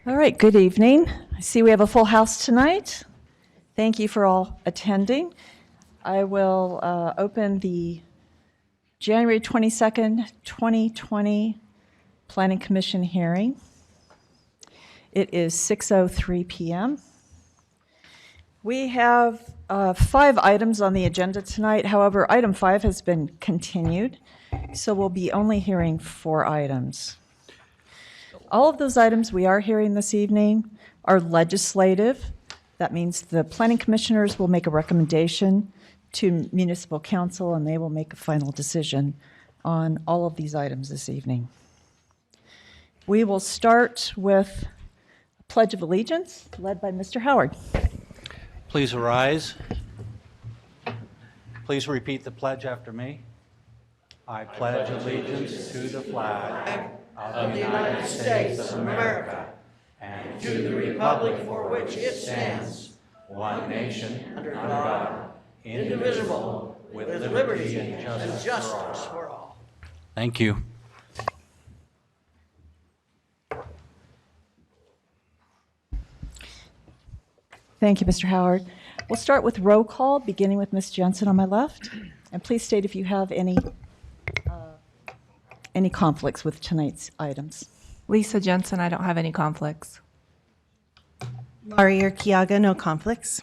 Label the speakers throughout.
Speaker 1: All right, good evening. I see we have a full house tonight. Thank you for all attending. I will open the January 22nd, 2020 Planning Commission hearing. It is 6:03 p.m. We have 5 items on the agenda tonight. However, item 5 has been continued, so we'll be only hearing 4 items. All of those items we are hearing this evening are legislative. That means the planning commissioners will make a recommendation to municipal council and they will make a final decision on all of these items this evening. We will start with a Pledge of Allegiance led by Mr. Howard.
Speaker 2: Please arise. Please repeat the pledge after me. I pledge allegiance to the flag of the United States of America and to the republic for which it stands, one nation, under God, indivisible, with liberty and justice for all. Thank you.
Speaker 1: Thank you, Mr. Howard. We'll start with roll call, beginning with Ms. Jensen on my left. And please state if you have any conflicts with tonight's items.
Speaker 3: Lisa Jensen, I don't have any conflicts.
Speaker 4: Laurie Urquiaga, no conflicts.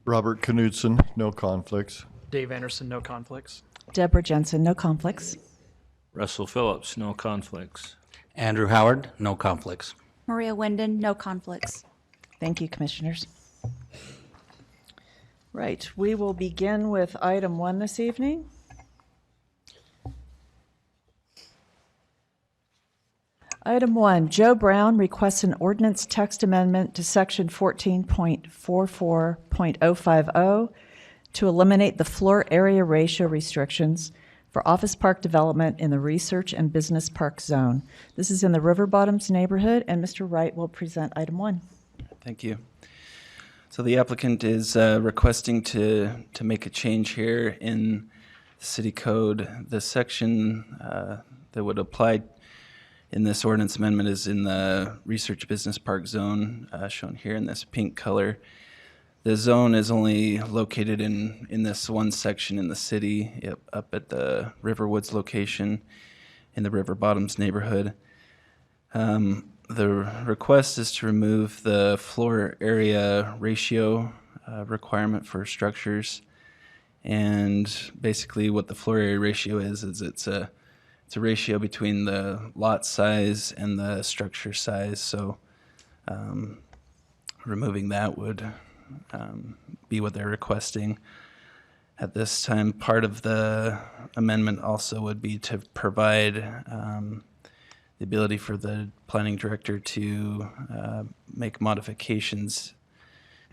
Speaker 5: Robert Knudsen, no conflicts.
Speaker 6: Dave Anderson, no conflicts.
Speaker 1: Deborah Jensen, no conflicts.
Speaker 7: Russell Phillips, no conflicts.
Speaker 2: Andrew Howard, no conflicts.
Speaker 8: Maria Winden, no conflicts.
Speaker 1: Thank you, commissioners. Right, we will begin with item 1 this evening. Item 1, Joe Brown requests an ordinance text amendment to section 14.44.050 to eliminate the floor area ratio restrictions for office park development in the research and business park zone. This is in the River Bottoms neighborhood, and Mr. Wright will present item 1.
Speaker 9: Thank you. So the applicant is requesting to make a change here in the city code. The section that would apply in this ordinance amendment is in the research business park zone, shown here in this pink color. The zone is only located in this one section in the city, up at the Riverwoods location in the River Bottoms neighborhood. The request is to remove the floor area ratio requirement for structures. And basically what the floor area ratio is it's a ratio between the lot size and the structure size. So removing that would be what they're requesting at this time. Part of the amendment also would be to provide the ability for the planning director to make modifications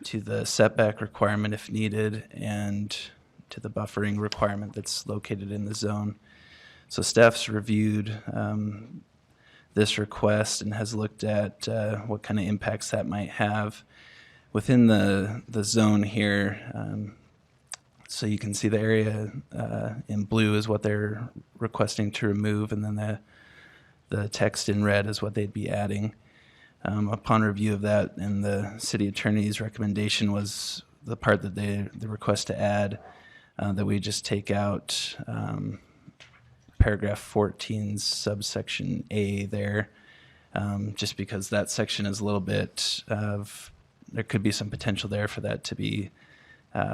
Speaker 9: to the setback requirement if needed and to the buffering requirement that's located in the zone. So staff's reviewed this request and has looked at what kind of impacts that might have within the zone here. So you can see the area in blue is what they're requesting to remove, and then the text in red is what they'd be adding. Upon review of that, and the city attorney's recommendation was the part that the request to add, that we just take out paragraph 14's subsection A there, just because that section is a little bit of, there could be some potential there for that to be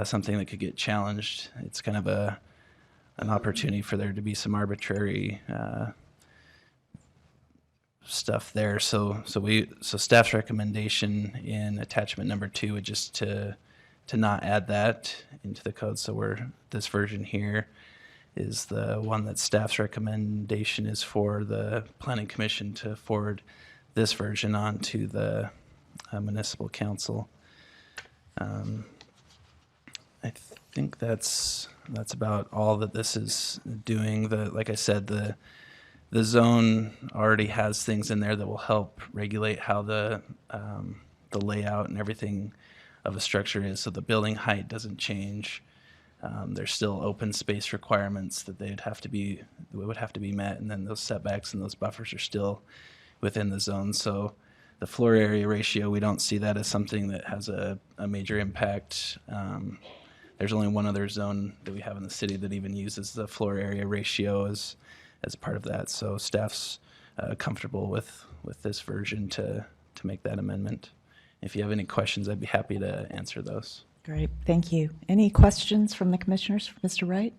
Speaker 9: something that could get challenged. It's kind of an opportunity for there to be some arbitrary stuff there. So staff's recommendation in attachment number 2 would just to not add that into the code. So this version here is the one that staff's recommendation is for the planning commission to forward this version on to the municipal council. I think that's about all that this is doing. Like I said, the zone already has things in there that will help regulate how the layout and everything of a structure is, so the building height doesn't change. There's still open space requirements that would have to be met, and then those setbacks and those buffers are still within the zone. So the floor area ratio, we don't see that as something that has a major impact. There's only one other zone that we have in the city that even uses the floor area ratio as a part of that. So staff's comfortable with this version to make that amendment. If you have any questions, I'd be happy to answer those.
Speaker 1: Great, thank you. Any questions from the commissioners for Mr. Wright?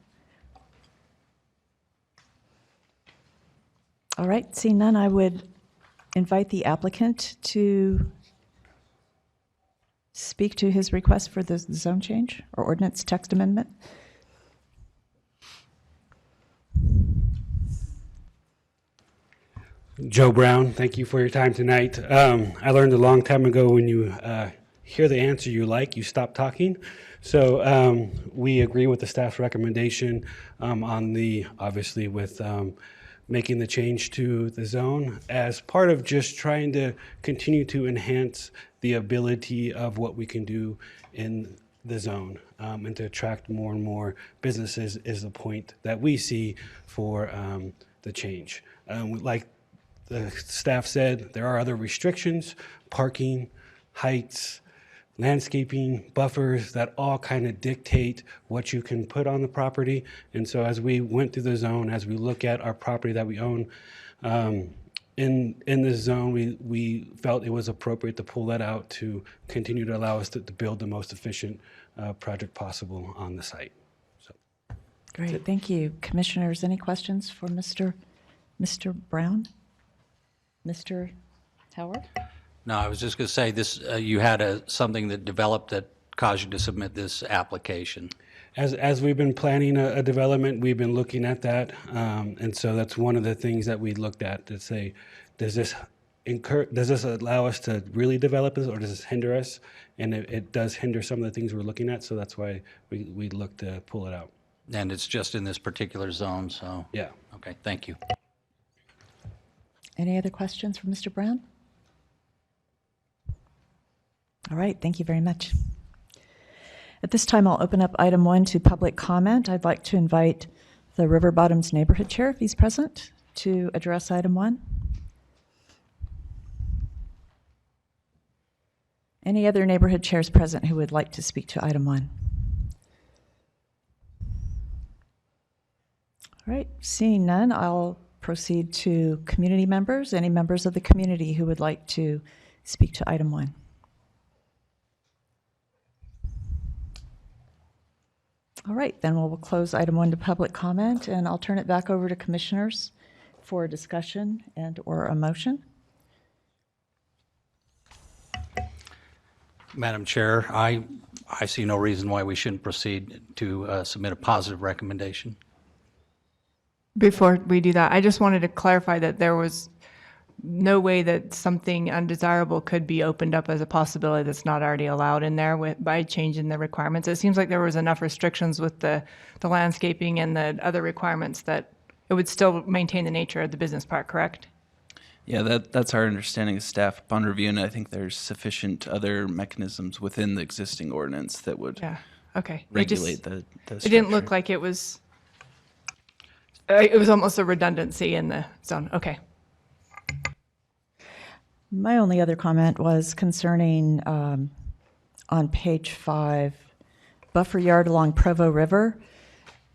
Speaker 1: All right, seeing none, I would invite the applicant to speak to his request for the zone change or ordinance text amendment.
Speaker 10: Joe Brown, thank you for your time tonight. I learned a long time ago when you hear the answer you like, you stop talking. So we agree with the staff's recommendation on the, obviously with making the change to the zone as part of just trying to continue to enhance the ability of what we can do in the zone and to attract more and more businesses is the point that we see for the change. Like the staff said, there are other restrictions, parking, heights, landscaping, buffers that all kind of dictate what you can put on the property. And so as we went through the zone, as we look at our property that we own in this zone, we felt it was appropriate to pull that out to continue to allow us to build the most efficient project possible on the site. So.
Speaker 1: Great, thank you. Commissioners, any questions for Mr. Brown? Mr. Howard?
Speaker 2: No, I was just going to say this, you had something that developed that caused you to submit this application.
Speaker 10: As we've been planning a development, we've been looking at that. And so that's one of the things that we looked at to say, does this allow us to really develop this or does this hinder us? And it does hinder some of the things we're looking at. So that's why we look to pull it out.
Speaker 2: And it's just in this particular zone, so.
Speaker 10: Yeah.
Speaker 2: Okay, thank you.
Speaker 1: Any other questions for Mr. Brown? All right, thank you very much. At this time, I'll open up item 1 to public comment. I'd like to invite the River Bottoms Neighborhood Chair, if he's present, to address item 1. Any other neighborhood chairs present who would like to speak to item 1? All right, seeing none, I'll proceed to community members. Any members of the community who would like to speak to item 1? All right, then we'll close item 1 to public comment, and I'll turn it back over to commissioners for a discussion and or a motion.
Speaker 2: Madam Chair, I see no reason why we shouldn't proceed to submit a positive recommendation.
Speaker 3: Before we do that, I just wanted to clarify that there was no way that something undesirable could be opened up as a possibility that's not already allowed in there by changing the requirements. It seems like there was enough restrictions with the landscaping and the other requirements that it would still maintain the nature of the business park, correct?
Speaker 9: Yeah, that's our understanding as staff upon review, and I think there's sufficient other mechanisms within the existing ordinance that would
Speaker 3: Okay.
Speaker 9: regulate the
Speaker 3: It didn't look like it was almost a redundancy in the zone. Okay.
Speaker 1: My only other comment was concerning on page 5, buffer yard along Provo River.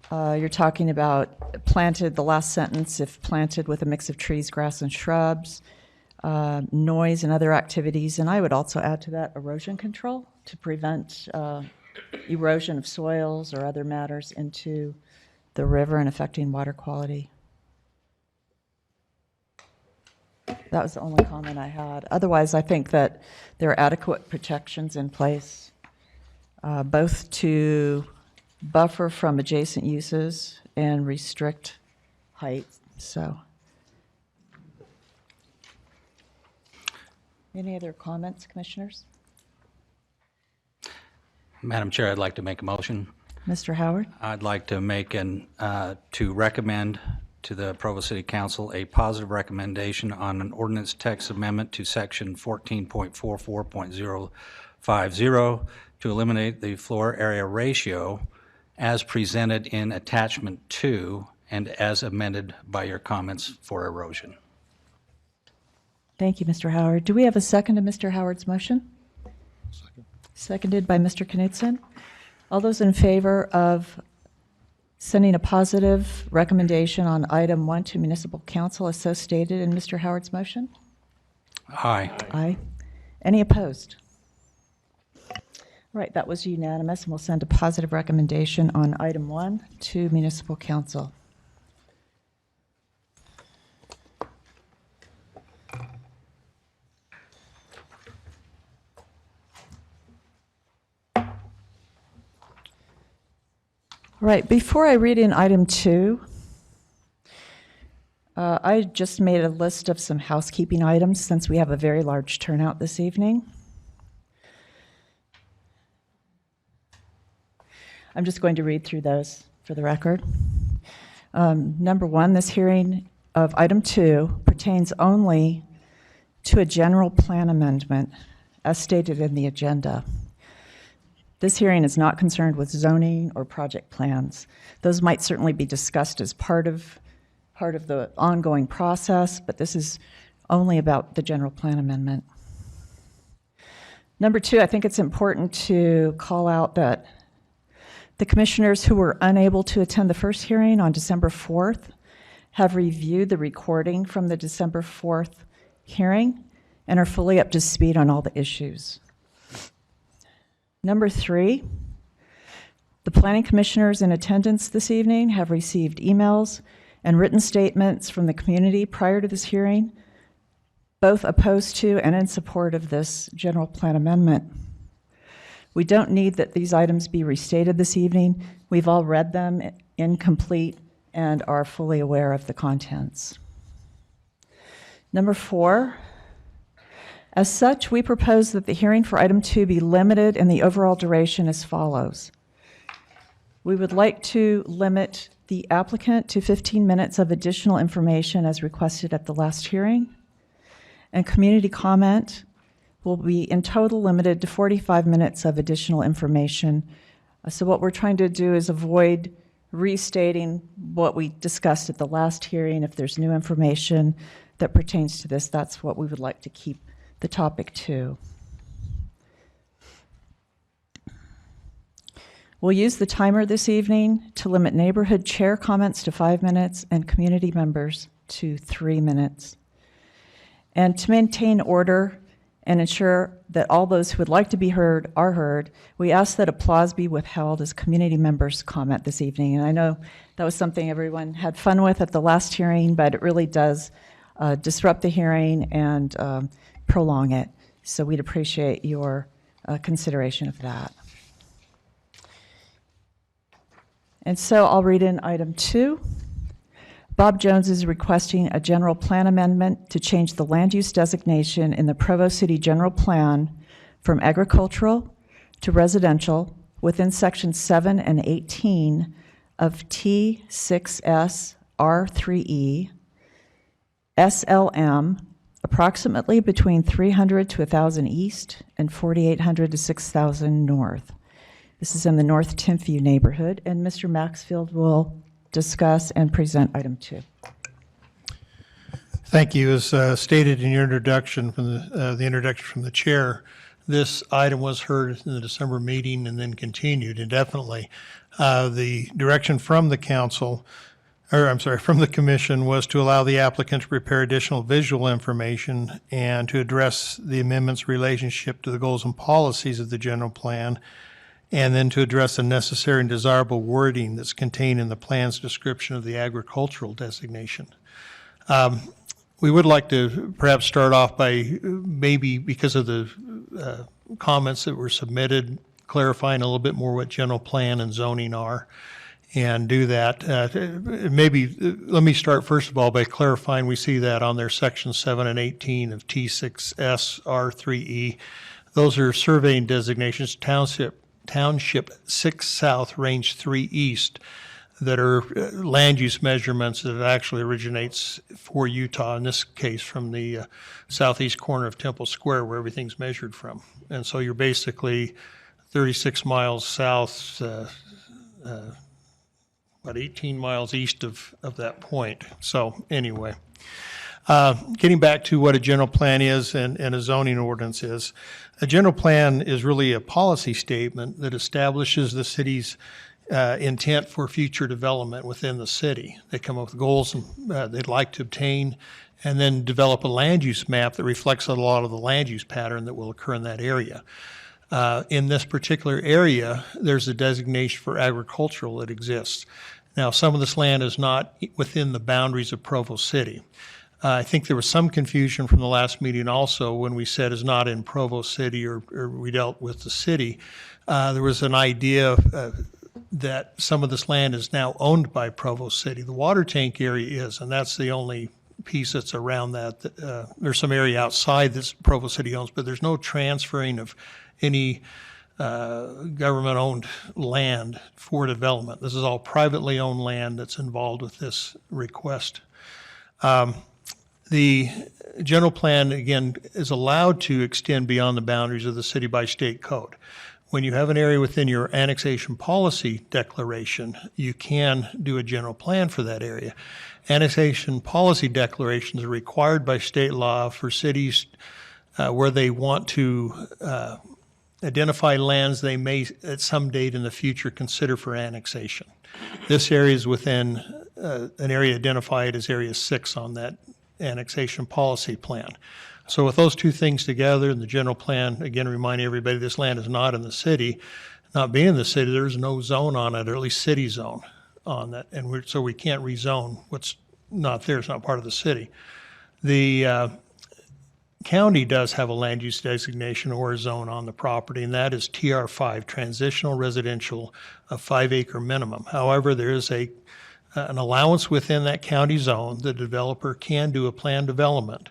Speaker 1: You're talking about planted, the last sentence, if planted with a mix of trees, grass, and shrubs, noise and other activities. And I would also add to that erosion control to prevent erosion of soils or other matters into the river and affecting water quality. That was the only comment I had. Otherwise, I think that there are adequate protections in place, both to buffer from adjacent uses and restrict height. So, any other comments, commissioners?
Speaker 2: Madam Chair, I'd like to make a motion.
Speaker 1: Mr. Howard?
Speaker 2: I'd like to make to recommend to the Provo City Council a positive recommendation on an ordinance text amendment to section 14.44.050 to eliminate the floor area ratio as presented in attachment 2 and as amended by your comments for erosion.
Speaker 1: Thank you, Mr. Howard. Do we have a second to Mr. Howard's motion? Seconded by Mr. Knudsen. All those in favor of sending a positive recommendation on item 1 to Municipal Council as so stated in Mr. Howard's motion?
Speaker 2: Aye.
Speaker 1: Aye. Any opposed? All right, that was unanimous, and we'll send a positive recommendation on item 1 to Municipal Council. All right, before I read in item 2, I just made a list of some housekeeping items since we have a very large turnout this evening. I'm just going to read through those for the record. Number 1, this hearing of item 2 pertains only to a general plan amendment as stated in the agenda. This hearing is not concerned with zoning or project plans. Those might certainly be discussed as part of the ongoing process, but this is only about the general plan amendment. Number 2, I think it's important to call out that the commissioners who were unable to attend the first hearing on December 4th have reviewed the recording from the December 4th hearing and are fully up to speed on all the issues. Number 3, the planning commissioners in attendance this evening have received emails and written statements from the community prior to this hearing, both opposed to and in support of this general plan amendment. We don't need that these items be restated this evening. We've all read them incomplete and are fully aware of the contents. Number 4, as such, we propose that the hearing for item 2 be limited in the overall duration as follows. We would like to limit the applicant to 15 minutes of additional information as requested at the last hearing, and community comment will be in total limited to 45 minutes of additional information. So what we're trying to do is avoid restating what we discussed at the last hearing. If there's new information that pertains to this, that's what we would like to keep the topic to. We'll use the timer this evening to limit neighborhood chair comments to 5 minutes and community members to 3 minutes. And to maintain order and ensure that all those who would like to be heard are heard, we ask that applause be withheld as community members comment this evening. And I know that was something everyone had fun with at the last hearing, but it really does disrupt the hearing and prolong it. So we'd appreciate your consideration of that. And so I'll read in item 2. Bob Jones is requesting a general plan amendment to change the land use designation in the Provo City General Plan from agricultural to residential within Section 7 and 18 of T6S R3E SLM, approximately between 300 to 1,000 east and 4,800 to 6,000 north. This is in the North Timpview neighborhood, and Mr. Maxfield will discuss and present item 2.
Speaker 11: Thank you. As stated in your introduction from the introduction from the chair, this item was heard in the December meeting and then continued indefinitely. The direction from the council, from the commission, was to allow the applicant to prepare additional visual information and to address the amendment's relationship to the goals and policies of the general plan, and then to address the necessary and desirable wording that's contained in the plan's description of the agricultural designation. We would like to perhaps start off by, maybe because of the comments that were submitted, clarifying a little bit more what general plan and zoning are, and do that. Let me start first of all by clarifying, we see that on their Section 7 and 18 of T6S R3E. Those are surveying designations, Township 6 South, Range 3 East, that are land use measurements that actually originates for Utah, in this case from the southeast corner of Temple Square, where everything's measured from. And so you're basically 36 miles south, about 18 miles east of that point. So anyway, Getting back to what a general plan is and a zoning ordinance is, a general plan is really a policy statement that establishes the city's intent for future development within the city. They come up with goals they'd like to obtain, and then develop a land use map that reflects a lot of the land use pattern that will occur in that area. In this particular area, there's a designation for agricultural that exists. Now, some of this land is not within the boundaries of Provo City. I think there was some confusion from the last meeting also when we said is not in Provo City or we dealt with the city. There was an idea that some of this land is now owned by Provo City. The water tank area is, and that's the only piece that's around that. There's some area outside this Provo City owns, but there's no transferring of any government-owned land for development. This is all privately owned land that's involved with this request. The general plan, again, is allowed to extend beyond the boundaries of the city by state code. When you have an area within your annexation policy declaration, you can do a general plan for that area. Annexation policy declarations are required by state law for cities where they want to identify lands they may at some date in the future consider for annexation. This area is within an area identified as Area 6 on that annexation policy plan. So with those two things together and the general plan, again, remind everybody this land is not in the city. Not being in the city, there's no zone on it, or at least city zone on that. And so we can't rezone what's not there. It's not part of the city. The county does have a land use designation or a zone on the property, and that is TR5, Transitional Residential, a 5-acre minimum. However, there is an allowance within that county zone. The developer can do a planned development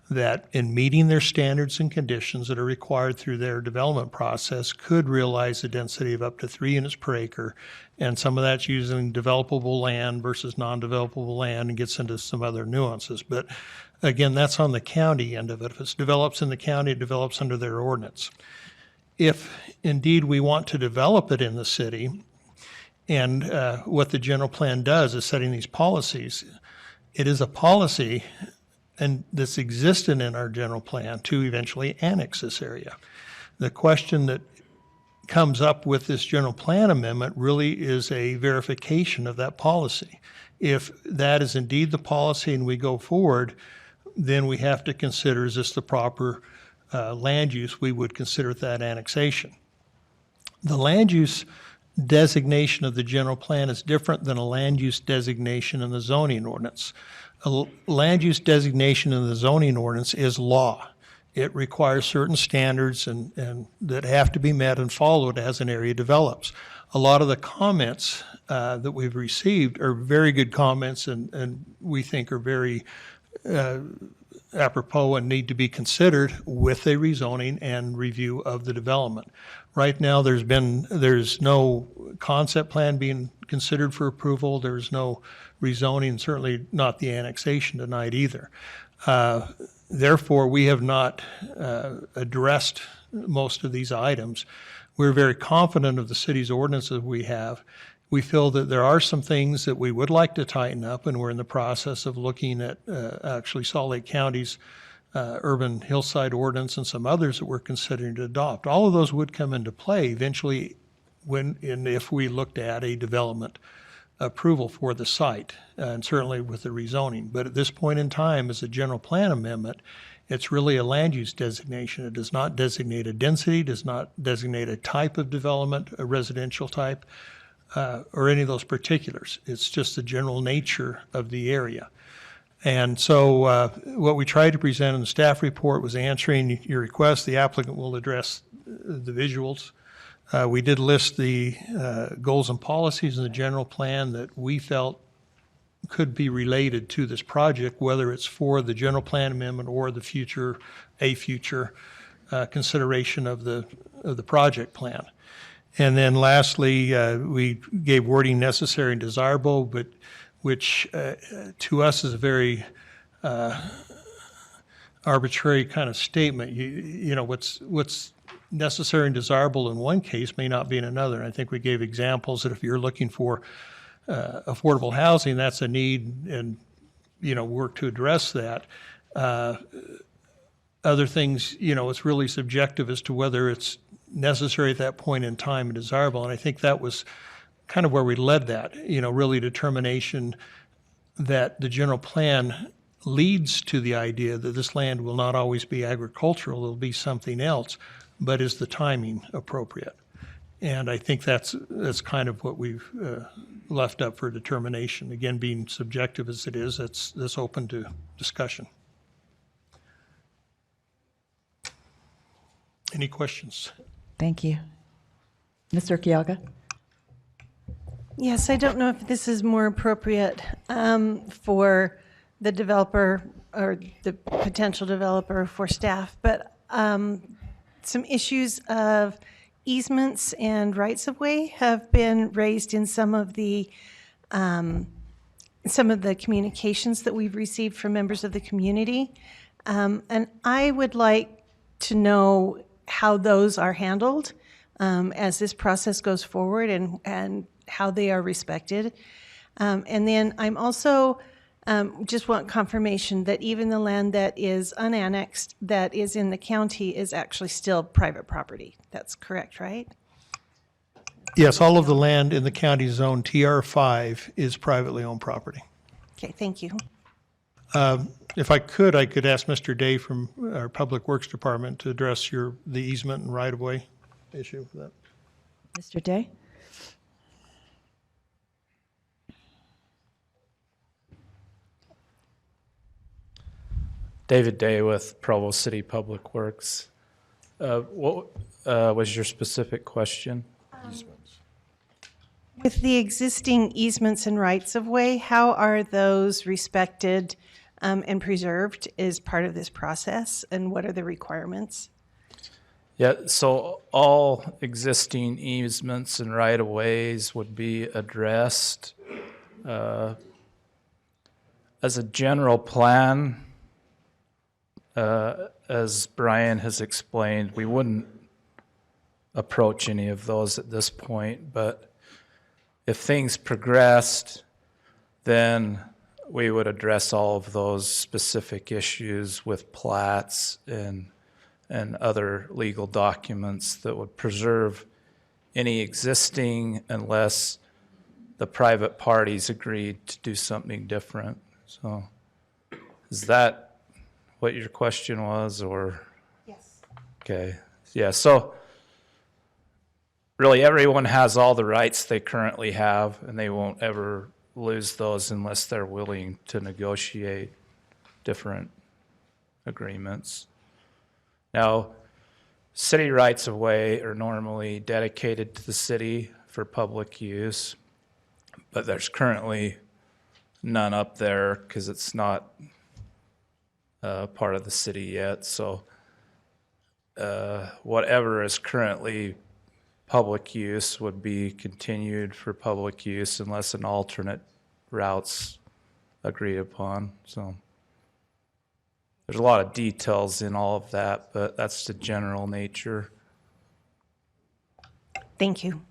Speaker 11: that, in meeting their standards and conditions that are required through their development process, could realize a density of up to 3 units per acre. And some of that's using developable land versus non-developable land, and gets into some other nuances. But again, that's on the county end of it. If it develops in the county, it develops under their ordinance. If indeed we want to develop it in the city, and what the general plan does is setting these policies, it is a policy and that's existed in our general plan to eventually annex this area. The question that comes up with this general plan amendment really is a verification of that policy. If that is indeed the policy and we go forward, then we have to consider, is this the proper land use we would consider that annexation. The land use designation of the general plan is different than a land use designation in the zoning ordinance. A land use designation in the zoning ordinance is law. It requires certain standards and that have to be met and followed as an area develops. A lot of the comments that we've received are very good comments and we think are very apropos and need to be considered with a rezoning and review of the development. Right now, there's no concept plan being considered for approval. There's no rezoning, certainly not the annexation tonight either. Therefore, we have not addressed most of these items. We're very confident of the city's ordinances we have. We feel that there are some things that we would like to tighten up, and we're in the process of looking at actually Salt Lake County's urban hillside ordinance and some others that we're considering to adopt. All of those would come into play eventually when and if we looked at a development approval for the site, and certainly with the rezoning. But at this point in time, as a general plan amendment, it's really a land use designation. It does not designate a density, does not designate a type of development, a residential type, or any of those particulars. It's just the general nature of the area. And so what we tried to present in the staff report was answering your request. The applicant will address the visuals. We did list the goals and policies in the general plan that we felt could be related to this project, whether it's for the general plan amendment or the future consideration of the project plan. And then lastly, we gave wording necessary and desirable, but which to us is a very arbitrary kind of statement. You know, what's necessary and desirable in one case may not be in another. And I think we gave examples that if you're looking for affordable housing, that's a need, and work to address that. Other things, it's really subjective as to whether it's necessary at that point in time and desirable. And I think that was kind of where we led that, really determination that the general plan leads to the idea that this land will not always be agricultural, it'll be something else, but is the timing appropriate? And I think that's kind of what we've left up for determination. Again, being subjective as it is, that's open to discussion. Any questions?
Speaker 1: Thank you. Mr. Kiaga?
Speaker 4: Yes, I don't know if this is more appropriate for the developer or the potential developer for staff, but some issues of easements and rights-of-way have been raised in some of the communications that we've received from members of the community. And I would like to know how those are handled as this process goes forward and how they are respected. And then I'm also just want confirmation that even the land that is unannexed, that is in the county, is actually still private property. That's correct, right?
Speaker 11: Yes, all of the land in the county zone TR5 is privately owned property.
Speaker 4: Okay, thank you.
Speaker 11: If I could ask Mr. Day from our Public Works Department to address the easement and right-of-way issue for that.
Speaker 1: Mr. Day?
Speaker 6: David Day with Provo City Public Works. What was your specific question?
Speaker 4: With the existing easements and rights-of-way, how are those respected and preserved as part of this process, and what are the requirements?
Speaker 6: Yeah, so all existing easements and right-of-ways would be addressed. As a general plan, as Brian has explained, we wouldn't approach any of those at this point, but if things progressed, then we would address all of those specific issues with plats and other legal documents that would preserve any existing unless the private parties agreed to do something different. So is that what your question was, or?
Speaker 4: Yes.
Speaker 6: Okay, yeah, so really everyone has all the rights they currently have, and they won't ever lose those unless they're willing to negotiate different agreements. Now, city rights of way are normally dedicated to the city for public use, but there's currently none up there because it's not part of the city yet. So whatever is currently public use would be continued for public use unless an alternate route's agreed upon. So there's a lot of details in all of that, but that's the general nature.
Speaker 4: Thank you.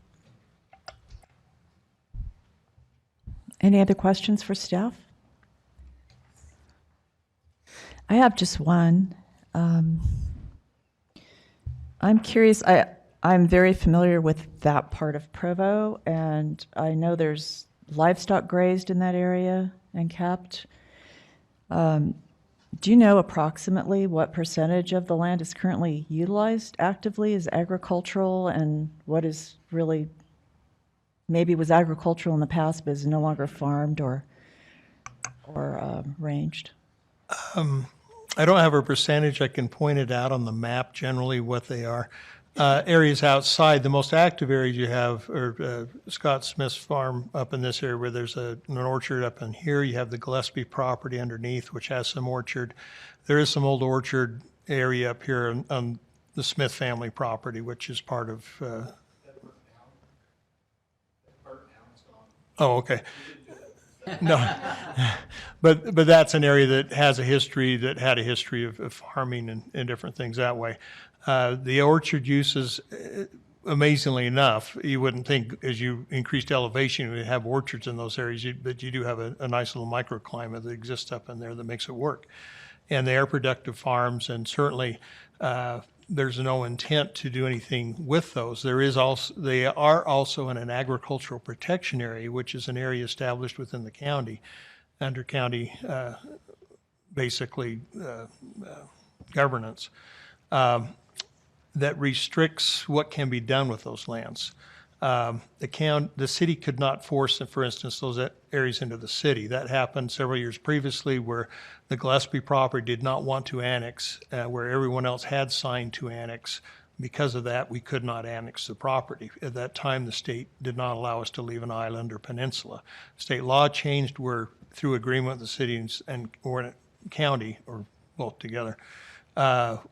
Speaker 1: Any other questions for staff? I have just one. I'm curious, I'm very familiar with that part of Provo, and I know there's livestock grazed in that area and kept. Do you know approximately what percentage of the land is currently utilized actively as agricultural, and what is really, maybe was agricultural in the past but is no longer farmed or ranged?
Speaker 11: I don't have a percentage. I can point it out on the map generally what they are. Areas outside, the most active areas you have are Scott Smith's farm up in this area where there's an orchard up in here. You have the Gillespie property underneath, which has some orchard. There is some old orchard area up here on the Smith family property, which is part of... Oh, okay. No, but that's an area that has a history, that had a history of farming and different things that way. The orchard uses, amazingly enough, you wouldn't think as you increased elevation, you would have orchards in those areas, but you do have a nice little microclimate that exists up in there that makes it work. And they are productive farms, and certainly there's no intent to do anything with those. They are also in an agricultural protection area, which is an area established within the county, under county basically governance. That restricts what can be done with those lands. The city could not force, for instance, those areas into the city. That happened several years previously where the Gillespie property did not want to annex, where everyone else had signed to annex. Because of that, we could not annex the property. At that time, the state did not allow us to leave an island or peninsula. State law changed where, through agreement with the city or county, or both together,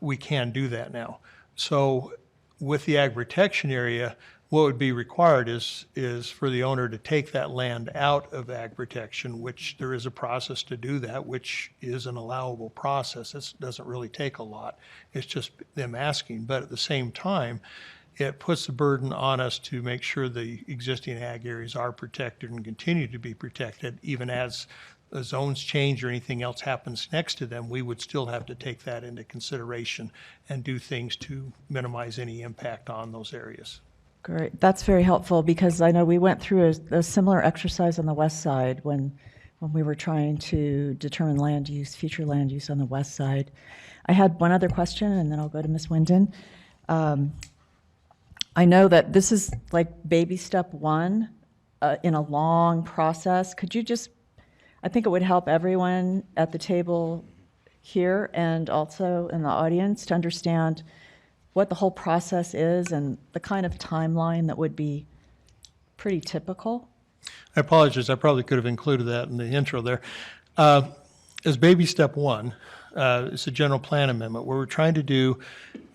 Speaker 11: we can do that now. So with the ag protection area, what would be required is for the owner to take that land out of ag protection, which there is a process to do that, which is an allowable process. It doesn't really take a lot. It's just them asking. But at the same time, it puts the burden on us to make sure the existing ag areas are protected and continue to be protected, even as the zones change or anything else happens next to them. We would still have to take that into consideration and do things to minimize any impact on those areas.
Speaker 1: Great. That's very helpful because I know we went through a similar exercise on the west side when we were trying to determine land use, future land use on the west side. I had one other question, and then I'll go to Ms. Winden. I know that this is like baby step one in a long process. Could you just, I think it would help everyone at the table here and also in the audience to understand what the whole process is and the kind of timeline that would be pretty typical.
Speaker 11: I apologize. I probably could have included that in the intro there. As baby step one, it's a general plan amendment. What we're trying to do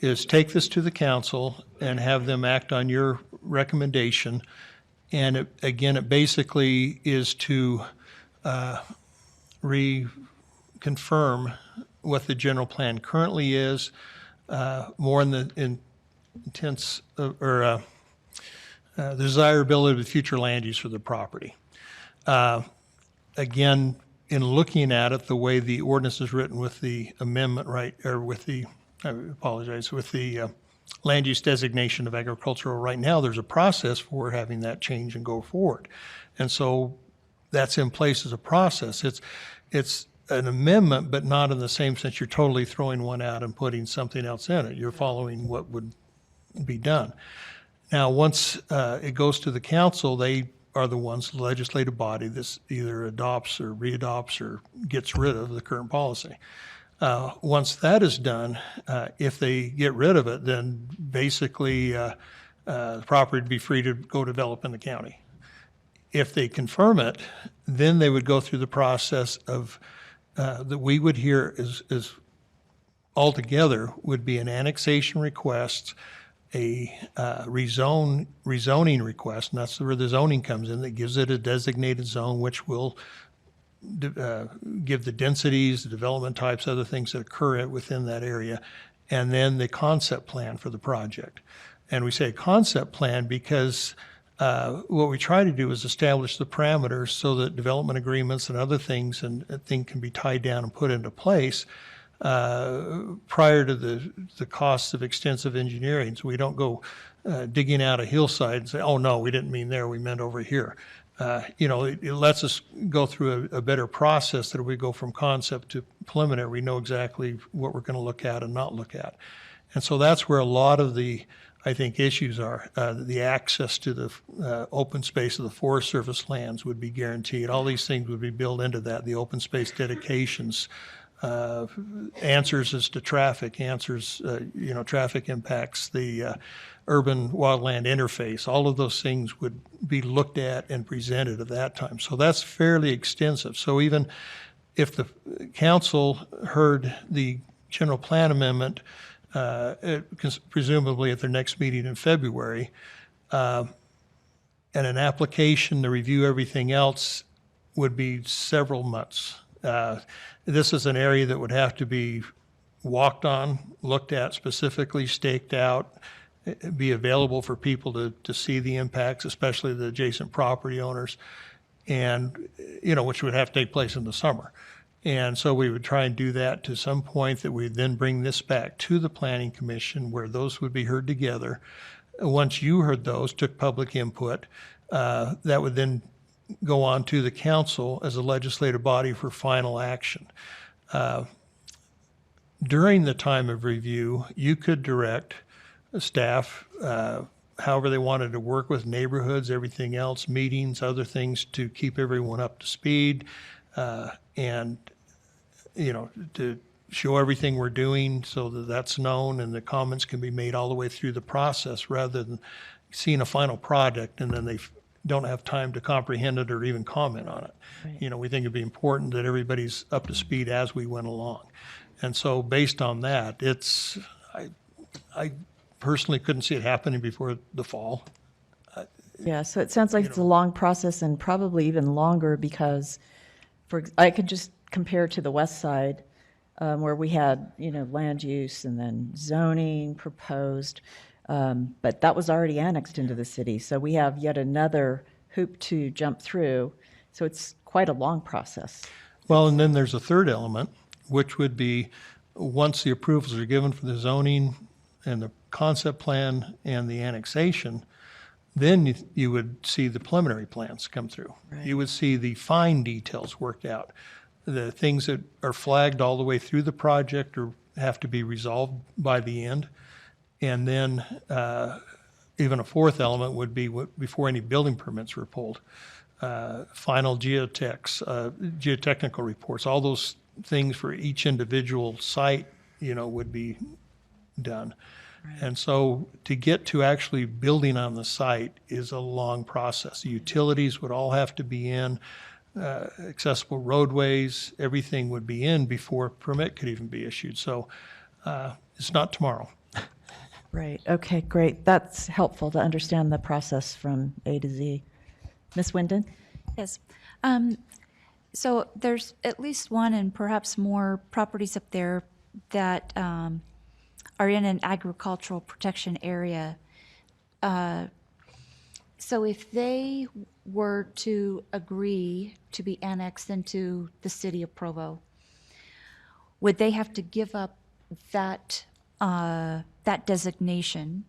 Speaker 11: is take this to the council and have them act on your recommendation. And it basically is to reconfirm what the general plan currently is, more in the intense or the desirability of the future land use for the property. Again, in looking at it, the way the ordinance is written with the amendment, right, or with the, I apologize, with the land use designation of agricultural right now, there's a process for having that change and go forward. And so that's in place as a process. It's an amendment, but not in the same sense you're totally throwing one out and putting something else in it. You're following what would be done. Now, once it goes to the council, they are the ones, the legislative body, this either adopts or readopts or gets rid of the current policy. Once that is done, if they get rid of it, then basically the property would be free to go develop in the county. If they confirm it, then they would go through the process of that we would hear is altogether would be an annexation request, a rezoning request, and that's where the zoning comes in, that gives it a designated zone, which will give the densities, the development types, other things that occur within that area, and then the concept plan for the project. And we say concept plan because what we try to do is establish the parameters so that development agreements and other things can be tied down and put into place prior to the costs of extensive engineering. So we don't go digging out a hillside and say, oh no, we didn't mean there, we meant over here. It lets us go through a better process that we go from concept to preliminary. We know exactly what we're going to look at and not look at. And so that's where a lot of the, I think, issues are. The access to the open space of the Forest Service lands would be guaranteed. All these things would be built into that. The open space dedications, answers as to traffic, answers, traffic impacts, the urban wildland interface, all of those things would be looked at and presented at that time. So that's fairly extensive. So even if the council heard the general plan amendment, presumably at their next meeting in February, and an application to review everything else would be several months. This is an area that would have to be walked on, looked at specifically, staked out, be available for people to see the impacts, especially the adjacent property owners, and, which would have to take place in the summer. And so we would try and do that to some point that we'd then bring this back to the Planning Commission where those would be heard together. Once you heard those, took public input, that would then go on to the council as a legislative body for final action. During the time of review, you could direct staff however they wanted to work with neighborhoods, everything else, meetings, other things to keep everyone up to speed, and to show everything we're doing so that that's known and the comments can be made all the way through the process rather than seeing a final product and then they don't have time to comprehend it or even comment on it. Right. We think it'd be important that everybody's up to speed as we went along. And so based on that, I personally couldn't see it happening before the fall.
Speaker 1: Yeah, so it sounds like it's a long process and probably even longer because I could just compare to the west side where we had, land use and then zoning proposed, but that was already annexed into the city. So we have yet another hoop to jump through. So it's quite a long process.
Speaker 11: Well, and then there's a third element, which would be once the approvals are given for the zoning and the concept plan and the annexation, then you would see the preliminary plans come through. Right. You would see the fine details worked out. The things that are flagged all the way through the project or have to be resolved by the end. And then even a fourth element would be before any building permits were pulled. Final geotechnical reports, all those things for each individual site, would be done. Right. And so to get to actually building on the site is a long process. The utilities would all have to be in, accessible roadways, everything would be in before a permit could even be issued. So it's not tomorrow.
Speaker 1: Right. Okay, great. That's helpful to understand the process from A to Z. Ms. Winden?
Speaker 8: Yes. So there's at least one and perhaps more properties up there that are in an agricultural protection area. So if they were to agree to be annexed into the city of Provo, would they have to give up that that designation?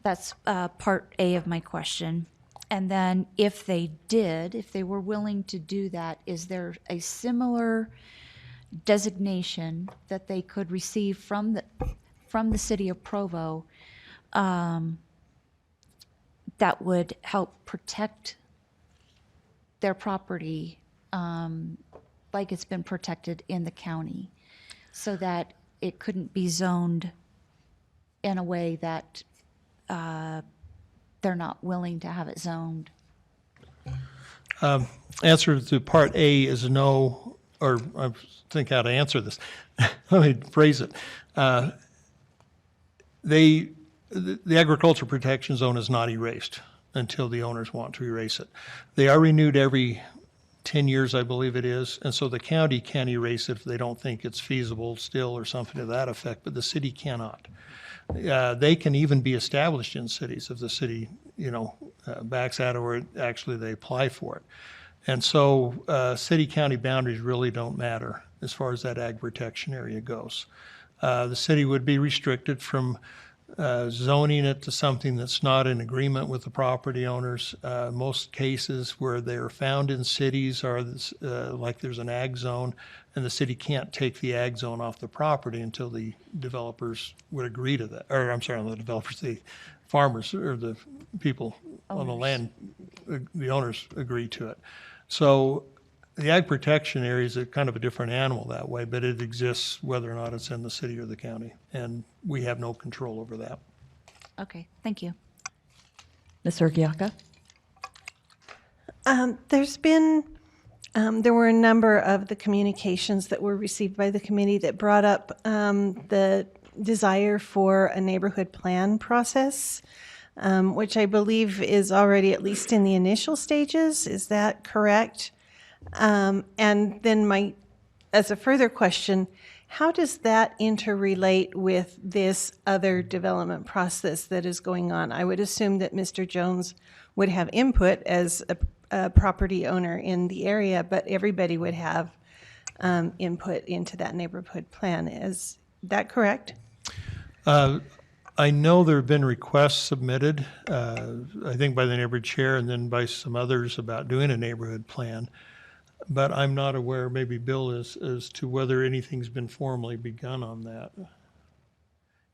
Speaker 8: That's part A of my question. And then if they did, if they were willing to do that, is there a similar designation that they could receive from the city of Provo that would help protect their property like it's been protected in the county, so that it couldn't be zoned in a way that they're not willing to have it zoned?
Speaker 11: Answer to part A is no, or I think how to answer this. Let me phrase it. The agriculture protection zone is not erased until the owners want to erase it. They are renewed every 10 years, I believe it is, and so the county can erase it if they don't think it's feasible still or something to that effect, but the city cannot. They can even be established in cities if the city, backs out or actually they apply for it. And so city-county boundaries really don't matter as far as that ag protection area goes. The city would be restricted from zoning it to something that's not in agreement with the property owners. Most cases where they are found in cities are like there's an ag zone, and the city can't take the ag zone off the property until the developers would agree to that. Or I'm sorry, not the developers, the farmers or the people on the land, the owners agree to it. So the ag protection area is a kind of a different animal that way, but it exists whether or not it's in the city or the county, and we have no control over that.
Speaker 8: Okay, thank you.
Speaker 1: Ms. Urquiaca?
Speaker 4: There were a number of the communications that were received by the committee that brought up the desire for a neighborhood plan process, which I believe is already at least in the initial stages. Is that correct? And then as a further question, How does that interrelate with this other development process that is going on? I would assume that Mr. Jones would have input as a property owner in the area, but everybody would have input into that neighborhood plan. Is that correct?
Speaker 11: I know there have been requests submitted, I think by the neighborhood chair and then by some others about doing a neighborhood plan. But I'm not aware, maybe Bill is, as to whether anything's been formally begun on that.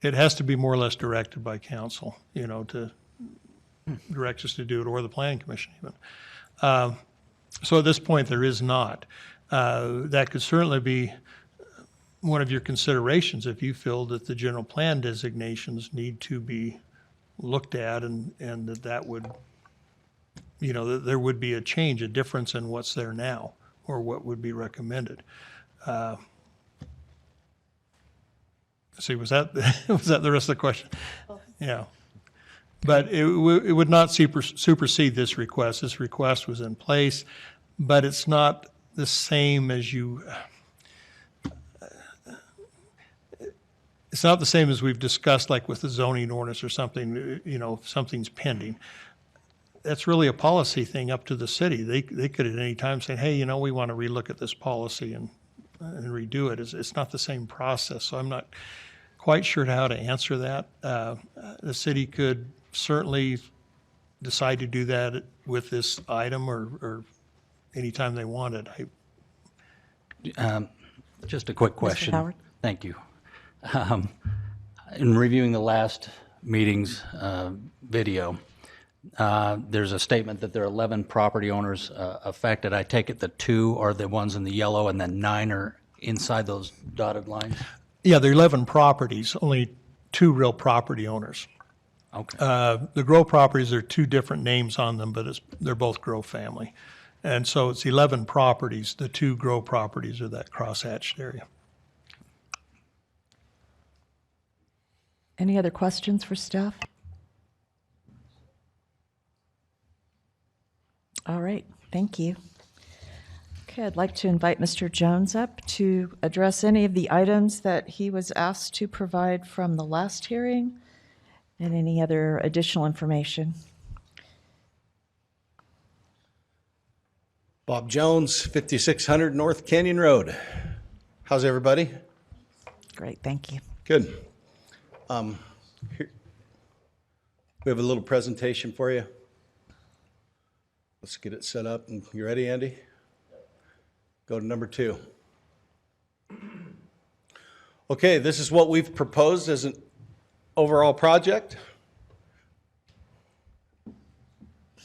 Speaker 11: It has to be more or less directed by council, you know, to direct us to do it, or the planning commission even. So at this point, there is not. That could certainly be one of your considerations if you feel that the general plan designations need to be looked at, and that would, you know, that there would be a change, a difference in what's there now or what would be recommended. See, was that the rest of the question? Yeah. But it would not supersede this request. This request was in place, but it's not the same as it's not the same as we've discussed, like with the zoning ordinance or something, you know, if something's pending. That's really a policy thing up to the city. They could at any time say, hey, you know, we want to relook at this policy and redo it. It's not the same process, so I'm not quite sure how to answer that. The city could certainly decide to do that with this item or anytime they wanted.
Speaker 2: Just a quick question.
Speaker 1: Howard?
Speaker 2: Thank you. In reviewing the last meeting's video, there's a statement that there are 11 property owners affected. I take it the 2 are the ones in the yellow and then 9 are inside those dotted lines?
Speaker 11: Yeah, there are 11 properties, only 2 real property owners.
Speaker 2: Okay.
Speaker 11: The Grow properties are 2 different names on them, but they're both Grow family. And so it's 11 properties. The 2 Grow properties are that crosshatched area.
Speaker 1: Any other questions for staff? All right, thank you. Okay, I'd like to invite Mr. Jones up to address any of the items that he was asked to provide from the last hearing and any other additional information.
Speaker 12: Bob Jones, 5600 North Canyon Road. How's everybody?
Speaker 1: Great, thank you.
Speaker 12: Good. Here, we have a little presentation for you. Let's get it set up. And you ready, Andy? Go to number 2. Okay, this is what we've proposed as an overall project.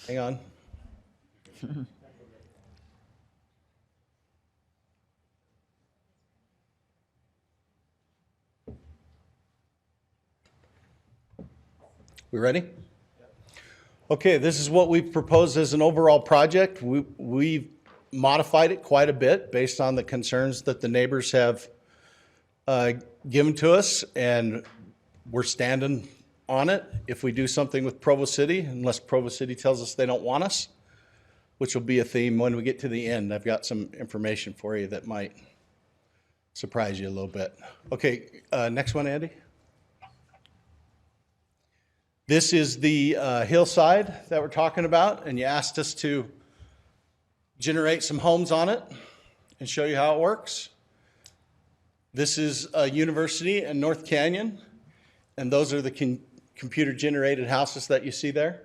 Speaker 12: Hang on. We ready? Okay, this is what we've proposed as an overall project. We've modified it quite a bit based on the concerns that the neighbors have given to us, and we're standing on it if we do something with Provo City, unless Provo City tells us they don't want us, which will be a theme when we get to the end. I've got some information for you that might surprise you a little bit. Okay, next one, Andy. This is the hillside that we're talking about, and you asked us to generate some homes on it and show you how it works. This is a university in North Canyon, and those are the computer-generated houses that you see there.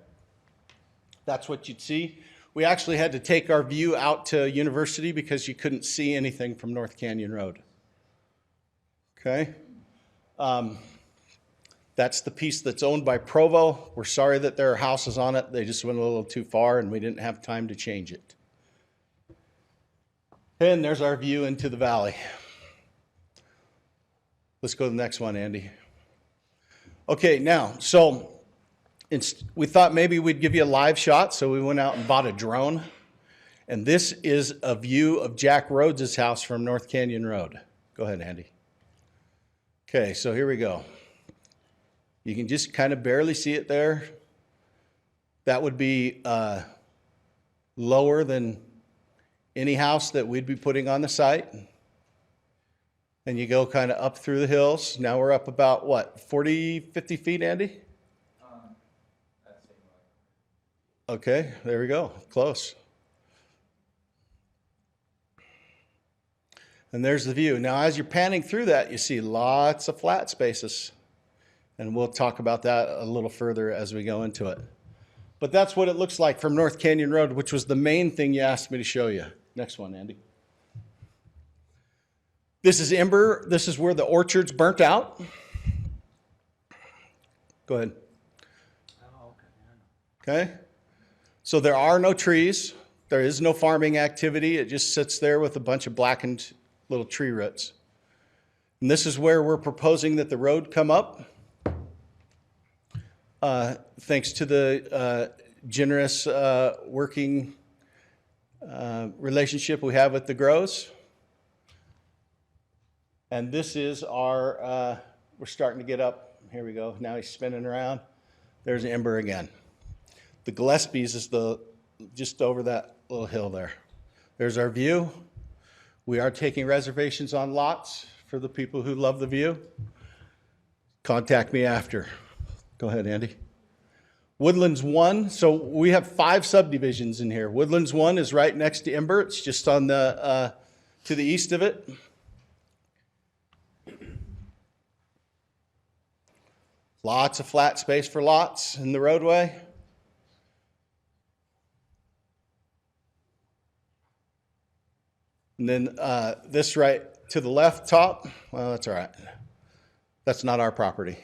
Speaker 12: That's what you'd see. We actually had to take our view out to University because you couldn't see anything from North Canyon Road. Okay? That's the piece that's owned by Provo. We're sorry that there are houses on it. They just went a little too far and we didn't have time to change it. And there's our view into the valley. Let's go to the next one, Andy. Okay, now, so we thought maybe we'd give you a live shot, so we went out and bought a drone. And this is a view of Jack Rhodes' house from North Canyon Road. Go ahead, Andy. Okay, so here we go. You can just kind of barely see it there. That would be lower than any house that we'd be putting on the site. And you go kind of up through the hills. Now we're up about, what, 40, 50 feet, Andy? Okay, there we go, close. And there's the view. Now, as you're panning through that, you see lots of flat spaces. And we'll talk about that a little further as we go into it. But that's what it looks like from North Canyon Road, which was the main thing you asked me to show you. Next one, Andy. This is Ember. This is where the orchard's burnt out. Go ahead. Okay. So there are no trees. There is no farming activity. It just sits there with a bunch of blackened little tree roots. And this is where we're proposing that the road come up. Thanks to the generous working relationship we have with the Grows. And this is our, we're starting to get up. Here we go. Now he's spinning around. There's Ember again. The Gillespie's is just over that little hill there. There's our view. We are taking reservations on lots for the people who love the view. Contact me after. Go ahead, Andy. Woodlands 1, so we have 5 subdivisions in here. Woodlands 1 is right next to Ember. It's just on the, to the east of it. Lots of flat space for lots in the roadway. And then this right to the left top, well, that's all right. That's not our property.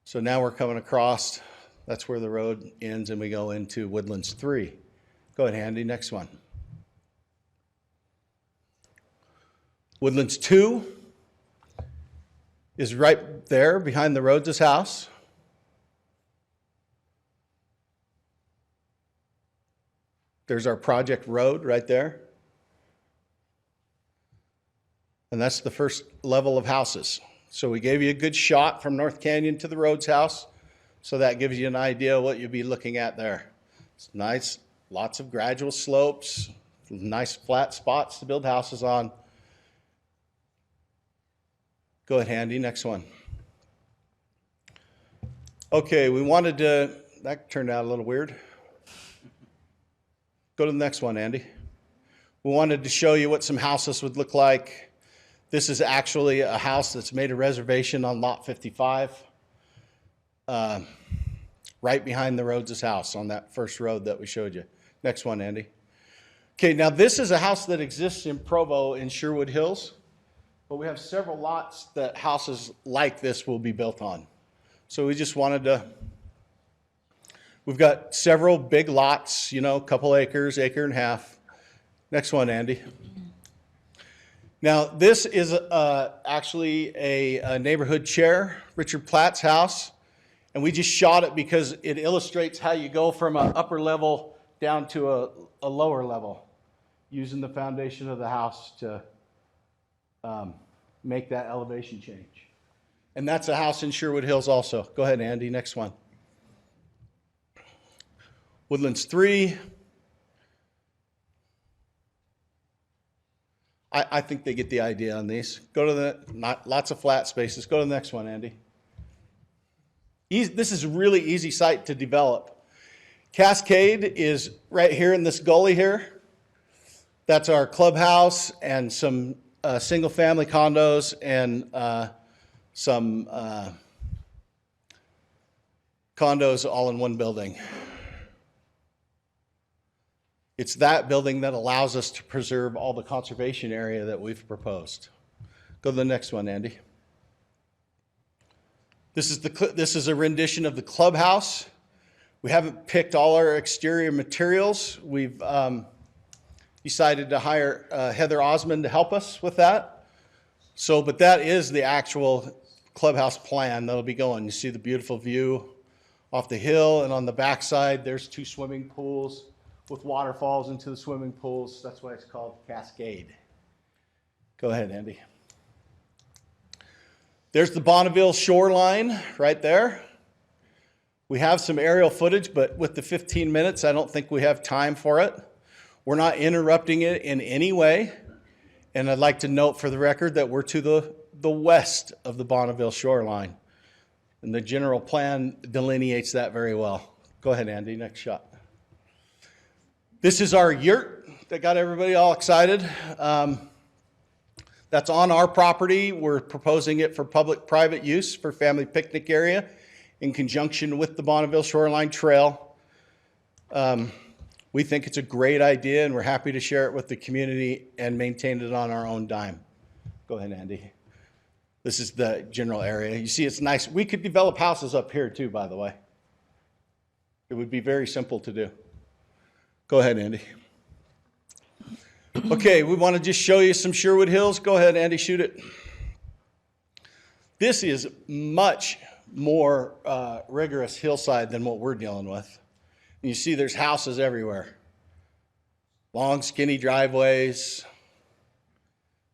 Speaker 12: So now we're coming across, that's where the road ends and we go into Woodlands 3. Go ahead, Andy, next one. Woodlands 2 is right there behind the Rhodes' house. There's our project road right there. And that's the first level of houses. So we gave you a good shot from North Canyon to the Rhodes' house. So that gives you an idea of what you'll be looking at there. It's nice, lots of gradual slopes, nice flat spots to build houses on. Go ahead, Andy, next one. Okay, we wanted to, that turned out a little weird. Go to the next one, Andy. We wanted to show you what some houses would look like. This is actually a house that's made a reservation on lot 55, right behind the Rhodes' house on that first road that we showed you. Next one, Andy. Okay, now this is a house that exists in Provo in Sherwood Hills, but we have several lots that houses like this will be built on. So we just wanted to, we've got several big lots, you know, a couple acres, acre and a half. Next one, Andy. Now, this is actually a neighborhood chair, Richard Platt's house, and we just shot it because it illustrates how you go from an upper level down to a lower level, using the foundation of the house to make that elevation change. And that's a house in Sherwood Hills also. Go ahead, Andy, next one. Woodlands 3. I think they get the idea on these. Go to the, lots of flat spaces. Go to the next one, Andy. This is a really easy site to develop. Cascade is right here in this gully here. That's our clubhouse and some single-family condos and some condos all in one building. It's that building that allows us to preserve all the conservation area that we've proposed. Go to the next one, Andy. This is a rendition of the clubhouse. We haven't picked all our exterior materials. We've decided to hire Heather Osmond to help us with that. So, but that is the actual clubhouse plan that'll be going. You see the beautiful view off the hill, and on the backside, there's 2 swimming pools with waterfalls into the swimming pools. That's why it's called Cascade. Go ahead, Andy. There's the Bonneville shoreline right there. We have some aerial footage, but with the 15 minutes, I don't think we have time for it. We're not interrupting it in any way. And I'd like to note for the record that we're to the west of the Bonneville shoreline. And the general plan delineates that very well. Go ahead, Andy, next shot. This is our yurt that got everybody all excited. That's on our property. We're proposing it for public-private use for family picnic area in conjunction with the Bonneville Shoreline Trail. We think it's a great idea, and we're happy to share it with the community and maintain it on our own dime. Go ahead, Andy. This is the general area. You see, it's nice. We could develop houses up here too, by the way. It would be very simple to do. Go ahead, Andy. Okay, we want to just show you some Sherwood Hills. Go ahead, Andy, shoot it. This is much more rigorous hillside than what we're dealing with. And you see there's houses everywhere. Long, skinny driveways.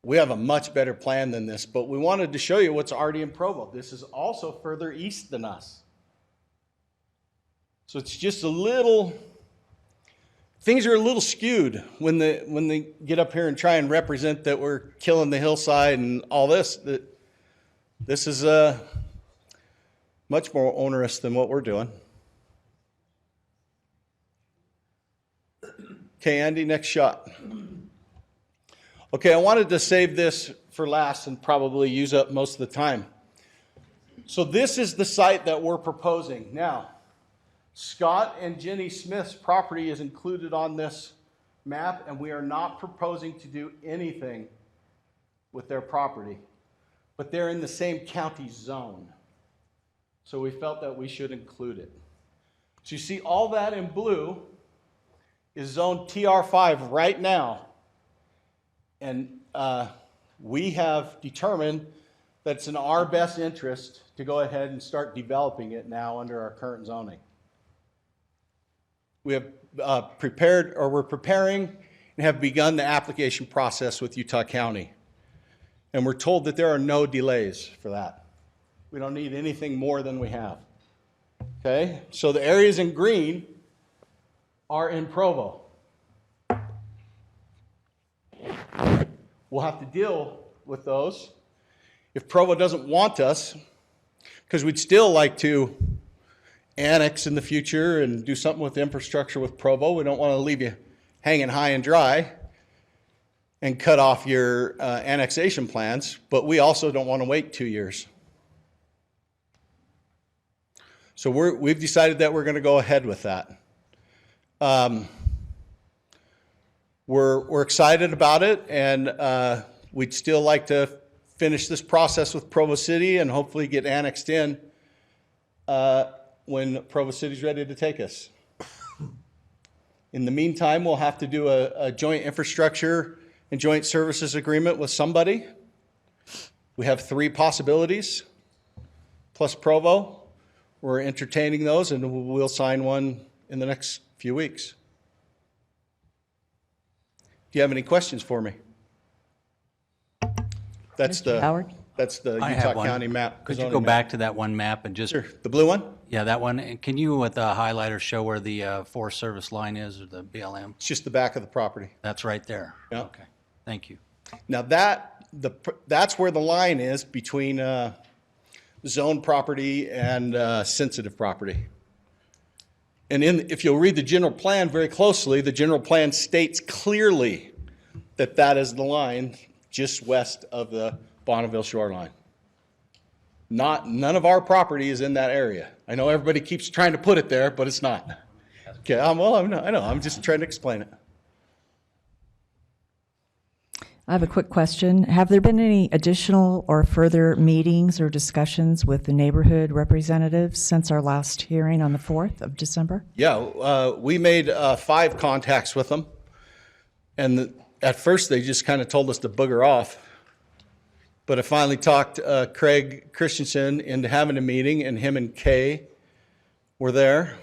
Speaker 12: We have a much better plan than this, but we wanted to show you what's already in Provo. This is also further east than us. So it's just a little, things are a little skewed when they get up here and try and represent that we're killing the hillside and all this. This is much more onerous than what we're doing. Okay, Andy, next shot. Okay, I wanted to save this for last and probably use up most of the time. So this is the site that we're proposing. Now, Scott and Jenny Smith's property is included on this map, and we are not proposing to do anything with their property, but they're in the same county zone. So we felt that we should include it. So you see all that in blue is zone TR5 right now. And we have determined that it's in our best interest to go ahead and start developing it now under our current zoning. We have we're preparing and have begun the application process with Utah County. And we're told that there are no delays for that. We don't need anything more than we have. Okay, so the areas in green are in Provo. We'll have to deal with those if Provo doesn't want us, because we'd still like to annex in the future and do something with the infrastructure with Provo. We don't want to leave you hanging high and dry and cut off your annexation plans, but we also don't want to wait 2 years. So we've decided that we're going to go ahead with that. We're excited about it, and we'd still like to finish this process with Provo City and hopefully get annexed in when Provo City's ready to take us. In the meantime, we'll have to do a joint infrastructure and joint services agreement with somebody. We have 3 possibilities, plus Provo. We're entertaining those, and we'll sign one in the next few weeks. Do you have any questions for me? That's
Speaker 1: Howard?
Speaker 12: That's the
Speaker 2: I
Speaker 12: Utah
Speaker 2: have one.
Speaker 12: County map.
Speaker 2: Could you go back to that one map and just,
Speaker 12: Sure. The blue one?
Speaker 2: yeah, that one. And can you with the highlighter show where the Forest Service line is, or the BLM?
Speaker 12: It's just the back of the property.
Speaker 2: That's right there.
Speaker 12: Yeah.
Speaker 2: Okay, thank you.
Speaker 12: Now that's where the line is between zone property and sensitive property. And if you'll read the general plan very closely, the general plan states clearly that that is the line just west of the Bonneville shoreline. None of our property is in that area. I know everybody keeps trying to put it there, but it's not. Okay, I know. I'm just trying to explain it.
Speaker 1: I have a quick question. Have there been any additional or further meetings or discussions with the neighborhood representatives since our last hearing on the 4th of December?
Speaker 12: Yeah, we made 5 contacts with them. And at first, they just kind of told us to booger off. But I finally talked Craig Christensen into having a meeting, and him and Kay were there.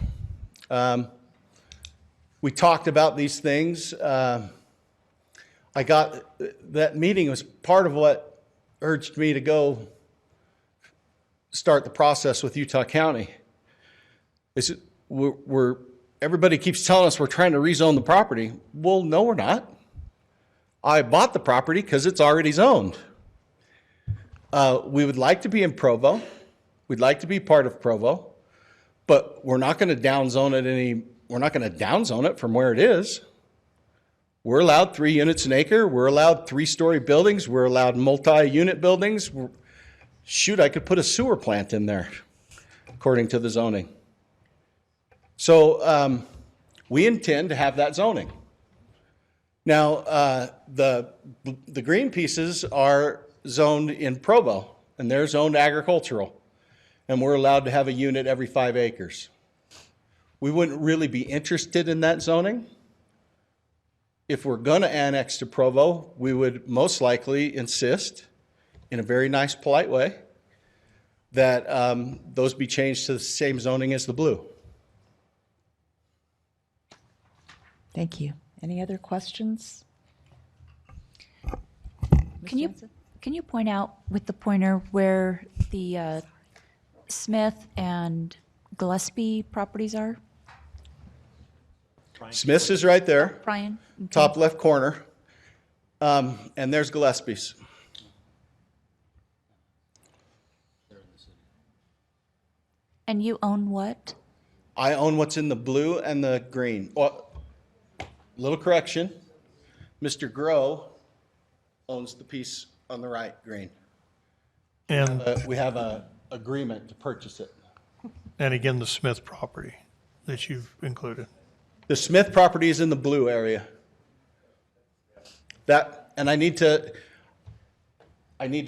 Speaker 12: We talked about these things. That meeting was part of what urged me to go start the process with Utah County. Everybody keeps telling us we're trying to rezone the property. Well, no, we're not. I bought the property because it's already zoned. We would like to be in Provo. We'd like to be part of Provo, but we're not going to downzone it we're not going to downzone it from where it is. We're allowed 3 units an acre. We're allowed 3-story buildings. We're allowed multi-unit buildings. Shoot, I could put a sewer plant in there, according to the zoning. So we intend to have that zoning. Now, the green pieces are zoned in Provo, and they're zoned agricultural, and we're allowed to have a unit every 5 acres. We wouldn't really be interested in that zoning. If we're going to annex to Provo, we would most likely insist, in a very nice, polite way, that those be changed to the same zoning as the blue.
Speaker 1: Thank you. Any other questions?
Speaker 8: Can you point out with the pointer where the Smith and Gillespie properties are?
Speaker 12: Smith's is right there,
Speaker 8: Brian?
Speaker 12: top left corner, and there's Gillespie's.
Speaker 8: And you own what?
Speaker 12: I own what's in the blue and the green. Well, little correction, Mr. Grow owns the piece on the right, green.
Speaker 11: And,
Speaker 12: We have a agreement to purchase it.
Speaker 11: and again, the Smith property that you've included.
Speaker 12: The Smith property is in the blue area. And I need to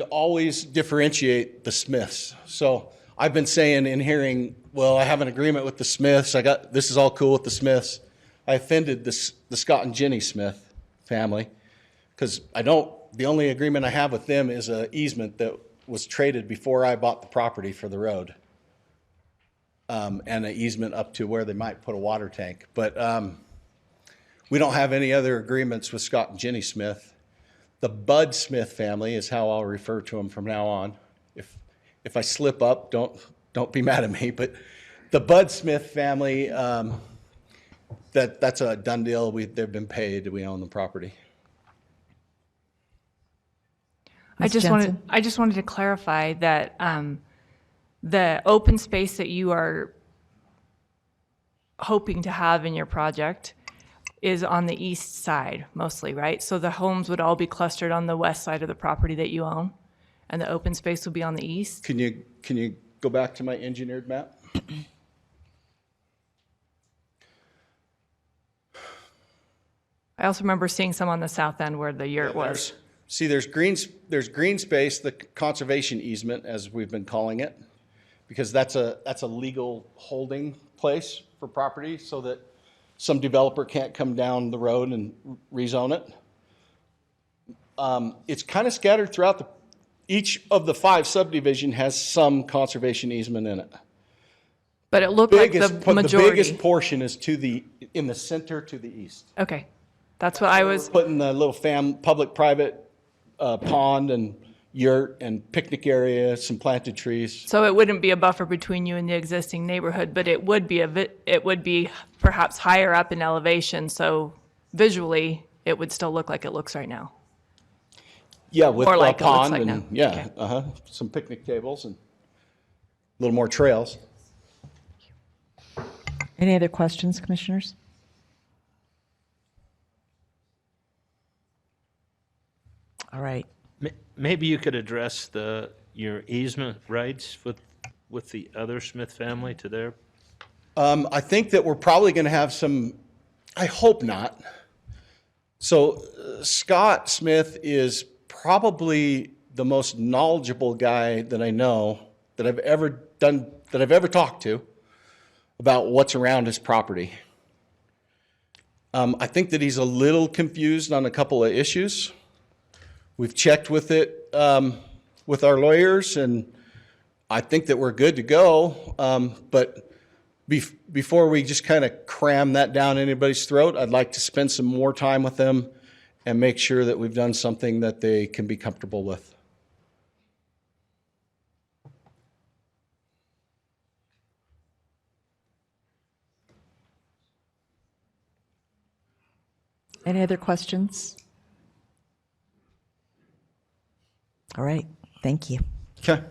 Speaker 12: always differentiate the Smiths. So I've been saying in hearing, well, I have an agreement with the Smiths. This is all cool with the Smiths. I offended the Scott and Jenny Smith family because the only agreement I have with them is an easement that was traded before I bought the property for the road. And an easement up to where they might put a water tank. But we don't have any other agreements with Scott and Jenny Smith. The Bud Smith family is how I'll refer to them from now on. If I slip up, don't be mad at me. But the Bud Smith family, that's a done deal. They've been paid. We own the property.
Speaker 3: I just wanted to clarify that the open space that you are hoping to have in your project is on the east side mostly, right? So the homes would all be clustered on the west side of the property that you own, and the open space will be on the east?
Speaker 12: Can you go back to my engineered map?
Speaker 3: I also remember seeing some on the south end where the yurt was.
Speaker 12: See, there's green space, the conservation easement, as we've been calling it, because that's a legal holding place for property so that some developer can't come down the road and rezone it. It's kind of scattered throughout each of the 5 subdivision has some conservation easement in it.
Speaker 3: But it looked like the majority.
Speaker 12: The biggest portion is in the center to the east.
Speaker 3: Okay, that's what I was.
Speaker 12: Putting the little public-private pond and yurt and picnic area, some planted trees.
Speaker 3: So it wouldn't be a buffer between you and the existing neighborhood, but it would be perhaps higher up in elevation. So visually, it would still look like it looks right now.
Speaker 12: Yeah, with
Speaker 3: Or
Speaker 12: a
Speaker 3: like it looks
Speaker 12: pond
Speaker 3: like
Speaker 12: and
Speaker 3: now.
Speaker 12: some picnic tables and a little more trails.
Speaker 1: Any other questions, commissioners? All right.
Speaker 7: Maybe you could address your easement rights with the other Smith family to their.
Speaker 12: I think that we're probably going to have some, I hope not. So Scott Smith is probably the most knowledgeable guy that I know that I've ever talked to about what's around his property. I think that he's a little confused on a couple of issues. We've checked with it with our lawyers, and I think that we're good to go. But before we just kind of cram that down anybody's throat, I'd like to spend some more time with them and make sure that we've done something that they can be comfortable with.
Speaker 1: Any other questions? All right, thank you.
Speaker 12: Okay.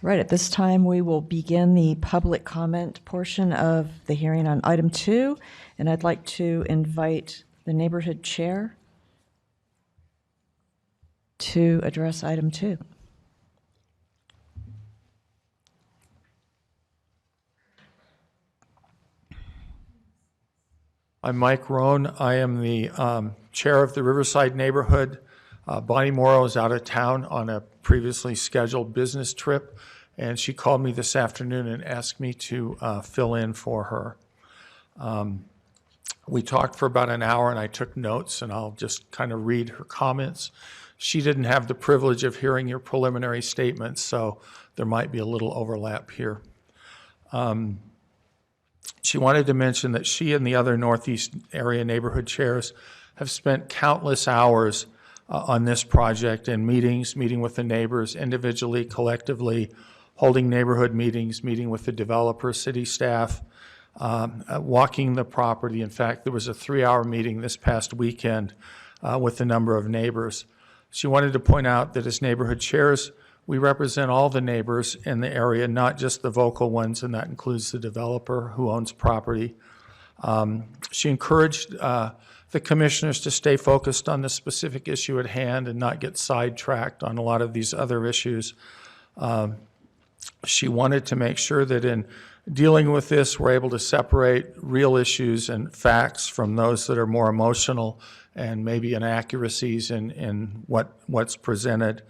Speaker 1: Right, at this time, we will begin the public comment portion of the hearing on item 2, and I'd like to invite the neighborhood chair to address item 2.
Speaker 13: I'm Mike Rohn. I am the chair of the Riverside neighborhood. Bonnie Morrow is out of town on a previously scheduled business trip, and she called me this afternoon and asked me to fill in for her. We talked for about an hour, and I took notes, and I'll just kind of read her comments. She didn't have the privilege of hearing your preliminary statements, so there might be a little overlap here. She wanted to mention that she and the other Northeast area neighborhood chairs have spent countless hours on this project in meetings, meeting with the neighbors individually, collectively, holding neighborhood meetings, meeting with the developer, city staff, walking the property. In fact, there was a 3-hour meeting this past weekend with a number of neighbors. She wanted to point out that as neighborhood chairs, we represent all the neighbors in the area, not just the vocal ones, and that includes the developer who owns property. She encouraged the commissioners to stay focused on the specific issue at hand and not get sidetracked on a lot of these other issues. She wanted to make sure that in dealing with this, we're able to separate real issues and facts from those that are more emotional and maybe inaccuracies in what's presented.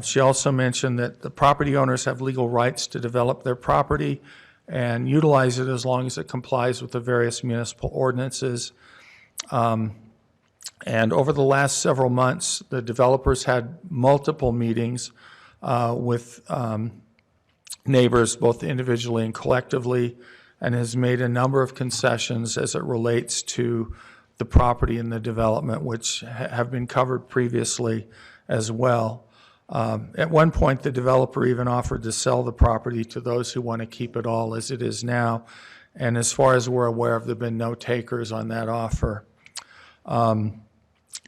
Speaker 13: She also mentioned that the property owners have legal rights to develop their property and utilize it as long as it complies with the various municipal ordinances. And over the last several months, the developers had multiple meetings with neighbors, both individually and collectively, and has made a number of concessions as it relates to the property and the development, which have been covered previously as well. At one point, the developer even offered to sell the property to those who want to keep it all as it is now. And as far as we're aware, there have been no takers on that offer.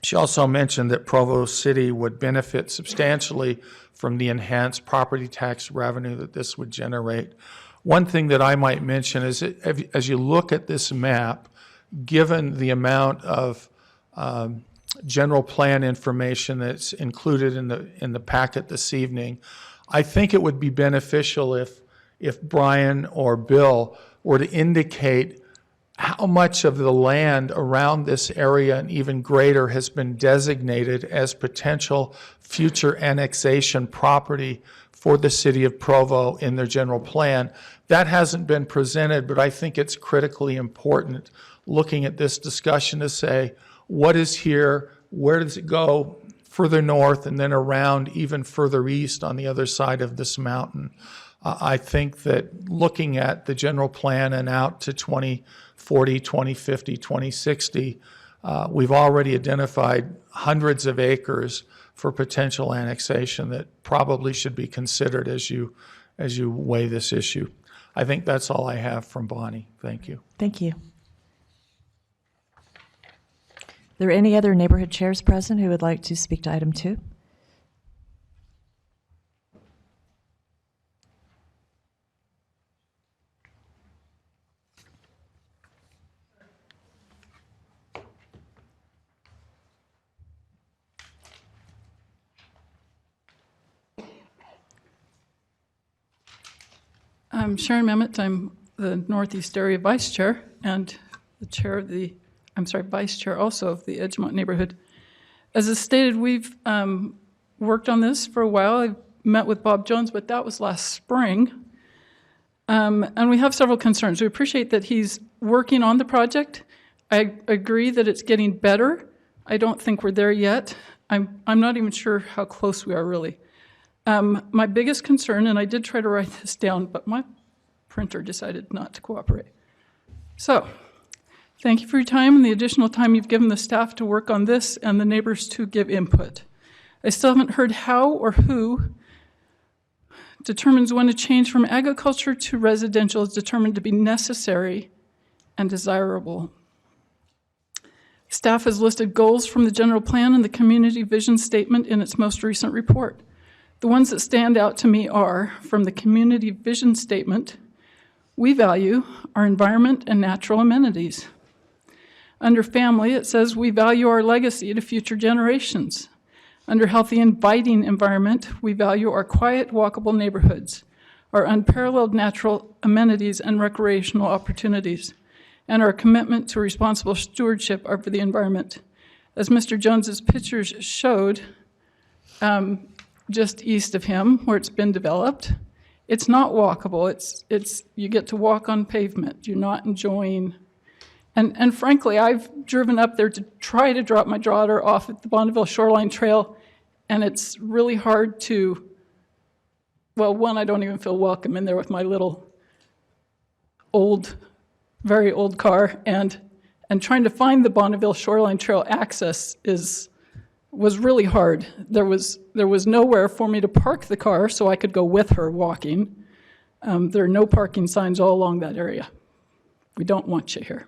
Speaker 13: She also mentioned that Provo City would benefit substantially from the enhanced property tax revenue that this would generate. One thing that I might mention is that as you look at this map, given the amount of general plan information that's included in the packet this evening, I think it would be beneficial if Brian or Bill were to indicate how much of the land around this area and even greater has been designated as potential future annexation property for the city of Provo in their general plan. That hasn't been presented, but I think it's critically important looking at this discussion to say, what is here, where does it go further north, and then around even further east on the other side of this mountain. I think that looking at the general plan and out to 2040, 2050, 2060, we've already identified hundreds of acres for potential annexation that probably should be considered as you weigh this issue. I think that's all I have from Bonnie. Thank you.
Speaker 1: Thank you. Are there any other neighborhood chairs present who would like to speak to item 2?
Speaker 14: I'm Sharon Memmott. I'm the Northeast Area Vice Chair and the chair of the, Vice Chair also of the Edgemont neighborhood. As is stated, we've worked on this for a while. I met with Bob Jones, but that was last spring. And we have several concerns. We appreciate that he's working on the project. I agree that it's getting better. I don't think we're there yet. I'm not even sure how close we are really. My biggest concern, and I did try to write this down, but my printer decided not to cooperate. So, thank you for your time and the additional time you've given the staff to work on this and the neighbors to give input. I still haven't heard how or who determines when a change from agriculture to residential is determined to be necessary and desirable. Staff has listed goals from the general plan and the community vision statement in its most recent report. The ones that stand out to me are, from the community vision statement, we value our environment and natural amenities. Under family, it says we value our legacy to future generations. Under healthy, inviting environment, we value our quiet, walkable neighborhoods, our unparalleled natural amenities and recreational opportunities, and our commitment to responsible stewardship over the environment. As Mr. Jones's pictures showed, just east of him, where it's been developed, it's not walkable. It's you get to walk on pavement. You're not enjoying. And frankly, I've driven up there to try to drop my daughter off at the Bonneville Shoreline Trail, and it's really hard to, well, one, I don't even feel welcome in there with my little old, very old car, and trying to find the Bonneville Shoreline Trail access was really hard. There was nowhere for me to park the car so I could go with her walking. There are no parking signs all along that area. We don't want you here.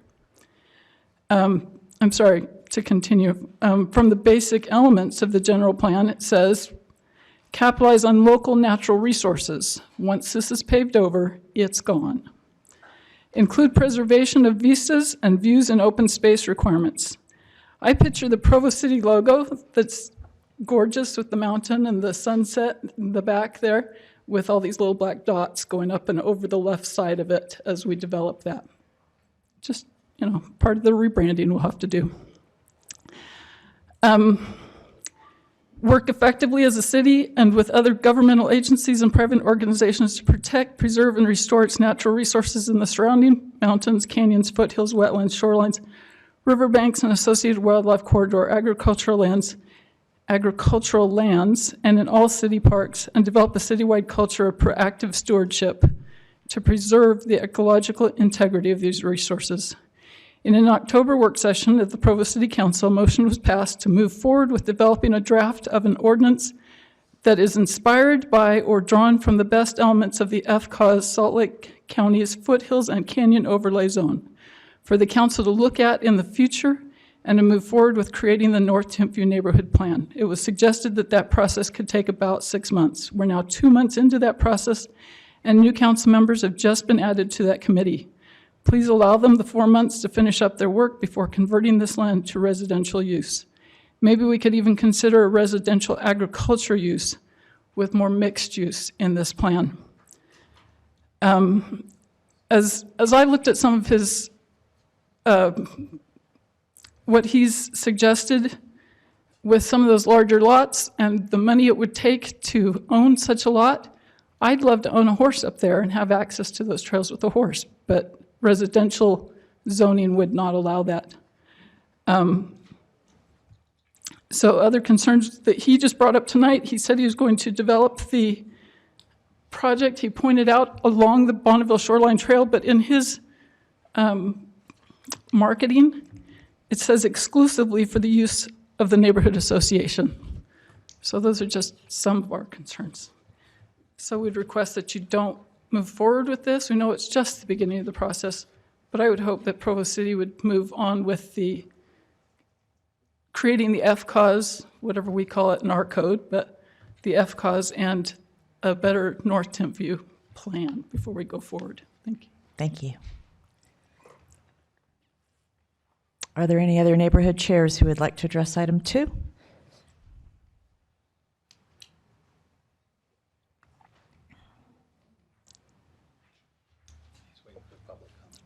Speaker 14: I'm sorry, to continue. From the basic elements of the general plan, it says, capitalize on local natural resources. Once this is paved over, it's gone. Include preservation of vistas and views and open space requirements. I picture the Provo City logo that's gorgeous with the mountain and the sunset in the back there with all these little black dots going up and over the left side of it as we develop that. Just, part of the rebranding we'll have to do. Work effectively as a city and with other governmental agencies and private organizations to protect, preserve, and restore its natural resources in the surrounding mountains, canyons, foothills, wetlands, shorelines, riverbanks, and associated wildlife corridor, agricultural lands, and in all city parks, and develop a citywide culture of proactive stewardship to preserve the ecological integrity of these resources. In an October work session at the Provo City Council, a motion was passed to move forward with developing a draft of an ordinance that is inspired by or drawn from the best elements of the FCAUS Salt Lake County's Foothills and Canyon Overlay Zone for the council to look at in the future and to move forward with creating the North Timpview Neighborhood Plan. It was suggested that that process could take about 6 months. We're now 2 months into that process, and new council members have just been added to that committee. Please allow them the 4 months to finish up their work before converting this land to residential use. Maybe we could even consider a residential agriculture use with more mixed use in this plan. As I looked at some of his, what he's suggested with some of those larger lots and the money it would take to own such a lot, I'd love to own a horse up there and have access to those trails with a horse, but residential zoning would not allow that. So other concerns that he just brought up tonight, he said he was going to develop the project he pointed out along the Bonneville Shoreline Trail, but in his marketing, it says exclusively for the use of the neighborhood association. So those are just some of our concerns. So we'd request that you don't move forward with this. We know it's just the beginning of the process, but I would hope that Provo City would move on with the creating the FCAUS, whatever we call it in our code, but the FCAUS and a better North Timpview plan before we go forward. Thank you.
Speaker 1: Thank you. Are there any other neighborhood chairs who would like to address item 2?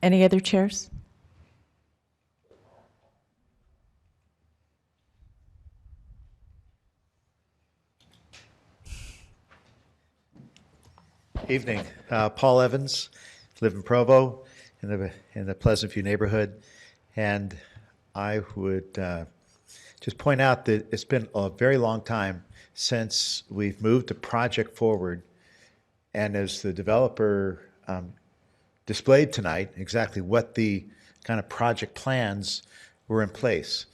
Speaker 1: Any other chairs?
Speaker 2: Evening. Paul Evans, live in Provo in the Pleasant View neighborhood, and I would just point out that it's been a very long time since we've moved the project forward, and as the developer displayed tonight, exactly what the kind of project plans were in place.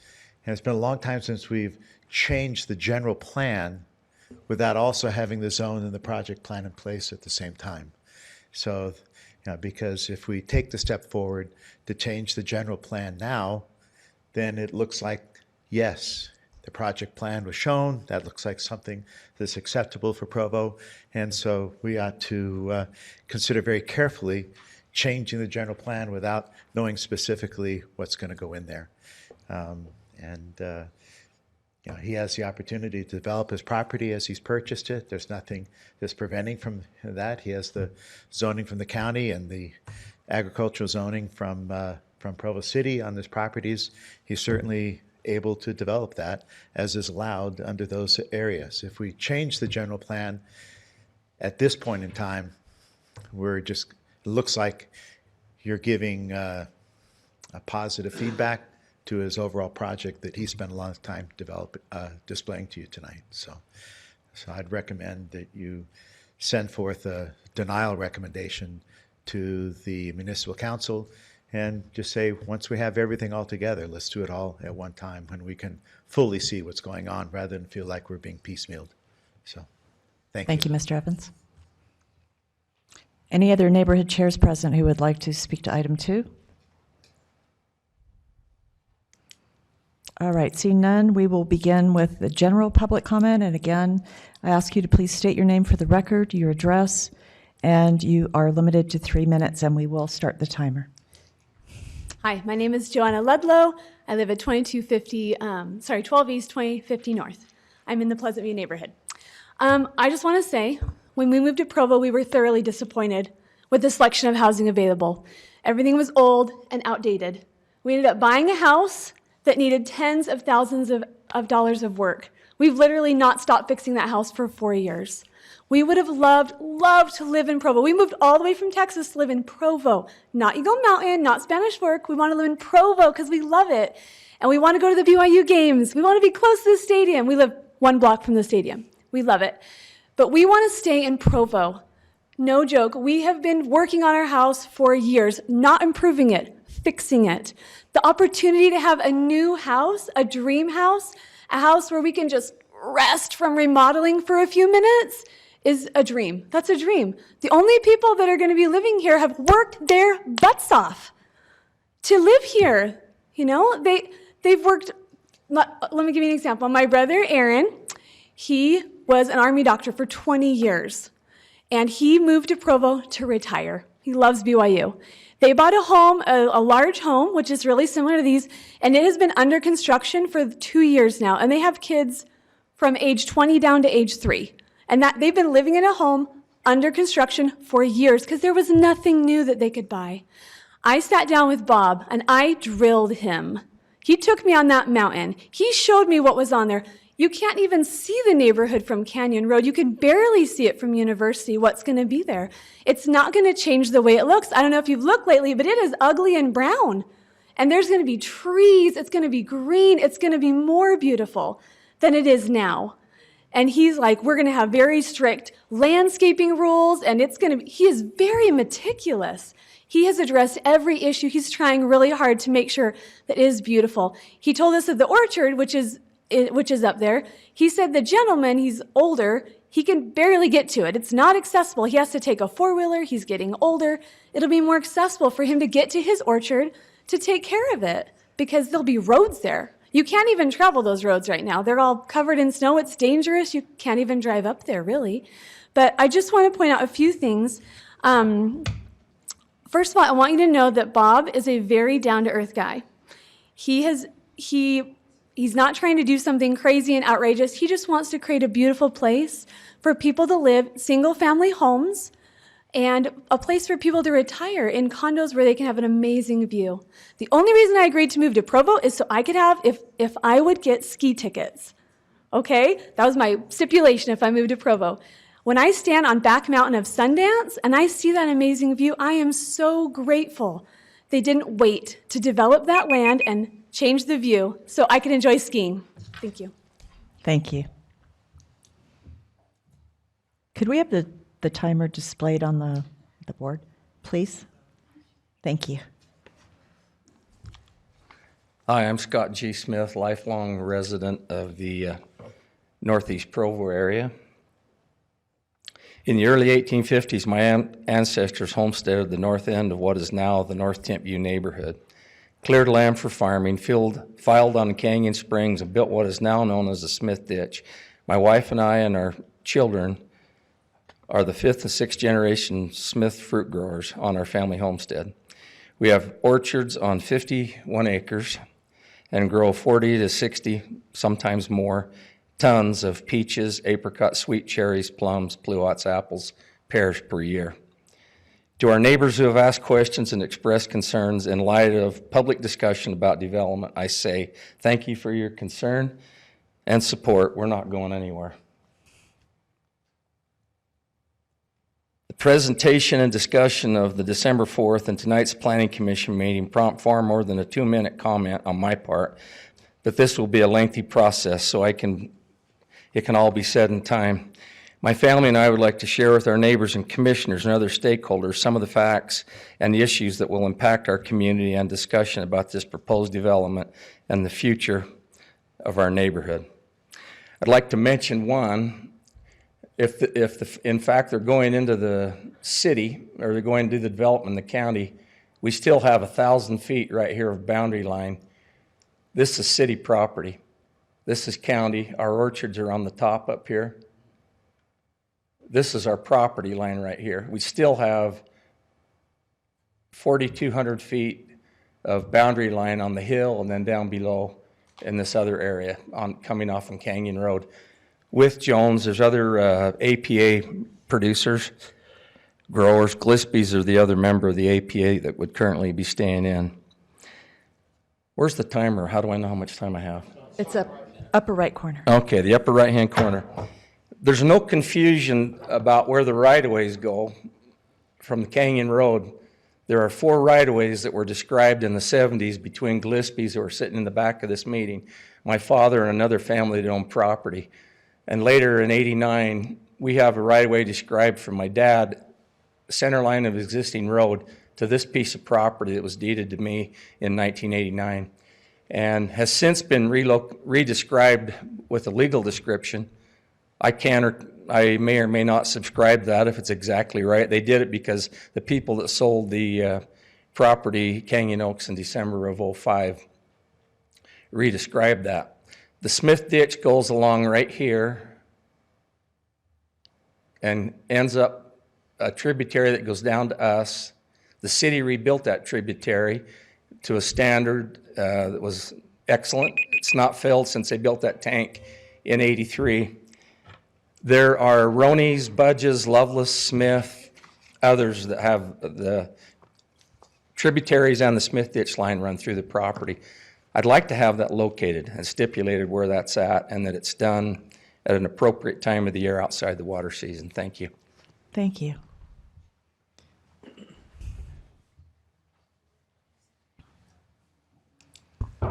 Speaker 2: And it's been a long time since we've changed the general plan without also having the zone and the project plan in place at the same time. So, because if we take the step forward to change the general plan now,
Speaker 15: then it looks like, yes, the project plan was shown. That looks like something that's acceptable for Provo. And so we ought to consider very carefully changing the general plan without knowing specifically what's going to go in there. You know, he has the opportunity to develop his property as he's purchased it. There's nothing that's preventing from that. He has the zoning from the county and the agricultural zoning from Provo City on his properties. He's certainly able to develop that as is allowed under those areas. If we change the general plan at this point in time, it looks like you're giving a positive feedback to his overall project that he spent a lot of time displaying to you tonight. So I'd recommend that you send forth a denial recommendation to the municipal council and just say, once we have everything all together, let's do it all at one time when we can fully see what's going on rather than feel like we're being piecemealed. So thank you.
Speaker 1: Thank you, Mr. Evans. Any other neighborhood chairs present who would like to speak to item 2? All right, seeing none, we will begin with the general public comment. And again, I ask you to please state your name for the record, your address, and you are limited to 3 minutes, and we will start the timer.
Speaker 16: Hi, my name is Joanna Ludlow. I live at 12 East, 2050 North. I'm in the Pleasant View neighborhood. I just want to say, when we moved to Provo, we were thoroughly disappointed with the selection of housing available. Everything was old and outdated. We ended up buying a house that needed tens of thousands of dollars of work. We've literally not stopped fixing that house for 4 years. We would have loved to live in Provo. We moved all the way from Texas to live in Provo. Not Eagle Mountain, not Spanish Fork. We want to live in Provo because we love it. And we want to go to the BYU games. We want to be close to the stadium. We live 1 block from the stadium. We love it. But we want to stay in Provo. No joke. We have been working on our house for years, not improving it, fixing it. The opportunity to have a new house, a dream house, a house where we can just rest from remodeling for a few minutes is a dream. That's a dream. The only people that are going to be living here have worked their butts off to live here. You know, they've worked. Let me give you an example. My brother, Aaron, he was an Army doctor for 20 years, and he moved to Provo to retire. He loves BYU. They bought a home, a large home, which is really similar to these, and it has been under construction for 2 years now, and they have kids from age 20 down to age 3. And that they've been living in a home under construction for years because there was nothing new that they could buy. I sat down with Bob, and I drilled him. He took me on that mountain. He showed me what was on there. You can't even see the neighborhood from Canyon Road. You can barely see it from University, what's going to be there. It's not going to change the way it looks. I don't know if you've looked lately, but it is ugly and brown. And there's going to be trees. It's going to be green. It's going to be more beautiful than it is now. And he's like, we're going to have very strict landscaping rules, and he is very meticulous. He has addressed every issue. He's trying really hard to make sure that it is beautiful. He told us of the orchard, which is up there. He said the gentleman, he's older, he can barely get to it. It's not accessible. He has to take a 4-wheeler. He's getting older. It'll be more accessible for him to get to his orchard to take care of it because there'll be roads there. You can't even travel those roads right now. They're all covered in snow. It's dangerous. You can't even drive up there, really. But I just want to point out a few things. First of all, I want you to know that Bob is a very down-to-earth guy. He's not trying to do something crazy and outrageous. He just wants to create a beautiful place for people to live, single-family homes, and a place for people to retire in condos where they can have an amazing view. The only reason I agreed to move to Provo is so I could have, if I would get ski tickets. Okay? That was my stipulation if I moved to Provo. When I stand on Back Mountain of Sundance and I see that amazing view, I am so grateful they didn't wait to develop that land and change the view so I could enjoy skiing. Thank you.
Speaker 1: Thank you. Could we have the timer displayed on the board, please? Thank you.
Speaker 17: Hi, I'm Scott G. Smith, lifelong resident of the Northeast Provo area. In the early 1850s, my ancestors homesteaded the north end of what is now the North Tempe neighborhood. cleared land for farming, filed on Canyon Springs, and built what is now known as the Smith Ditch. My wife and I and our children are the 5th and 6th generation Smith fruit growers on our family homestead. We have orchards on 51 acres and grow 40 to 60, sometimes more, tons of peaches, apricot, sweet cherries, plums, pluots, apples, pears per year. To our neighbors who have asked questions and expressed concerns in light of public discussion about development, I say thank you for your concern and support. We're not going anywhere. The presentation and discussion of the December 4th and tonight's Planning Commission meeting prompt far more than a 2-minute comment on my part, but this will be a lengthy process, so it can all be said in time. My family and I would like to share with our neighbors and commissioners and other stakeholders some of the facts and the issues that will impact our community and discussion about this proposed development and the future of our neighborhood. I'd like to mention one. In fact they're going into the city, or they're going to do the development in the county, we still have 1,000 feet right here of boundary line. This is city property. This is county. Our orchards are on the top up here. This is our property line right here. We still have 4,200 feet of boundary line on the hill and then down below in this other area coming off on Canyon Road. With Jones, there's other APA producers, growers. Gillespie's are the other member of the APA that would currently be staying in. Where's the timer? How do I know how much time I have?
Speaker 1: It's up, upper right corner.
Speaker 17: Okay, the upper right-hand corner. There's no confusion about where the right-of-ways go from the Canyon Road. There are 4 right-of-ways that were described in the 70s between Gillespie's, who are sitting in the back of this meeting, my father and another family that owned property. And later in '89, we have a right-of-way described from my dad, center line of existing road, to this piece of property that was deeded to me in 1989, and has since been re-described with a legal description. I may or may not subscribe to that if it's exactly right. They did it because the people that sold the property, Canyon Oaks, in December of '05, re-described that. The Smith Ditch goes along right here and ends up a tributary that goes down to us. The city rebuilt that tributary to a standard that was excellent. It's not failed since they built that tank in '83. There are Roney's, Budges, Lovelace, Smith, others that have the tributaries and the Smith Ditch line run through the property. I'd like to have that located and stipulated where that's at, and that it's done at an appropriate time of the year outside the water season. Thank you.
Speaker 1: Thank you.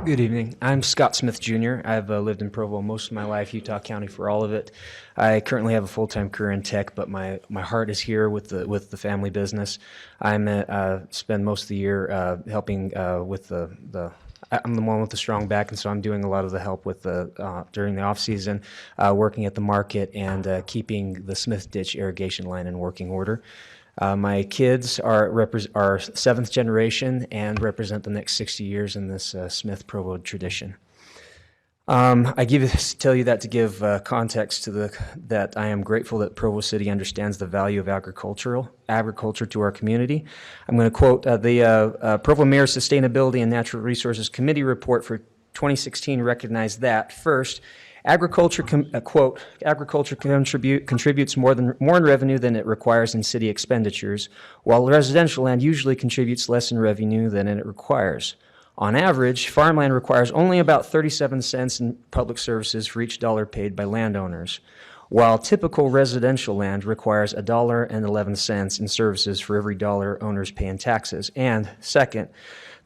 Speaker 18: Good evening. I'm Scott Smith Jr. I've lived in Provo most of my life, Utah County for all of it. I currently have a full-time career in tech, but my heart is here with the family business. I'm spend most of the year helping with I'm the one with the strong back, and so I'm doing a lot of the help with during the off season, working at the market and keeping the Smith Ditch irrigation line in working order. My kids are 7th generation and represent the next 60 years in this Smith Provo tradition. I tell you that to give context to that I am grateful that Provo City understands the value of agriculture to our community. I'm going to quote the Provo Mayor's Sustainability and Natural Resources Committee report for 2016 recognized that, first, agriculture contributes more in revenue than it requires in city expenditures, while residential land usually contributes less in revenue than it requires. On average, farmland requires only about 37 cents in public services for each dollar paid by landowners, while typical residential land requires $1.11 in services for every dollar owners pay in taxes. And second,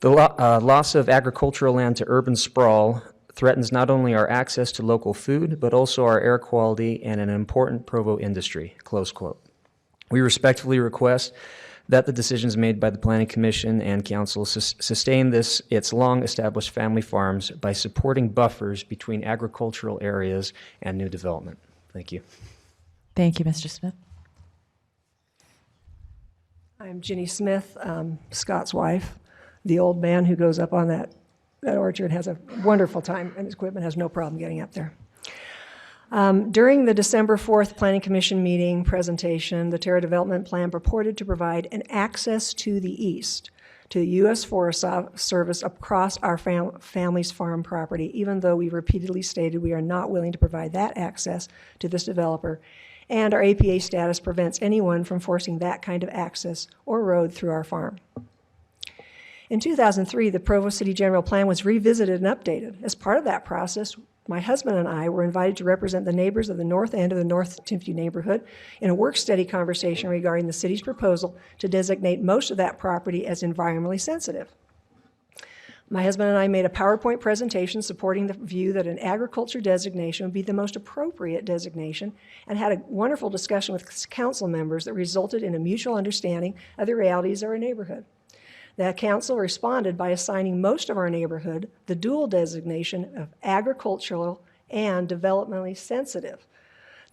Speaker 18: the loss of agricultural land to urban sprawl threatens not only our access to local food, but also our air quality and an important Provo industry, close quote. We respectfully request that the decisions made by the Planning Commission and Council sustain its long-established family farms by supporting buffers between agricultural areas and new development. Thank you.
Speaker 1: Thank you, Mr. Smith.
Speaker 19: I'm Jenny Smith, Scott's wife. The old man who goes up on that orchard has a wonderful time, and his equipment has no problem getting up there. During the December 4th Planning Commission meeting presentation, the Terra Development Plan purported to provide an access to the east to the U.S. Forest Service across our family's farm property, even though we repeatedly stated we are not willing to provide that access to this developer, and our APA status prevents anyone from forcing that kind of access or road through our farm. In 2003, the Provo City General Plan was revisited and updated. As part of that process, my husband and I were invited to represent the neighbors of the north end of the North Timpview neighborhood in a work-study conversation regarding the city's proposal to designate most of that property as environmentally sensitive. My husband and I made a PowerPoint presentation supporting the view that an agriculture designation would be the most appropriate designation, and had a wonderful discussion with council members that resulted in a mutual understanding of the realities of our neighborhood. That council responded by assigning most of our neighborhood the dual designation of agricultural and developmentally sensitive.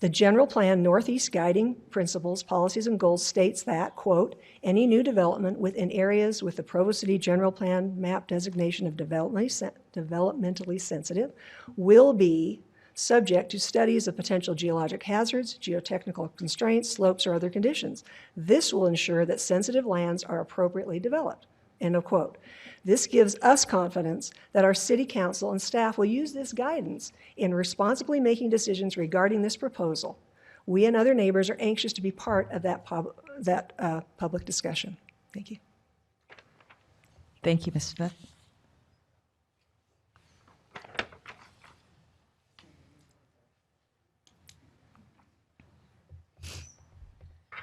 Speaker 19: The general plan Northeast guiding principles, policies, and goals states that, quote, any new development within areas with the Provo City General Plan map designation of developmentally sensitive will be subject to studies of potential geologic hazards, geotechnical constraints, slopes, or other conditions. This will ensure that sensitive lands are appropriately developed. End of quote. This gives us confidence that our city council and staff will use this guidance in responsibly making decisions regarding this proposal. We and other neighbors are anxious to be part of that public discussion. Thank you.
Speaker 1: Thank you, Ms. Smith.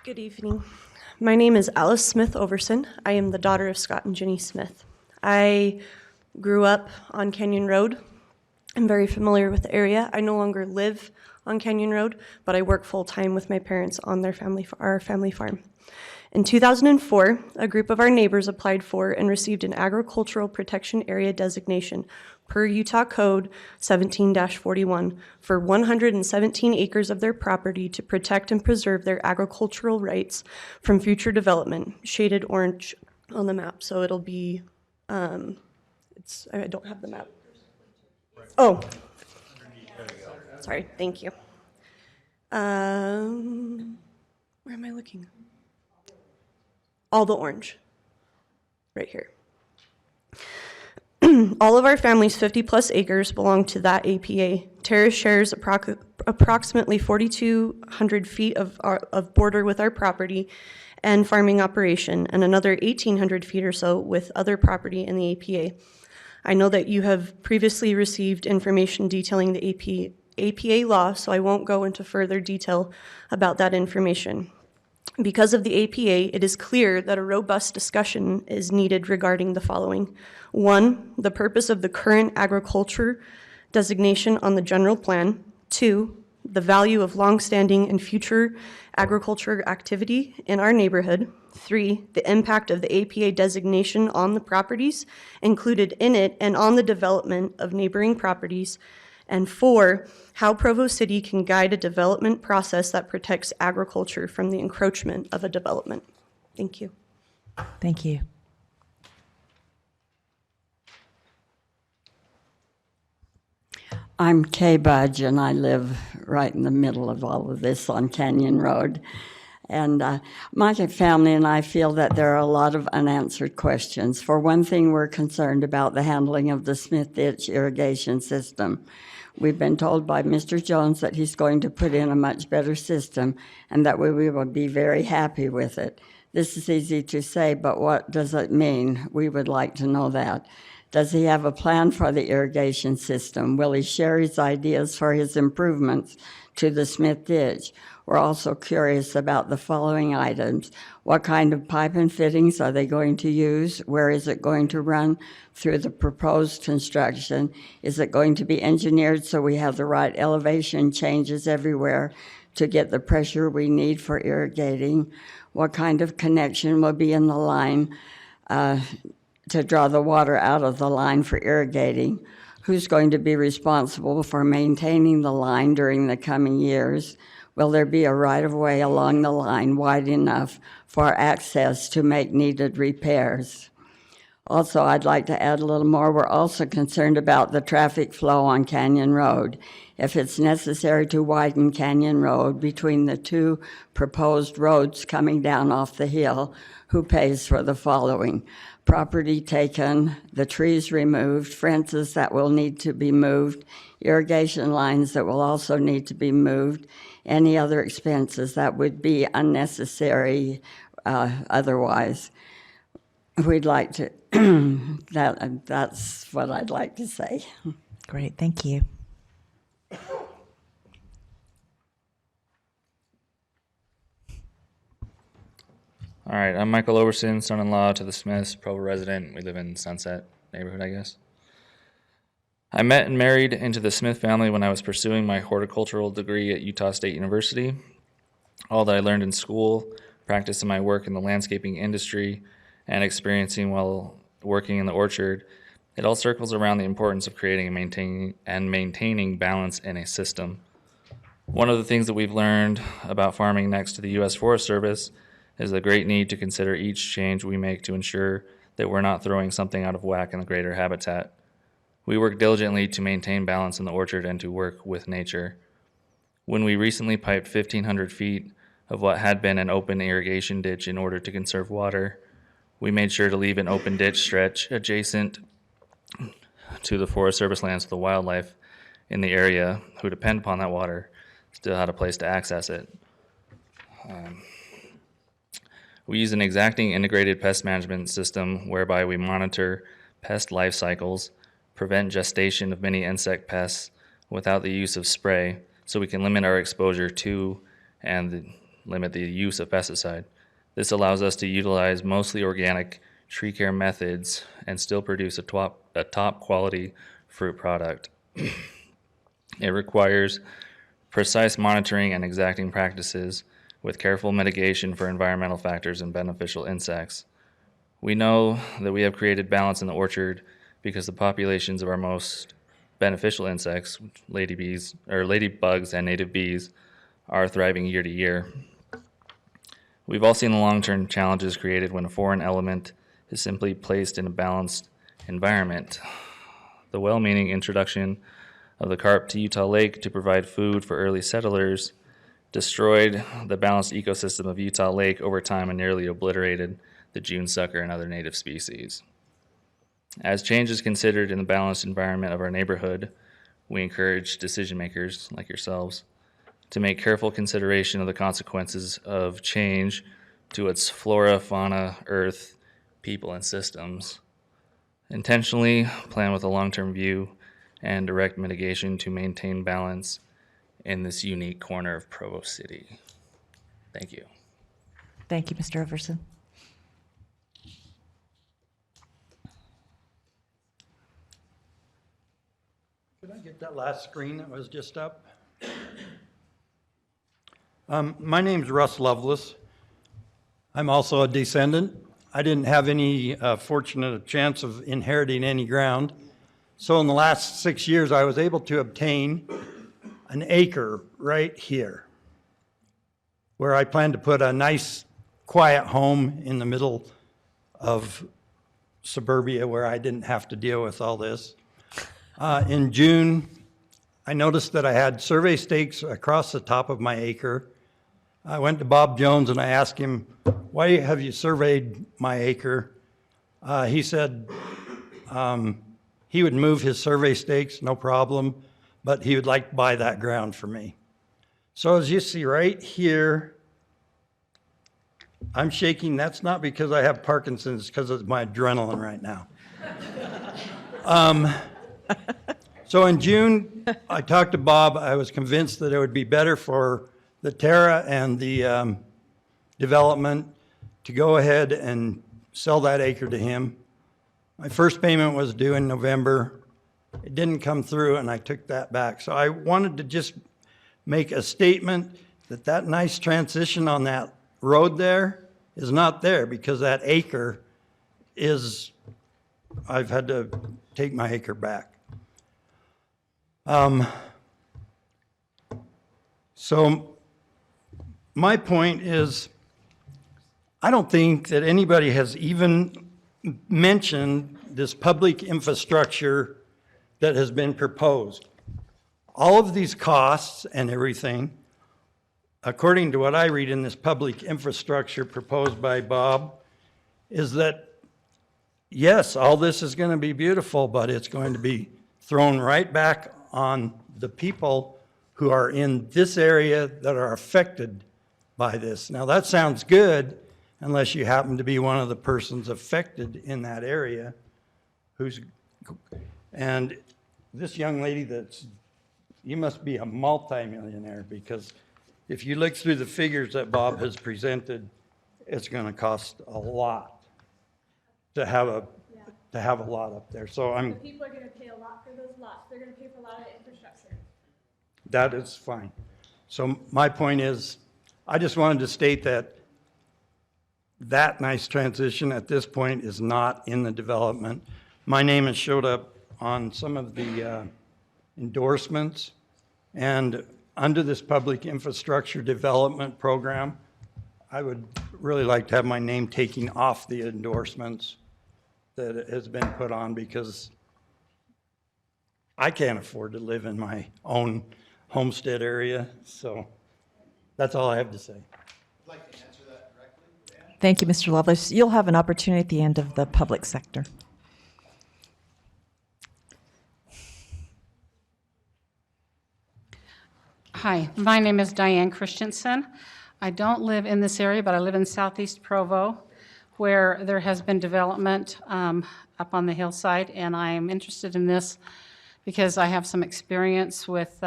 Speaker 20: Good evening. My name is Alice Smith Overson. I am the daughter of Scott and Jenny Smith. I grew up on Canyon Road. I'm very familiar with the area. I no longer live on Canyon Road, but I work full-time with my parents on our family farm. In 2004, a group of our neighbors applied for and received an agricultural protection area designation per Utah Code 17-41 for 117 acres of their property to protect and preserve their agricultural rights from future development, shaded orange on the map. So it'll be, I don't have the map. Oh, sorry, thank you. Where am I looking? All the orange, right here. All of our family's 50-plus acres belong to that APA. Terrace shares approximately 4,200 feet of border with our property and farming operation, and another 1,800 feet or so with other property in the APA. I know that you have previously received information detailing the APA law, so I won't go into further detail about that information. Because of the APA, it is clear that a robust discussion is needed regarding the following. 1, the purpose of the current agriculture designation on the general plan. 2, the value of longstanding and future agriculture activity in our neighborhood. 3, the impact of the APA designation on the properties included in it and on the development of neighboring properties. And 4, how Provo City can guide a development process that protects agriculture from the encroachment of a development. Thank you.
Speaker 1: Thank you.
Speaker 21: I'm Kay Budge, and I live right in the middle of all of this on Canyon Road. And my family and I feel that there are a lot of unanswered questions. For one thing, we're concerned about the handling of the Smith Ditch irrigation system. We've been told by Mr. Jones that he's going to put in a much better system and that we will be very happy with it. This is easy to say, but what does it mean? We would like to know that. Does he have a plan for the irrigation system? Will he share his ideas for his improvements to the Smith Ditch? We're also curious about the following items. What kind of pipe and fittings are they going to use? Where is it going to run through the proposed construction? Is it going to be engineered so we have the right elevation changes everywhere to get the pressure we need for irrigating? What kind of connection will be in the line to draw the water out of the line for irrigating? Who's going to be responsible for maintaining the line during the coming years? Will there be a right-of-way along the line wide enough for access to make needed repairs? Also, I'd like to add a little more. We're also concerned about the traffic flow on Canyon Road. If it's necessary to widen Canyon Road between the two proposed roads coming down off the hill, who pays for the following? Property taken, the trees removed, fences that will need to be moved, irrigation lines that will also need to be moved, any other expenses that would be unnecessary otherwise. We'd like to, that's what I'd like to say.
Speaker 1: Great, thank you.
Speaker 5: All right, I'm Michael Oberson, son-in-law to the Smiths, Provo resident. We live in Sunset neighborhood, I guess. I met and married into the Smith family when I was pursuing my horticultural degree at Utah State University. All that I learned in school, practiced in my work in the landscaping industry, and experiencing while working in the orchard, it all circles around the importance of creating and maintaining balance in a system. One of the things that we've learned about farming next to the U.S. Forest Service is the great need to consider each change we make to ensure that we're not throwing something out of whack in the greater habitat. We work diligently to maintain balance in the orchard and to work with nature. When we recently piped 1,500 feet of what had been an open irrigation ditch in order to conserve water, we made sure to leave an open ditch stretch adjacent to the Forest Service lands so the wildlife in the area who depend upon that water still had a place to access it. We use an exacting integrated pest management system whereby we monitor pest life cycles, prevent gestation of many insect pests without the use of spray, so we can limit our exposure to and limit the use of pesticide. This allows us to utilize mostly organic tree care methods and still produce a top quality fruit product. It requires precise monitoring and exacting practices with careful mitigation for environmental factors and beneficial insects. We know that we have created balance in the orchard because the populations of our most beneficial insects, ladybugs and native bees, are thriving year to year. We've all seen the long-term challenges created when a foreign element is simply placed in a balanced environment. The well-meaning introduction of the carp to Utah Lake to provide food for early settlers destroyed the balanced ecosystem of Utah Lake over time and nearly obliterated the June sucker and other native species. As change is considered in the balanced environment of our neighborhood, we encourage decision makers like yourselves to make careful consideration of the consequences of change to its flora, fauna, earth, people, and systems. Intentionally plan with a long-term view and direct mitigation to maintain balance in this unique corner of Provo City. Thank you.
Speaker 1: Thank you, Mr. Everson.
Speaker 22: Could I get that last screen that was just up? My name's Russ Lovelace. I'm also a descendant. I didn't have any fortunate chance of inheriting any ground. So in the last 6 years, I was able to obtain an acre right here, where I plan to put a nice, quiet home in the middle of suburbia where I didn't have to deal with all this. In June, I noticed that I had survey stakes across the top of my acre. I went to Bob Jones and I asked him, why have you surveyed my acre? He said he would move his survey stakes, no problem, but he would like to buy that ground for me. So as you see right here, I'm shaking. That's not because I have Parkinson's, it's because of my adrenaline right now. So in June, I talked to Bob. I was convinced that it would be better for the Terra and the development to go ahead and sell that acre to him. My first payment was due in November. It didn't come through and I took that back. So I wanted to just make a statement that that nice transition on that road there is not there because that acre is, I've had to take my acre back. So my point is, I don't think that anybody has even mention this public infrastructure that has been proposed. All of these costs and everything, according to what I read in this public infrastructure proposed by Bob, is that, yes, all this is going to be beautiful, but it's going to be thrown right back on the people who are in this area that are affected by this. Now, that sounds good unless you happen to be one of the persons affected in that area and this young lady you must be a multimillionaire, because if you look through the figures that Bob has presented, it's going to cost a lot to have a lot up there. So
Speaker 16: The people are going to pay a lot for those lots. They're going to pay for a lot of the infrastructure.
Speaker 22: that is fine. So my point is, I just wanted to state that nice transition at this point is not in the development. My name has showed up on some of the endorsements, and under this public infrastructure development program, I would really like to have my name taken off the endorsements that has been put on, because I can't afford to live in my own homestead area. So that's all I have to say.
Speaker 1: Thank you, Mr. Lovelace. You'll have an opportunity at the end of the public sector.
Speaker 9: Hi, my name is Diane Christensen. I don't live in this area, but I live in southeast Provo, where there has been development up on the hillside, and I'm interested in this because I have some experience with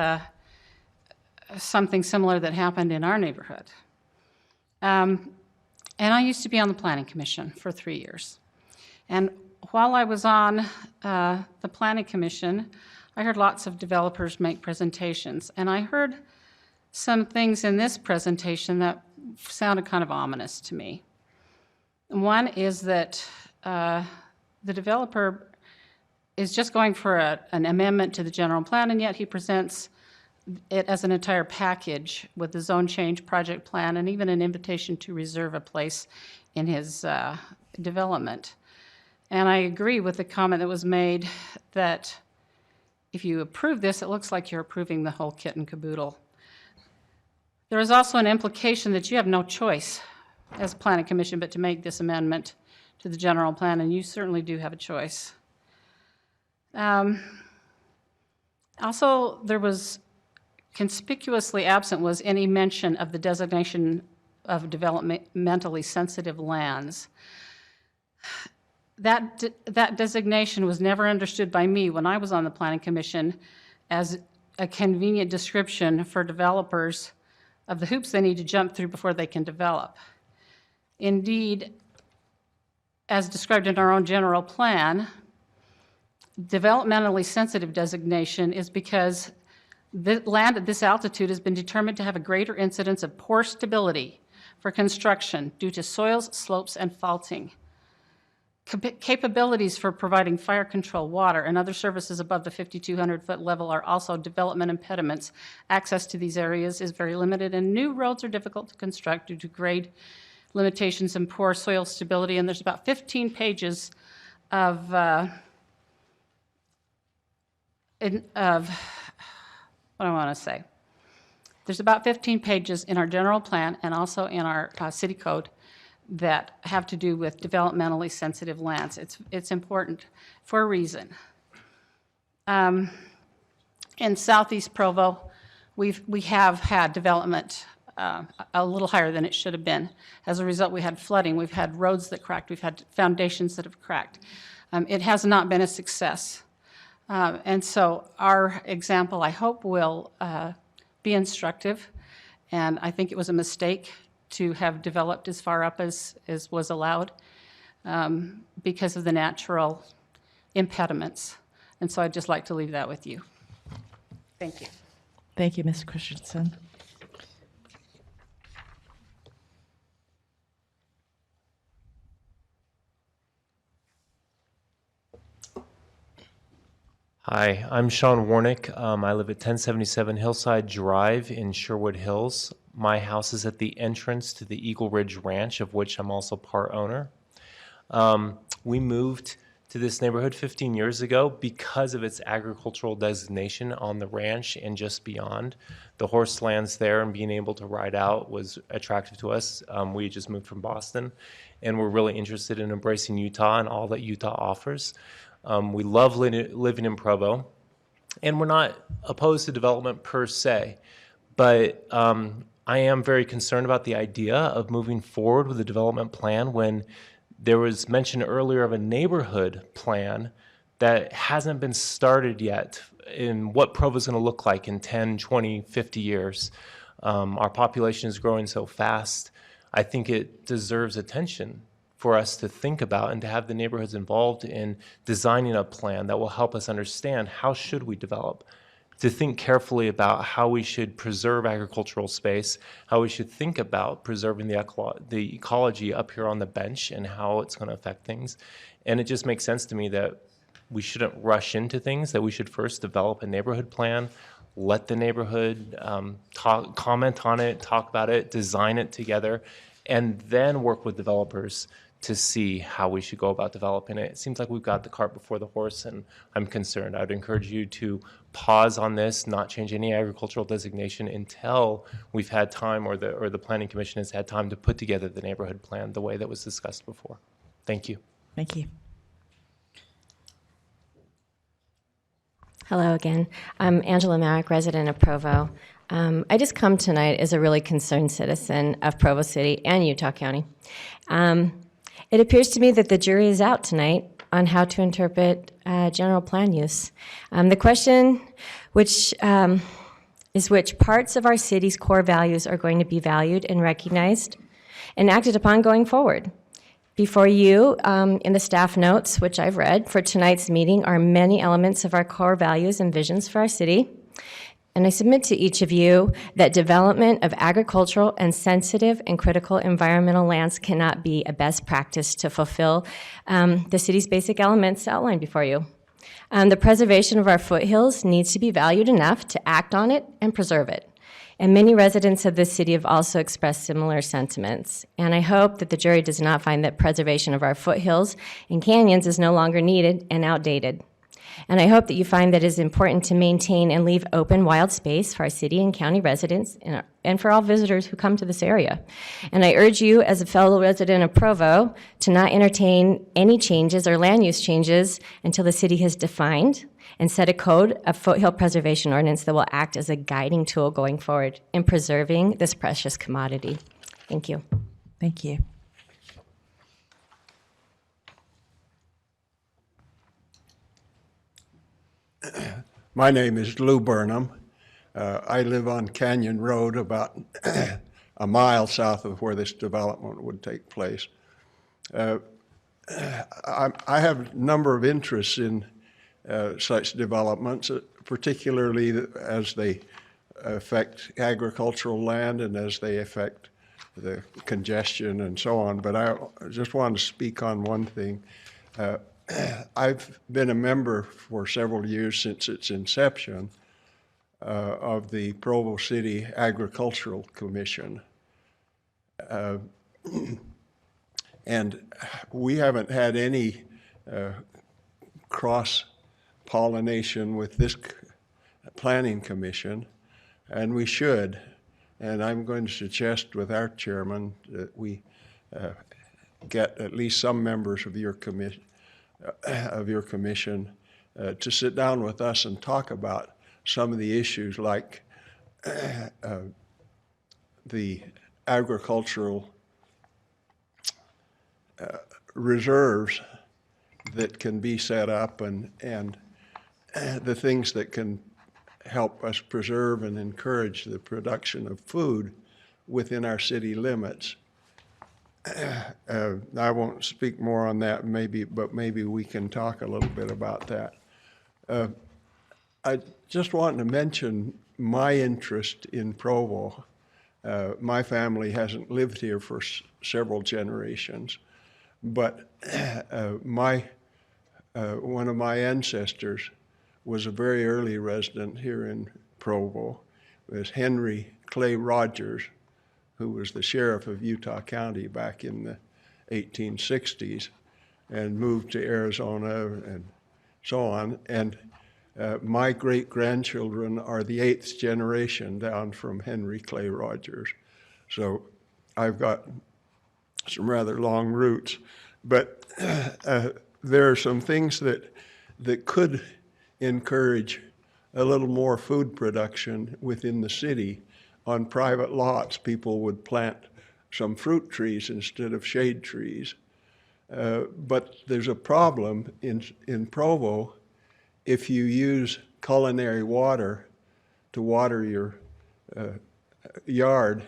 Speaker 9: something similar that happened in our neighborhood. And I used to be on the Planning Commission for 3 years. And while I was on the Planning Commission, I heard lots of developers make presentations, and I heard some things in this presentation that sounded kind of ominous to me. One is that the developer is just going for an amendment to the general plan, and yet he presents it as an entire package with the zone change project plan and even an invitation to reserve a place in his development. And I agree with the comment that was made that if you approve this, it looks like you're approving the whole kit and caboodle. There is also an implication that you have no choice as Planning Commission but to make this amendment to the general plan, and you certainly do have a choice. Also, there was conspicuously absent was any mention of the designation of developmentally sensitive lands. That designation was never understood by me when I was on the Planning Commission as a convenient description for developers of the hoops they need to jump through before they can develop. Indeed, as described in our own general plan, developmentally sensitive designation is because the land at this altitude has been determined to have a greater incidence of poor stability for construction due to soils, slopes, and faulting. Capabilities for providing fire control, water, and other services above the 5,200-foot level are also development impediments. Access to these areas is very limited, and new roads are difficult to construct due to grade limitations and poor soil stability. And there's about 15 pages of what I want to say. There's about 15 pages in our general plan and also in our city code that have to do with developmentally sensitive lands. It's important for a reason. In southeast Provo, we have had development a little higher than it should have been. As a result, we had flooding, we've had roads that cracked, we've had foundations that have cracked. It has not been a success. And so our example, I hope, will be instructive, and I think it was a mistake to have developed as far up as was allowed because of the natural impediments. And so I'd just like to leave that with you. Thank you.
Speaker 1: Thank you, Ms. Christensen.
Speaker 10: Hi, I'm Sean Warnick. I live at 1077 Hillside Drive in Sherwood Hills. My house is at the entrance to the Eagle Ridge Ranch, of which I'm also part owner. We moved to this neighborhood 15 years ago because of its agricultural designation on the ranch and just beyond. The horse lands there and being able to ride out was attractive to us. We just moved from Boston, and we're really interested in embracing Utah and all that Utah offers. We love living in Provo, and we're not opposed to development per se, but I am very concerned about the idea of moving forward with a development plan when there was mention earlier of a neighborhood plan that hasn't been started yet in what Provo is going to look like in 10, 20, 50 years. Our population is growing so fast. I think it deserves attention for us to think about and to have the neighborhoods involved in designing a plan that will help us understand how should we develop, to think carefully about how we should preserve agricultural space, how we should think about preserving the ecology up here on the bench and how it's going to affect things. And it just makes sense to me that we shouldn't rush into things, that we should first develop a neighborhood plan, let the neighborhood comment on it, talk about it, design it together, and then work with developers to see how we should go about developing it. It seems like we've got the cart before the horse, and I'm concerned. I would encourage you to pause on this, not change any agricultural designation until we've had time, or the Planning Commission has had time to put together the neighborhood plan the way that was discussed before. Thank you.
Speaker 4: Thank you. Hello again. I'm Angela Marek, resident of Provo. I just come tonight as a really concerned citizen of Provo City and Utah County. It appears to me that the jury is out tonight on how to interpret general plan use. The question is which parts of our city's core values are going to be valued and recognized and acted upon going forward. Before you, in the staff notes, which I've read for tonight's meeting, are many elements of our core values and visions for our city. And I submit to each of you that development of agricultural and sensitive and critical environmental lands cannot be a best practice to fulfill the city's basic elements outlined before you. The preservation of our foothills needs to be valued enough to act on it and preserve it. And many residents of this city have also expressed similar sentiments. And I hope that the jury does not find that preservation of our foothills and canyons is no longer needed and outdated. And I hope that you find that it is important to maintain and leave open wild space for our city and county residents and for all visitors who come to this area. And I urge you, as a fellow resident of Provo, to not entertain any changes or land use changes until the city has defined and set a code of foothill preservation ordinance that will act as a guiding tool going forward in preserving this precious commodity. Thank you.
Speaker 1: Thank you.
Speaker 6: My name is Lou Burnham. I live on Canyon Road, about a mile south of where this development would take place. I have a number of interests in such developments, particularly as they affect agricultural land and as they affect the congestion and so on. But I just want to speak on one thing. I've been a member for several years since its inception of the Provo City Agricultural Commission. And we haven't had any cross-pollination with this Planning Commission, and we should. And I'm going to suggest with our chairman that we get at least some members of your commission to sit down with us and talk about some of the issues like the agricultural reserves that can be set up and the things that can help us preserve and encourage the production of food within our city limits. I won't speak more on that, but maybe we can talk a little bit about that. I just want to mention my interest in Provo. My family hasn't lived here for several generations, but one of my ancestors was a very early resident here in Provo. It was Henry Clay Rogers, who was the sheriff of Utah County back in the 1860s. and moved to Arizona and so on. And my great-grandchildren are the 8th generation down from Henry Clay Rogers. So I've got some rather long roots. But there are some things that could encourage a little more food production within the city. On private lots, people would plant some fruit trees instead of shade trees. But there's a problem in Provo. If you use culinary water to water your yard,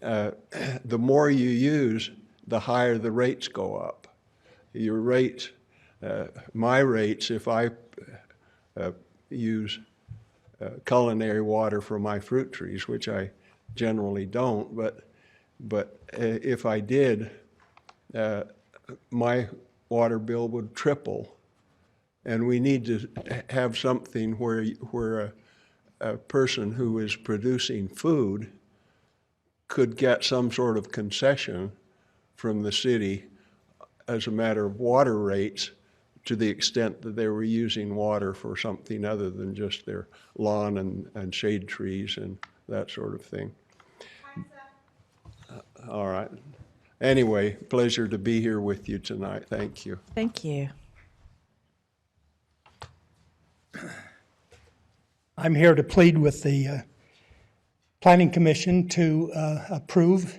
Speaker 6: the more you use, the higher the rates go up. Your rates, my rates, if I use culinary water for my fruit trees, which I generally don't, but if I did, my water bill would triple. And we need to have something where a person who is producing food could get some sort of concession from the city as a matter of water rates, to the extent that they were using water for something other than just their lawn and shade trees and that sort of thing. All right. Anyway, pleasure to be here with you tonight. Thank you.
Speaker 1: Thank you.
Speaker 8: I'm here to plead with the Planning Commission to approve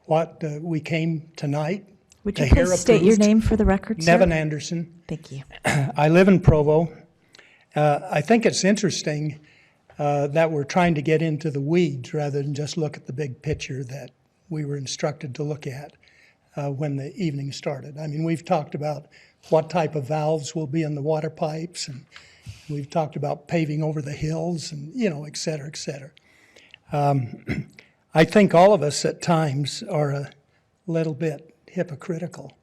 Speaker 8: what we came tonight.
Speaker 1: Would you please state your name for the record, sir?
Speaker 8: Nevin Anderson.
Speaker 1: Thank you.
Speaker 8: I live in Provo. I think it's interesting that we're trying to get into the weeds rather than just look at the big picture that we were instructed to look at when the evening started. I mean, we've talked about what type of valves will be in the water pipes, and we've talked about paving over the hills and, you know, et cetera, et cetera. I think all of us at times are a little bit hypocritical.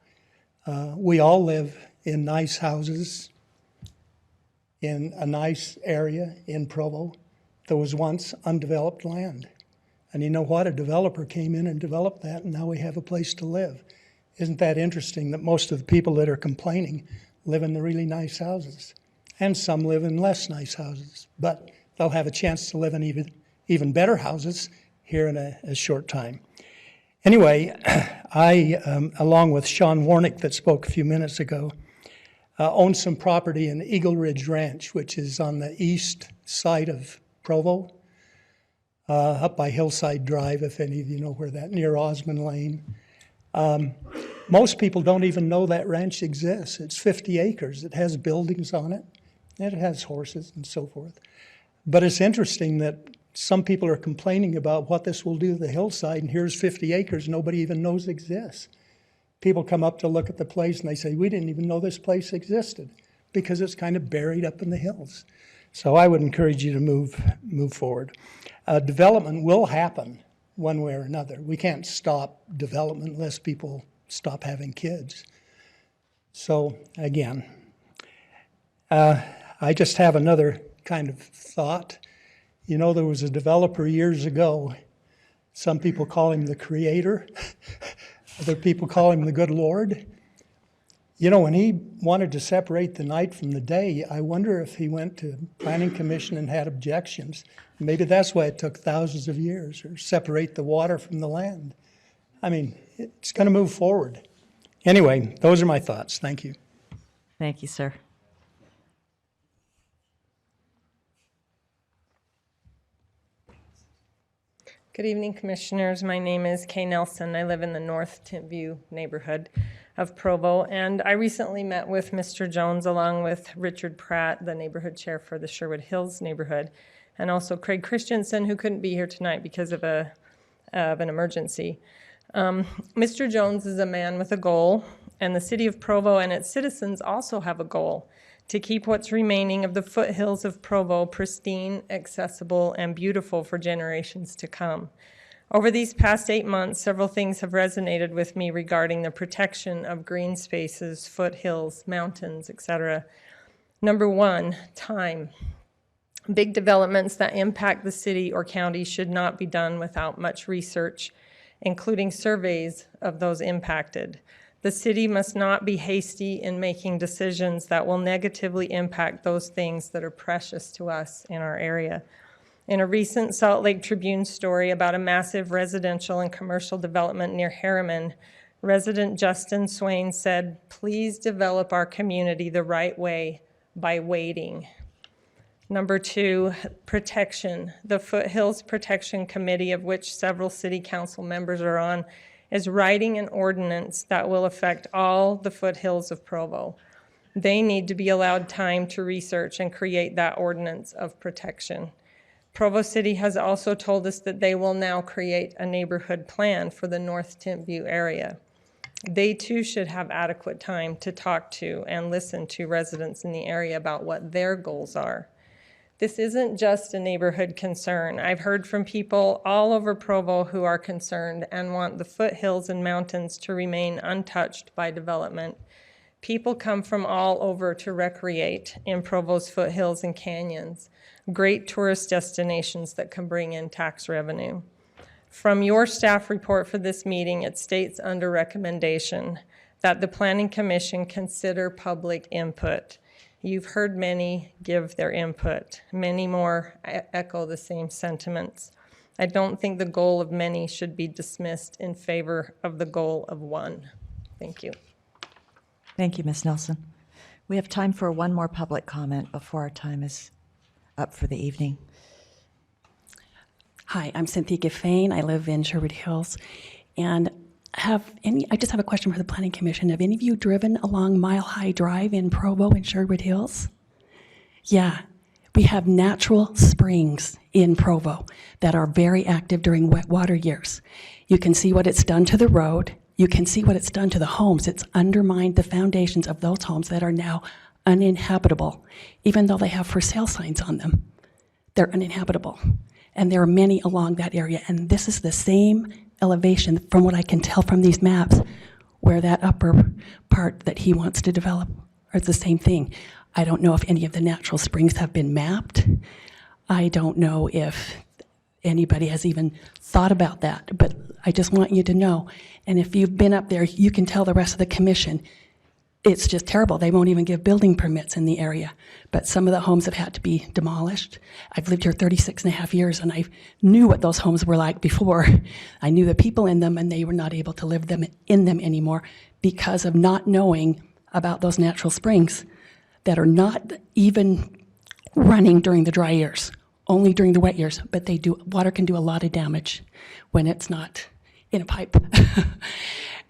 Speaker 8: We all live in nice houses in a nice area in Provo. There was once undeveloped land. And you know what? A developer came in and developed that, and now we have a place to live. Isn't that interesting that most of the people that are complaining live in the really nice houses? And some live in less nice houses, but they'll have a chance to live in even better houses here in a short time. Anyway, I, along with Sean Warnick that spoke a few minutes ago, own some property in Eagle Ridge Ranch, which is on the east side of Provo, up by Hillside Drive, if any of you know where that, near Osmond Lane. Most people don't even know that ranch exists. It's 50 acres. It has buildings on it, and it has horses and so forth. But it's interesting that some people are complaining about what this will do to the hillside, and here's 50 acres nobody even knows exists. People come up to look at the place and they say, we didn't even know this place existed, because it's kind of buried up in the hills. So I would encourage you to move forward. Development will happen one way or another. We can't stop development unless people stop having kids. So again, I just have another kind of thought. You know, there was a developer years ago. Some people call him the creator. Other people call him the good Lord. You know, when he wanted to separate the night from the day, I wonder if he went to Planning Commission and had objections. Maybe that's why it took thousands of years, or separate the water from the land. I mean, it's going to move forward. Anyway, those are my thoughts. Thank you.
Speaker 1: Thank you, sir.
Speaker 11: Good evening, Commissioners. My name is Kay Nelson. I live in the North Timpview neighborhood of Provo, and I recently met with Mr. Jones along with Richard Pratt, the neighborhood chair for the Sherwood Hills neighborhood, and also Craig Christensen, who couldn't be here tonight because of an emergency. Mr. Jones is a man with a goal, and the city of Provo and its citizens also have a goal: to keep what's remaining of the foothills of Provo pristine, accessible, and beautiful for generations to come. Over these past 8 months, several things have resonated with me regarding the protection of green spaces, foothills, mountains, etc. Number one, time. Big developments that impact the city or county should not be done without much research, including surveys of those impacted. The city must not be hasty in making decisions that will negatively impact those things that are precious to us in our area. In a recent Salt Lake Tribune story about a massive residential and commercial development near Harriman, resident Justin Swain said, "Please develop our community the right way by waiting." Number 2, protection. The Foothills Protection Committee, of which several city council members are on, is writing an ordinance that will affect all the foothills of Provo. They need to be allowed time to research and create that ordinance of protection. Provo City has also told us that they will now create a neighborhood plan for the North Timpview area. They too should have adequate time to talk to and listen to residents in the area about what their goals are. This isn't just a neighborhood concern. I've heard from people all over Provo who are concerned and want the foothills and mountains to remain untouched by development. People come from all over to recreate in Provo's foothills and canyons, great tourist destinations that can bring in tax revenue. From your staff report for this meeting, it states under recommendation that the Planning Commission consider public input. You've heard many give their input. Many more echo the same sentiments. I don't think the goal of many should be dismissed in favor of the goal of one. Thank you.
Speaker 1: Thank you, Ms. Nelson. We have time for one more public comment before our time is up for the evening.
Speaker 3: Hi, I'm Cynthia Giffane. I live in Sherwood Hills. And I just have a question for the Planning Commission. Have any of you driven along Mile High Drive in Provo in Sherwood Hills? Yeah, we have natural springs in Provo that are very active during wet water years. You can see what it's done to the road. You can see what it's done to the homes. It's undermined the foundations of those homes that are now uninhabitable, even though they have for sale signs on them. They're uninhabitable. And there are many along that area. And this is the same elevation, from what I can tell from these maps, where that upper part that he wants to develop are the same thing. I don't know if any of the natural springs have been mapped. I don't know if anybody has even thought about that, but I just want you to know. And if you've been up there, you can tell the rest of the commission, it's just terrible. They won't even give building permits in the area. But some of the homes have had to be demolished. I've lived here 36 and a half years, and I knew what those homes were like before. I knew the people in them, and they were not able to live in them anymore because of not knowing about those natural springs that are not even running during the dry years, only during the wet years. But they do. Water can do a lot of damage when it's not in a pipe.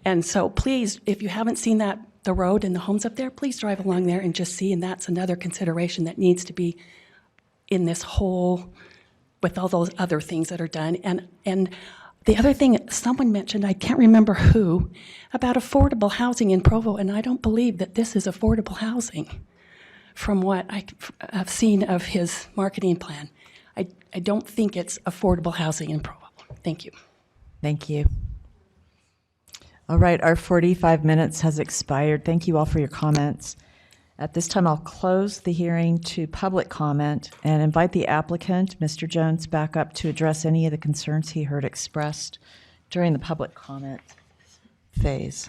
Speaker 3: And so please, if you haven't seen that, the road and the homes up there, please drive along there and just see, and that's another consideration that needs to be in this whole, with all those other things that are done. And the other thing someone mentioned, I can't remember who, about affordable housing in Provo, and I don't believe that this is affordable housing from what I've seen of his marketing plan. I don't think it's affordable housing in Provo. Thank you.
Speaker 1: Thank you. All right, our 45 minutes has expired. Thank you all for your comments. At this time, I'll close the hearing to public comment and invite the applicant, Mr. Jones, back up to address any of the concerns he heard expressed during the public comment phase.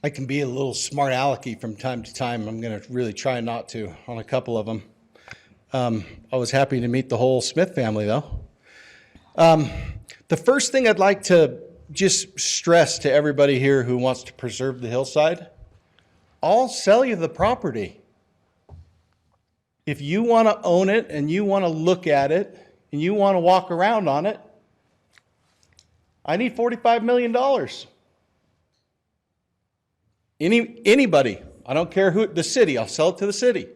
Speaker 12: I can be a little smart alecky from time to time. I'm going to really try not to on a couple of them. I was happy to meet the whole Smith family, though. The first thing I'd like to just stress to everybody here who wants to preserve the hillside, I'll sell you the property. If you want to own it and you want to look at it and you want to walk around on it, I need $45 million. Anybody, I don't care who, the city, I'll sell it to the city.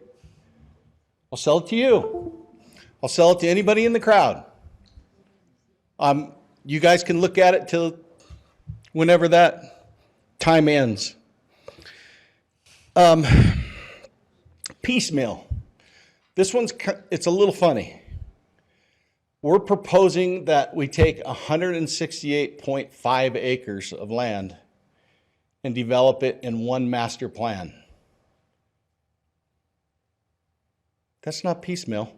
Speaker 12: I'll sell it to you. I'll sell it to anybody in the crowd. You guys can look at it till whenever that time ends. Piecemeal. This one's, it's a little funny. We're proposing that we take 168.5 acres of land and develop it in one master plan. That's not piecemeal.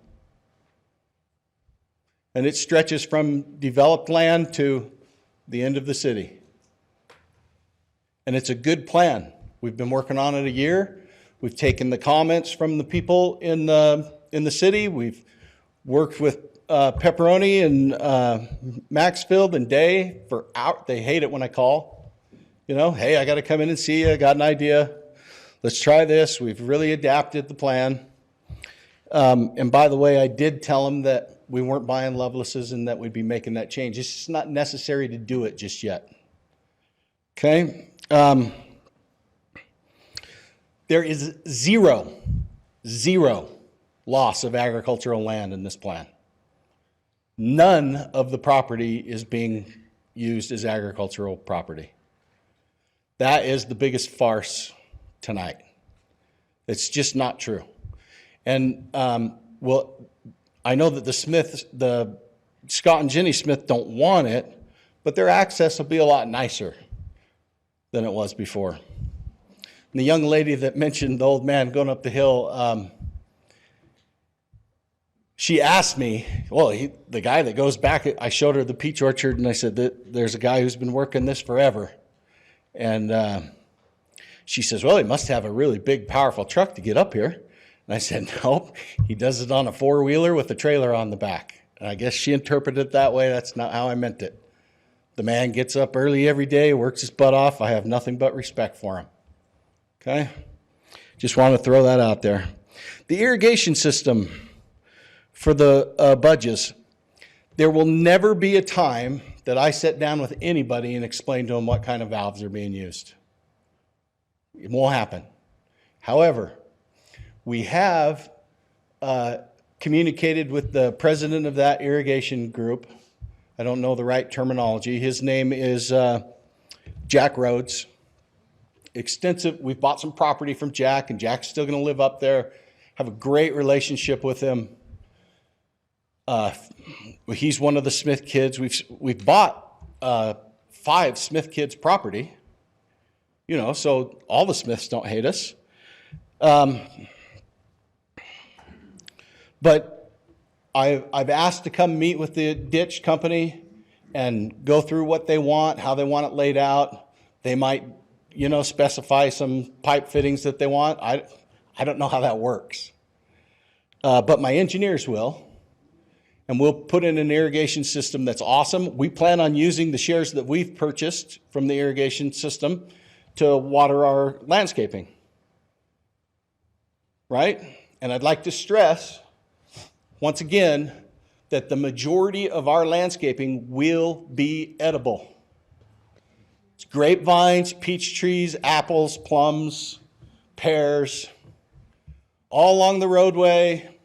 Speaker 12: And it stretches from developed land to the end of the city. And it's a good plan. We've been working on it a year. We've taken the comments from the people in the city. We've worked with Pepperoni and Maxfield and Day for out. They hate it when I call. You know, hey, I got to come in and see you. I got an idea. Let's try this. We've really adapted the plan. And by the way, I did tell them that we weren't buying Lovelace's and that we'd be making that change. It's just not necessary to do it just yet. Okay? There is zero loss of agricultural land in this plan. None of the property is being used as agricultural property. That is the biggest farce tonight. It's just not true. And, well, I know that the Scott and Jenny Smith don't want it, but their access will be a lot nicer than it was before. And the young lady that mentioned the old man going up the hill, she asked me, well, the guy that goes back, I showed her the peach orchard, and I said, there's a guy who's been working this forever. And she says, well, he must have a really big, powerful truck to get up here. And I said, nope, he does it on a four-wheeler with a trailer on the back. And I guess she interpreted it that way. That's not how I meant it. The man gets up early every day, works his butt off. I have nothing but respect for him. Okay? Just want to throw that out there. The irrigation system for the budges. There will never be a time that I sit down with anybody and explain to them what kind of valves are being used. It won't happen. However, we have communicated with the president of that irrigation group. I don't know the right terminology. His name is Jack Rhodes. Extensive, we've bought some property from Jack, and Jack's still going to live up there. Have a great relationship with him. He's one of the Smith kids. We've bought 5 Smith kids property. You know, so all the Smiths don't hate us. But I've asked to come meet with the ditch company and go through what they want, how they want it laid out. They might, you know, specify some pipe fittings that they want. I don't know how that works. But my engineers will. And we'll put in an irrigation system that's awesome. We plan on using the shares that we've purchased from the irrigation system to water our landscaping. Right? And I'd like to stress, once again, that the majority of our landscaping will be edible. It's grapevines, peach trees, apples, plums, pears, all along the roadway.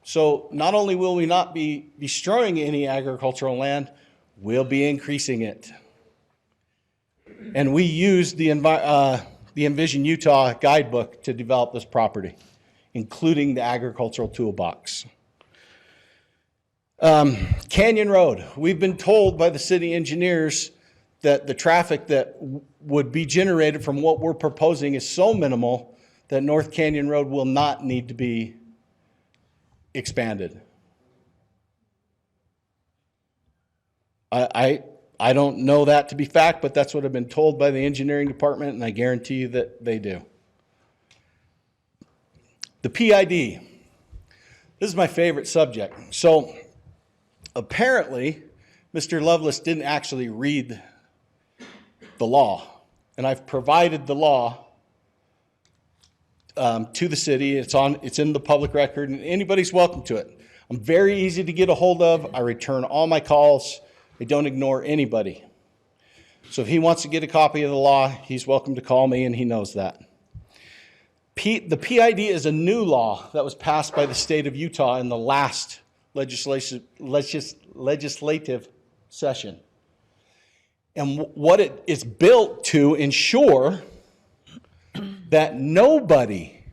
Speaker 12: So not only will we not be destroying any agricultural land, we'll be increasing it. And we used the Envision Utah guidebook to develop this property, including the agricultural toolbox. Canyon Road. We've been told by the city engineers that the traffic that would be generated from what we're proposing is so minimal that North Canyon Road will not need to be expanded. I don't know that to be fact, but that's what I've been told by the engineering department, and I guarantee you that they do. The PID. This is my favorite subject. So apparently, Mr. Lovelace didn't actually read the law, and I've provided the law to the city. It's in the public record, and anybody's welcome to it. I'm very easy to get a hold of. I return all my calls. I don't ignore anybody. So if he wants to get a copy of the law, he's welcome to call me, and he knows that. The PID is a new law that was passed by the state of Utah in the last legislative session. And what it is built to ensure that nobody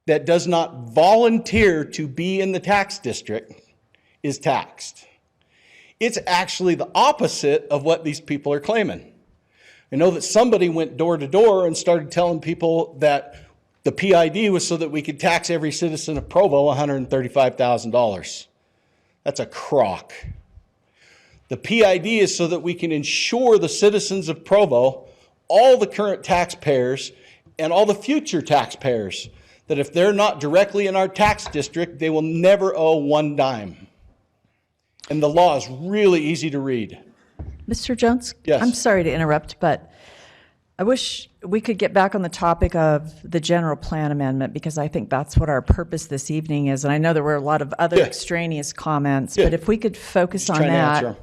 Speaker 12: that does not volunteer to be in the tax district is taxed. It's actually the opposite of what these people are claiming. I know that somebody went door to door and started telling people that the PID was so that we could tax every citizen of Provo $135,000. That's a crock. The PID is so that we can ensure the citizens of Provo, all the current taxpayers, and all the future taxpayers, that if they're not directly in our tax district, they will never owe one dime. And the law is really easy to read.
Speaker 1: Mr. Jones?
Speaker 12: Yes.
Speaker 1: I'm sorry to interrupt, but I wish we could get back on the topic of the general plan amendment, because I think that's what our purpose this evening is. And I know there were a lot of other extraneous comments, but if we could focus on
Speaker 12: Trying to
Speaker 1: that.
Speaker 12: answer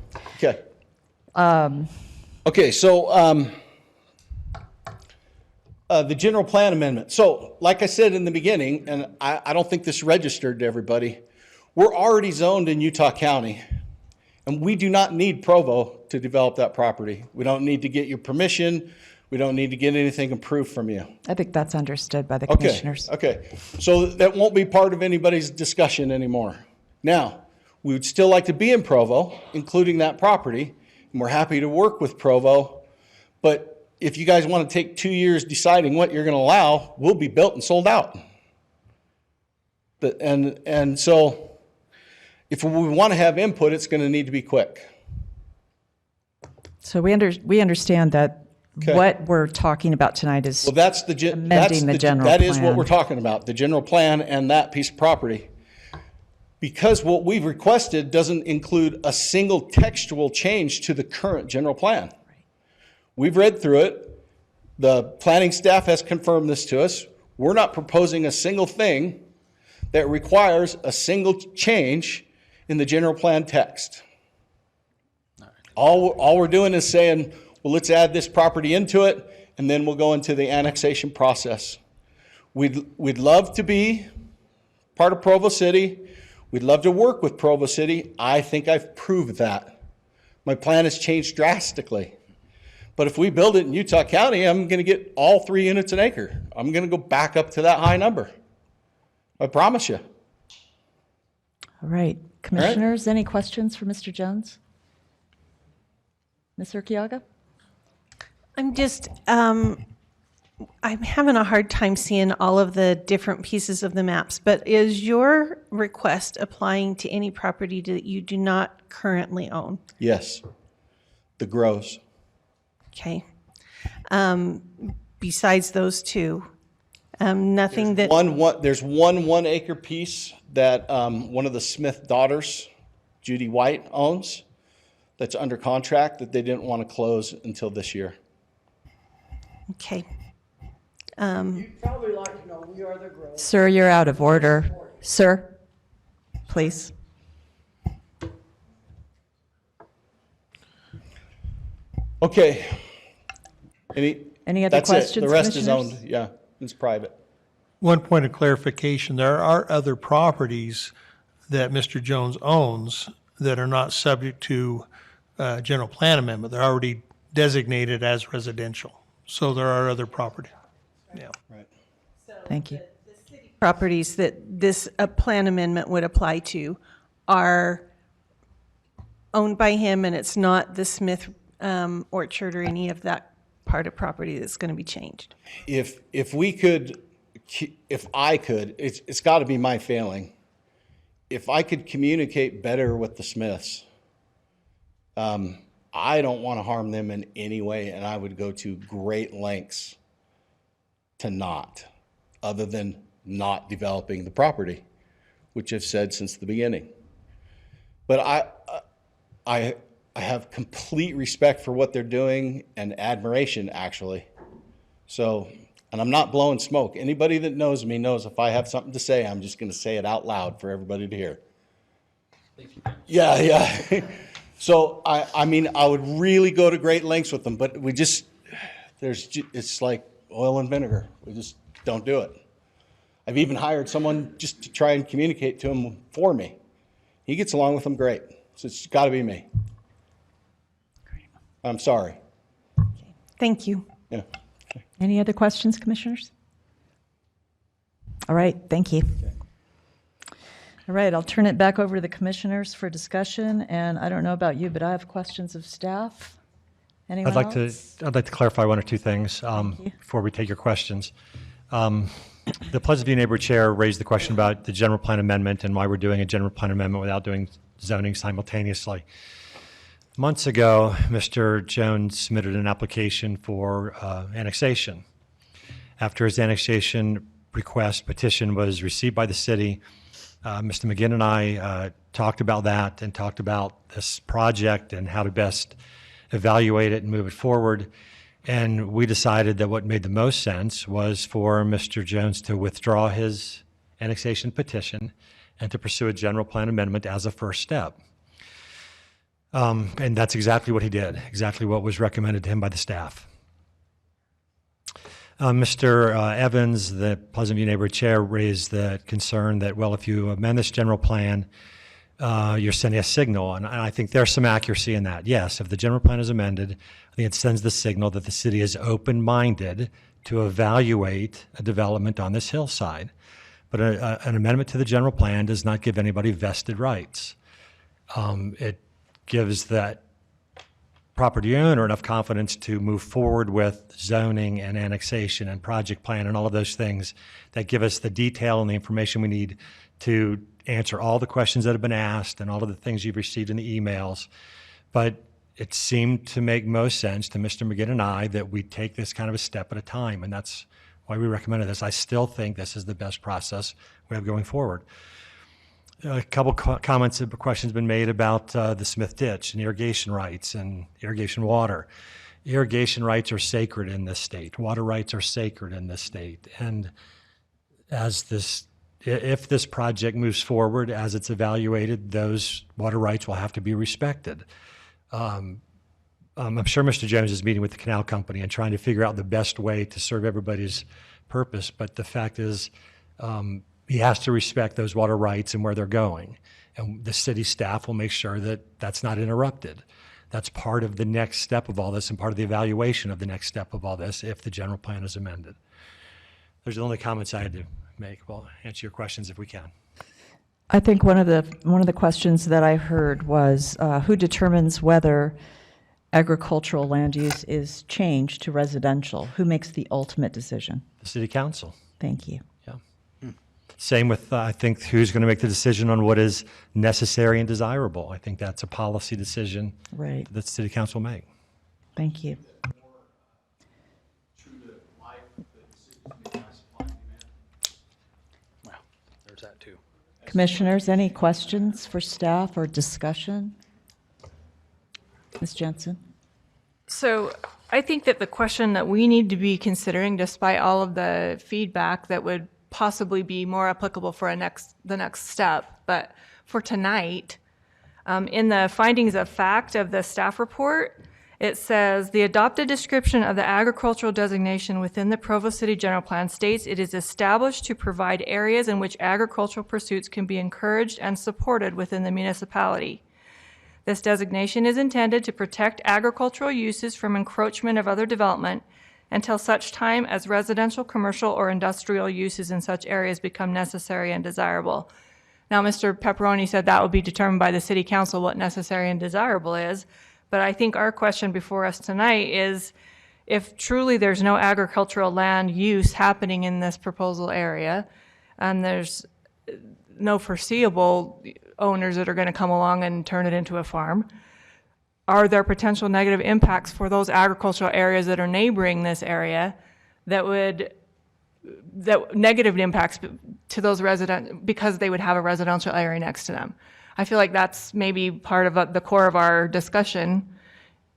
Speaker 12: 'em. Okay. Okay, so the general plan amendment. So, like I said in the beginning, and I don't think this registered to everybody, we're already zoned in Utah County, and we do not need Provo to develop that property. We don't need to get your permission. We don't need to get anything approved from you.
Speaker 1: I think that's understood by the commissioners.
Speaker 12: Okay, so that won't be part of anybody's discussion anymore. Now, we would still like to be in Provo, including that property, and we're happy to work with Provo, but if you guys want to take 2 years deciding what you're going to allow, we'll be built and sold out. And so if we want to have input, it's going to need to be quick.
Speaker 1: So we understand that what we're talking about tonight is
Speaker 12: Well, that's the
Speaker 1: amending the general plan.
Speaker 12: That is what we're talking about, the general plan and that piece of property. Because what we've requested doesn't include a single textual change to the current general plan. We've read through it. The planning staff has confirmed this to us. We're not proposing a single thing that requires a single change in the general plan text. All we're doing is saying, well, let's add this property into it, and then we'll go into the annexation process. We'd love to be part of Provo City. We'd love to work with Provo City. I think I've proved that. My plan has changed drastically. But if we build it in Utah County, I'm going to get all 3 units an acre. I'm going to go back up to that high number. I promise you.
Speaker 1: All right. Commissioners, any questions for Mr. Jones? Ms. Urquiaga?
Speaker 7: I'm just, I'm having a hard time seeing all of the different pieces of the maps, but is your request applying to any property that you do not currently own?
Speaker 12: Yes. The grows.
Speaker 7: Okay. Besides those two, nothing that...
Speaker 12: There's one 1 acre piece that one of the Smith daughters, Judy White, owns that's under contract that they didn't want to close until this year.
Speaker 7: Okay.
Speaker 13: You'd probably like to know we are the growers.
Speaker 1: Sir, you're out of order. Sir, please.
Speaker 12: Okay.
Speaker 1: Any other questions,
Speaker 12: The rest is
Speaker 1: commissioners?
Speaker 12: owned, yeah, it's private.
Speaker 23: One point of clarification, there are other properties that Mr. Jones owns that are not subject to general plan amendment. They're already designated as residential. So there are other property. Yeah.
Speaker 12: Right.
Speaker 1: Thank you.
Speaker 7: Properties that this plan amendment would apply to are owned by him, and it's not the Smith orchard or any of that part of property that's going to be changed.
Speaker 12: If I could, it's got to be my failing. If I could communicate better with the Smiths, I don't want to harm them in any way, and I would go to great lengths to not, other than not developing the property, which I've said since the beginning. But I have complete respect for what they're doing and admiration, actually. So, and I'm not blowing smoke. Anybody that knows me knows if I have something to say, I'm just going to say it out loud for everybody to hear. Yeah. So, I mean, I would really go to great lengths with them, but it's like oil and vinegar. We just don't do it. I've even hired someone just to try and communicate to him for me. He gets along with them great. So it's got to be me. I'm sorry.
Speaker 7: Thank you.
Speaker 12: Yeah.
Speaker 1: Any other questions, commissioners? All right, thank you. All right, I'll turn it back over to the commissioners for discussion, and I don't know about you, but I have questions of staff. Anyone
Speaker 24: I'd like
Speaker 1: else?
Speaker 24: to clarify 1 or 2 things before we take your questions. The Pleasant View Neighborhood Chair raised the question about the general plan amendment and why we're doing a general plan amendment without doing zoning simultaneously. Months ago, Mr. Jones submitted an application for annexation. After his annexation request petition was received by the city, Mr. McGinn and I talked about that and talked about this project and how to best evaluate it and move it forward. And we decided that what made the most sense was for Mr. Jones to withdraw his annexation petition and to pursue a general plan amendment as a first step. And that's exactly what he did, exactly what was recommended to him by the staff. Mr. Evans, the Pleasant View neighborhood chair, raised the concern that, well, if you amend this general plan, you're sending a signal. And I think there's some accuracy in that. Yes, if the general plan is amended, I think it sends the signal that the city is open-minded to evaluate a development on this hillside. But an amendment to the general plan does not give anybody vested rights. It gives that property owner enough confidence to move forward with zoning and annexation and project plan and all of those things that give us the detail and the information we need to answer all the questions that have been asked and all of the things you've received in the emails. But it seemed to make most sense to Mr. McGinn and I that we take this kind of a step at a time, and that's why we recommended this. I still think this is the best process we have going forward. A couple comments and questions have been made about the Smith Ditch and irrigation rights and irrigation water. Irrigation rights are sacred in this state. Water rights are sacred in this state. And if this project moves forward as it's evaluated, those water rights will have to be respected. I'm sure Mr. Jones is meeting with the canal company and trying to figure out the best way to serve everybody's purpose. But the fact is, he has to respect those water rights and where they're going. And the city staff will make sure that that's not interrupted. That's part of the next step of all this and part of the evaluation of the next step of all this if the general plan is amended. Those are the only comments I had to make. We'll answer your questions if we can.
Speaker 1: I think one of the questions that I heard was who determines whether agricultural land use is changed to residential? Who makes the ultimate decision?
Speaker 24: The city council.
Speaker 1: Thank you.
Speaker 24: Same with, I think, who's going to make the decision on what is necessary and desirable. I think that's a policy decision that the city council will make.
Speaker 1: Thank you.
Speaker 24: Well, there's that too.
Speaker 1: Commissioners, any questions for staff or discussion? Ms. Jensen?
Speaker 2: So I think that the question that we need to be considering, despite all of the feedback that would possibly be more applicable for the next step, but for tonight, in the findings of fact of the staff report, it says the adopted description of the agricultural designation within the Provo City General Plan states it is established to provide areas in which agricultural pursuits can be encouraged and supported within the municipality. This designation is intended to protect agricultural uses from encroachment of other development until such time as residential, commercial, or industrial uses in such areas become necessary and desirable. Now, Mr. Pepperoni said that would be determined by the city council what necessary and desirable is, but I think our question before us tonight is if truly there's no agricultural land use happening in this proposal area, and there's no foreseeable owners that are going to come along and turn it into a farm, are there potential negative impacts for those agricultural areas that are neighboring this area that negative impacts to those residents because they would have a residential area next to them? I feel like that's maybe part of the core of our discussion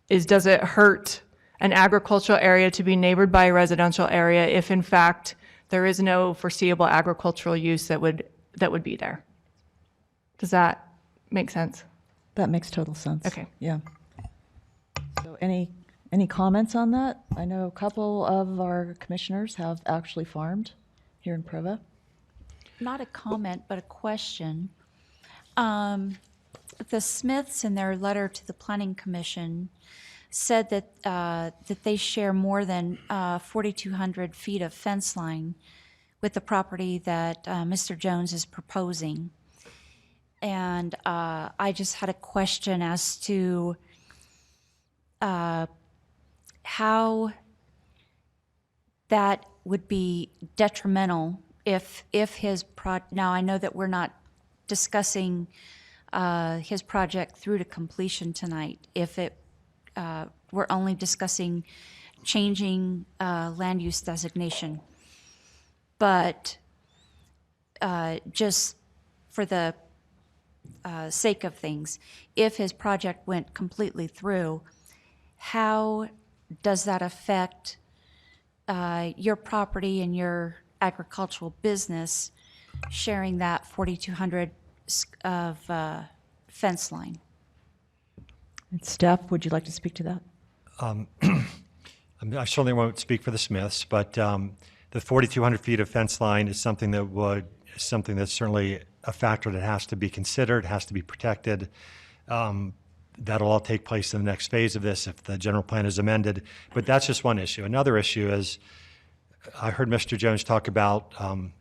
Speaker 2: is, does it hurt an agricultural area to be neighbored by a residential area if in fact there is no foreseeable agricultural use that would be there? Does that make sense?
Speaker 1: That makes total sense.
Speaker 2: Okay.
Speaker 1: Yeah. So any comments on that? I know a couple of our commissioners have actually farmed here in Provo.
Speaker 14: Not a comment, but a question. The Smiths, in their letter to the Planning Commission, said that they share more than 4,200 feet of fence line with the property that Mr. Jones is proposing. And I just had a question as to how that would be detrimental if his now I know that we're not discussing his project through to completion tonight if it we're only discussing changing land use designation. But just for the sake of things, if his project went completely through, how does that affect your property and your agricultural business sharing that 4,200 of fence line?
Speaker 1: And Steph, would you like to speak to that?
Speaker 24: I certainly won't speak for the Smiths, but the 4,200 feet of fence line is something that's certainly a factor that has to be considered, has to be protected. That'll all take place in the next phase of this if the general plan is amended. But that's just one issue. Another issue is I heard Mr. Jones talk about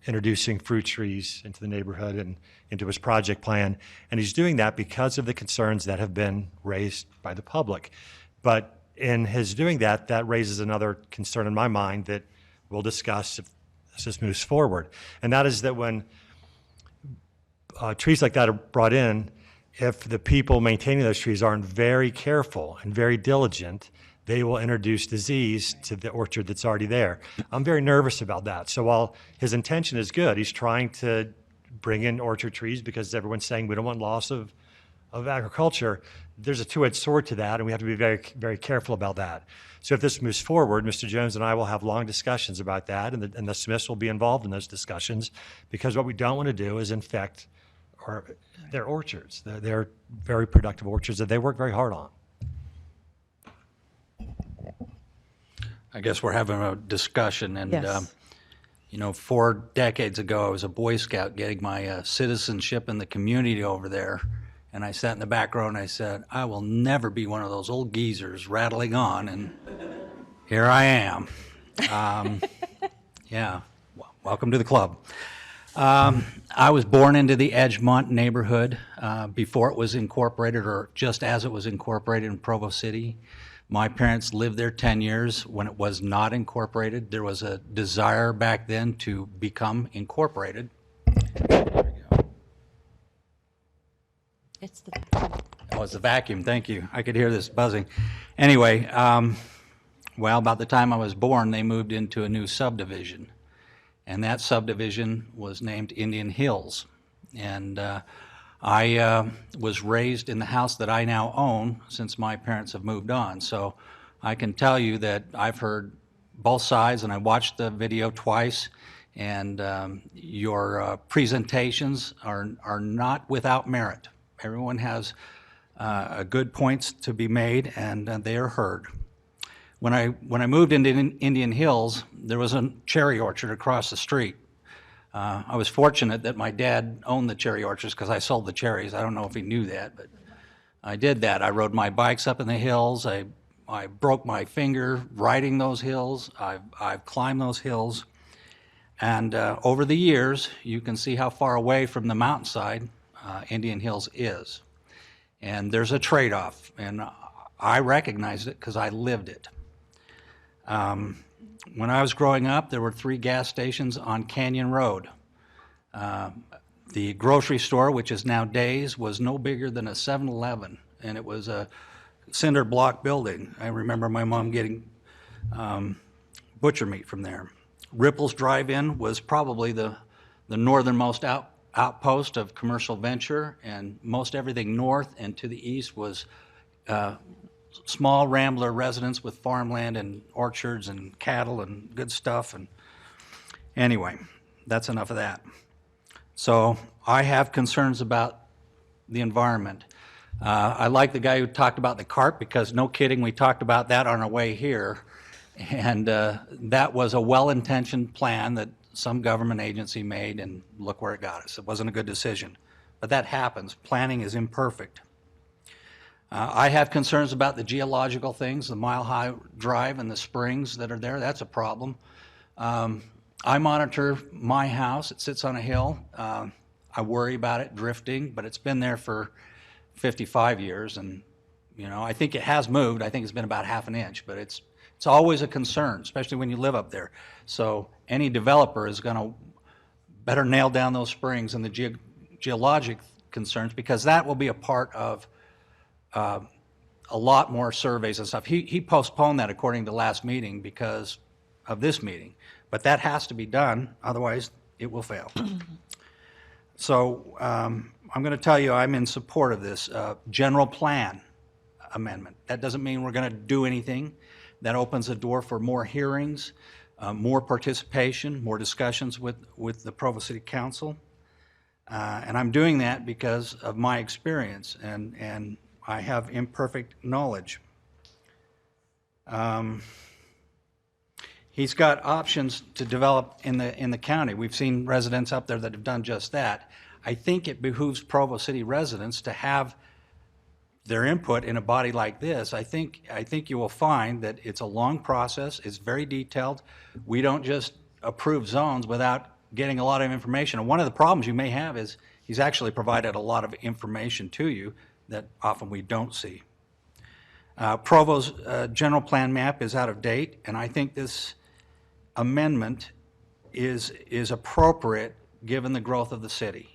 Speaker 24: introducing fruit trees into the neighborhood and into his project plan, and he's doing that because of the concerns that have been raised by the public. But in his doing that, that raises another concern in my mind that we'll discuss if this moves forward, and that is that when trees like that are brought in, if the people maintaining those trees aren't very careful and very diligent, they will introduce disease to the orchard that's already there. I'm very nervous about that. So while his intention is good, he's trying to bring in orchard trees because everyone's saying we don't want loss of agriculture. There's a two-edged sword to that, and we have to be very, very careful about that. So if this moves forward, Mr. Jones and I will have long discussions about that, and the Smiths will be involved in those discussions, because what we don't want to do is infect their orchards. They're very productive orchards that they work very hard on.
Speaker 15: I guess we're having a discussion, and
Speaker 1: Yes.
Speaker 15: 4 decades ago, I was a Boy Scout getting my citizenship in the community over there, and I sat in the back row and I said, I will never be one of those old geezers rattling on, and here I am. Yeah, welcome to the club. I was born into the Edgemont neighborhood before it was incorporated, or just as it was incorporated in Provo City. My parents lived there 10 years when it was not incorporated. There was a desire back then to become incorporated.
Speaker 14: It's the
Speaker 15: Oh, it's the vacuum, thank you. I could hear this buzzing. Anyway, well, about the time I was born, they moved into a new subdivision. And that subdivision was named Indian Hills. And I was raised in the house that I now own since my parents have moved on. So I can tell you that I've heard both sides, and I watched the video twice, and your presentations are not without merit. Everyone has good points to be made, and they are heard. When I moved into Indian Hills, there was a cherry orchard across the street. I was fortunate that my dad owned the cherry orchards because I sold the cherries. I don't know if he knew that, but I did that. I rode my bikes up in the hills. I broke my finger riding those hills. I've climbed those hills. And over the years, you can see how far away from the mountainside Indian Hills is. And there's a trade-off, and I recognized it because I lived it. When I was growing up, there were 3 gas stations on Canyon Road. The grocery store, which is now Days, was no bigger than a 7-Eleven, and it was a cinder block building. I remember my mom getting butcher meat from there. Ripple's Drive-In was probably the northernmost outpost of commercial venture, and most everything north and to the east was small rambler residents with farmland and orchards and cattle and good stuff. And anyway, that's enough of that. So I have concerns about the environment. I like the guy who talked about the carp, because no kidding, we talked about that on our way here. And that was a well-intentioned plan that some government agency made, and look where it got us. It wasn't a good decision. But that happens. Planning is imperfect. I have concerns about the geological things, the Mile High Drive and the springs that are there. That's a problem. I monitor my house. It sits on a hill. I worry about it drifting, but it's been there for 55 years, and I think it has moved. I think it's been about ½ an inch, but it's always a concern, especially when you live up there. So any developer is going to better nail down those springs and the geologic concerns, because that will be a part of a lot more surveys and stuff. He postponed that according to last meeting because of this meeting, but that has to be done, otherwise it will fail. So I'm going to tell you I'm in support of this general plan amendment. That doesn't mean we're going to do anything. That opens the door for more hearings, more participation, more discussions with the Provo City Council. And I'm doing that because of my experience, and I have imperfect knowledge. He's got options to develop in the county. We've seen residents up there that have done just that. I think it behooves Provo City residents to have their input in a body like this. I think you will find that it's a long process. It's very detailed. We don't just approve zones without getting a lot of information. And one of the problems you may have is he's actually provided a lot of information to you that often we don't see. Provo's general plan map is out of date, and I think this amendment is appropriate given the growth of the city.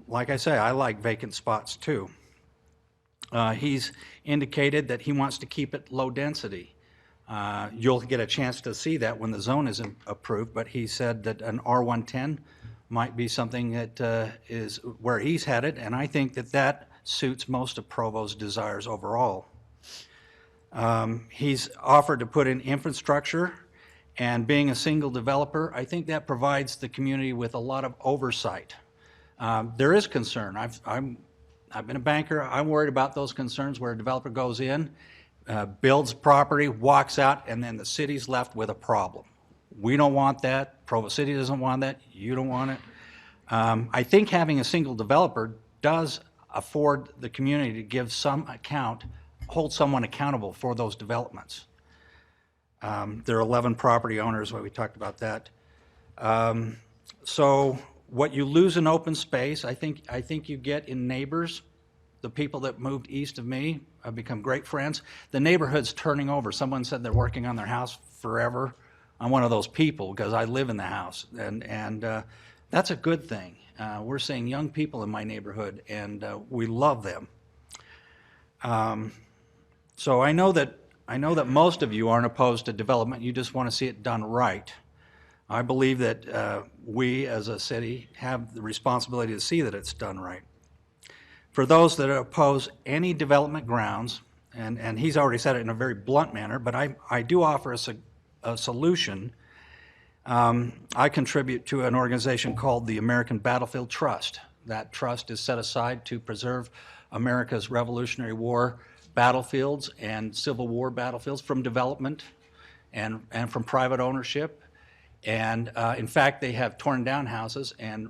Speaker 15: Like I say, I like vacant spots too. He's indicated that he wants to keep it low density. You'll get a chance to see that when the zone is approved, but he said that an R110 might be something that is where he's headed, and I think that suits most of Provo's desires overall. He's offered to put in infrastructure, and being a single developer, I think that provides the community with a lot of oversight. There is concern. I've been a banker. I'm worried about those concerns where a developer goes in, builds property, walks out, and then the city's left with a problem. We don't want that. Provo City doesn't want that. You don't want it. I think having a single developer does afford the community to give some account, hold someone accountable for those developments. There are 11 property owners, we talked about that. So what you lose in open space, I think you get in neighbors. The people that moved east of me have become great friends. The neighborhood's turning over. Someone said they're working on their house forever. I'm one of those people because I live in the house, and that's a good thing. We're seeing young people in my neighborhood, and we love them. So I know that most of you aren't opposed to development. You just want to see it done right. I believe that we as a city have the responsibility to see that it's done right. For those that oppose any development grounds, and he's already said it in a very blunt manner, but I do offer a solution. I contribute to an organization called the American Battlefield Trust. That trust is set aside to preserve America's Revolutionary War battlefields and Civil War battlefields from development and from private ownership. And in fact, they have torn down houses and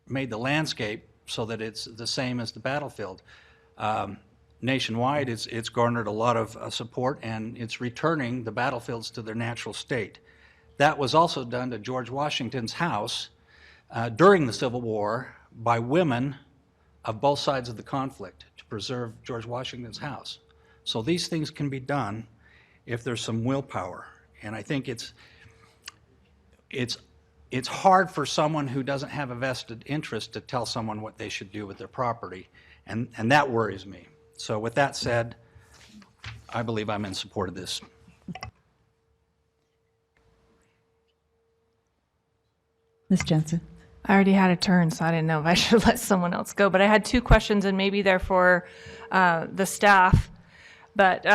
Speaker 15: made the landscape so that it's the same as the battlefield. Nationwide, it's garnered a lot of support, and it's returning the battlefields to their natural state. That was also done to George Washington's house during the Civil War by women of both sides of the conflict to preserve George Washington's house. So these things can be done if there's some willpower. And I think it's hard for someone who doesn't have a vested interest to tell someone what they should do with their property, and that worries me. So with that said, I believe I'm in support of this.
Speaker 1: Ms. Jensen.
Speaker 2: I already had a turn, so I didn't know if I should let someone else go. But I had two questions, and maybe they're for the staff. But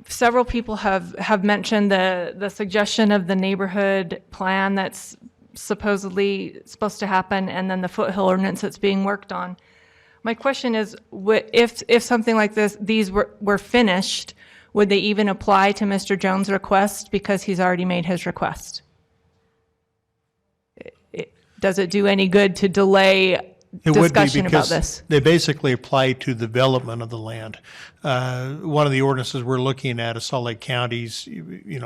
Speaker 2: several people have mentioned the suggestion of the neighborhood plan that's supposedly supposed to happen, and then the foothill ordinance that's being worked on. My question is, if something like these were finished, would they even apply to Mr. Jones' request because he's already made his request? Does it do any good to delay discussion about this?
Speaker 23: They basically apply to the development of the land. One of the ordinances we're looking at is Salt Lake County's,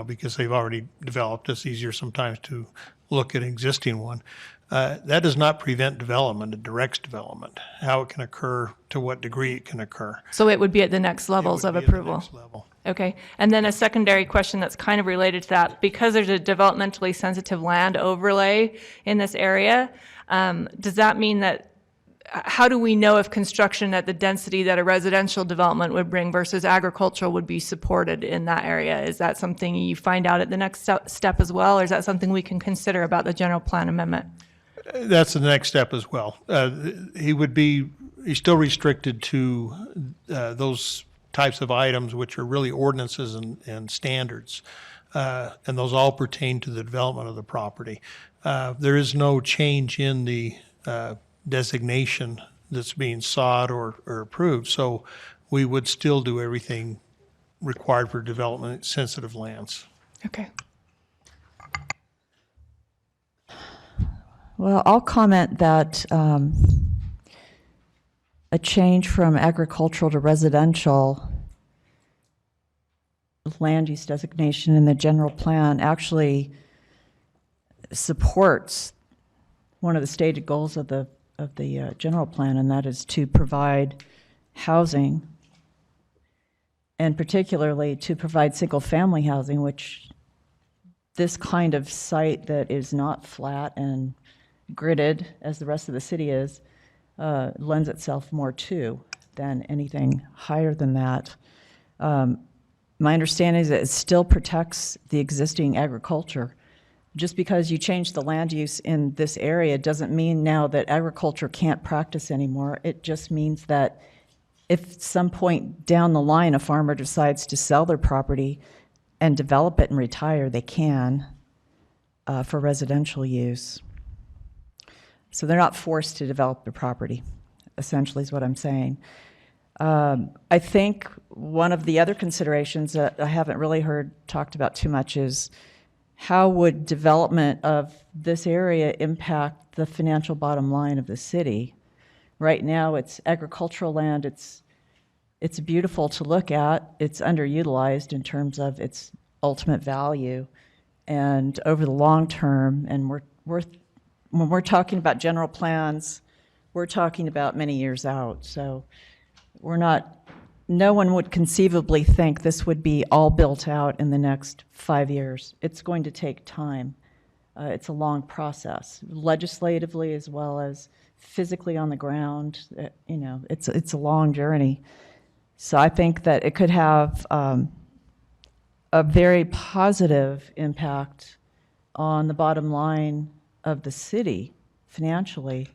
Speaker 23: because they've already developed, it's easier sometimes to look at an existing one. That does not prevent development, it directs development, how it can occur, to what degree it can occur.
Speaker 2: So it would be at the next levels of approval?
Speaker 23: Next level.
Speaker 2: Okay, and then a secondary question that's kind of related to that, because there's a developmentally sensitive land overlay in this area, does that mean that, how do we know if construction at the density that a residential development would bring versus agricultural would be supported in that area? Is that something you find out at the next step as well, or is that something we can consider about the general plan amendment?
Speaker 23: That's the next step as well. He's still restricted to those types of items which are really ordinances and standards. And those all pertain to the development of the property. There is no change in the designation that's being sought or approved. So we would still do everything required for development sensitive lands.
Speaker 2: Okay.
Speaker 1: Well, I'll comment that a change from agricultural to residential land use designation in the general plan actually supports one of the stated goals of the general plan, and that is to provide housing, and particularly to provide single-family housing, which this kind of site that is not flat and gridded as the rest of the city is, lends itself more to than anything higher than that. My understanding is that it still protects the existing agriculture. Just because you change the land use in this area doesn't mean now that agriculture can't practice anymore. It just means that if at some point down the line a farmer decides to sell their property and develop it and retire, they can for residential use. So they're not forced to develop the property, essentially is what I'm saying. I think one of the other considerations that I haven't really heard talked about too much is how would development of this area impact the financial bottom line of the city? Right now, it's agricultural land. It's beautiful to look at. It's underutilized in terms of its ultimate value. And over the long term, and when we're talking about general plans, we're talking about many years out. So no one would conceivably think this would be all built out in the next 5 years. It's going to take time. It's a long process, legislatively as well as physically on the ground. It's a long journey. So I think that it could have a very positive impact on the bottom line of the city financially,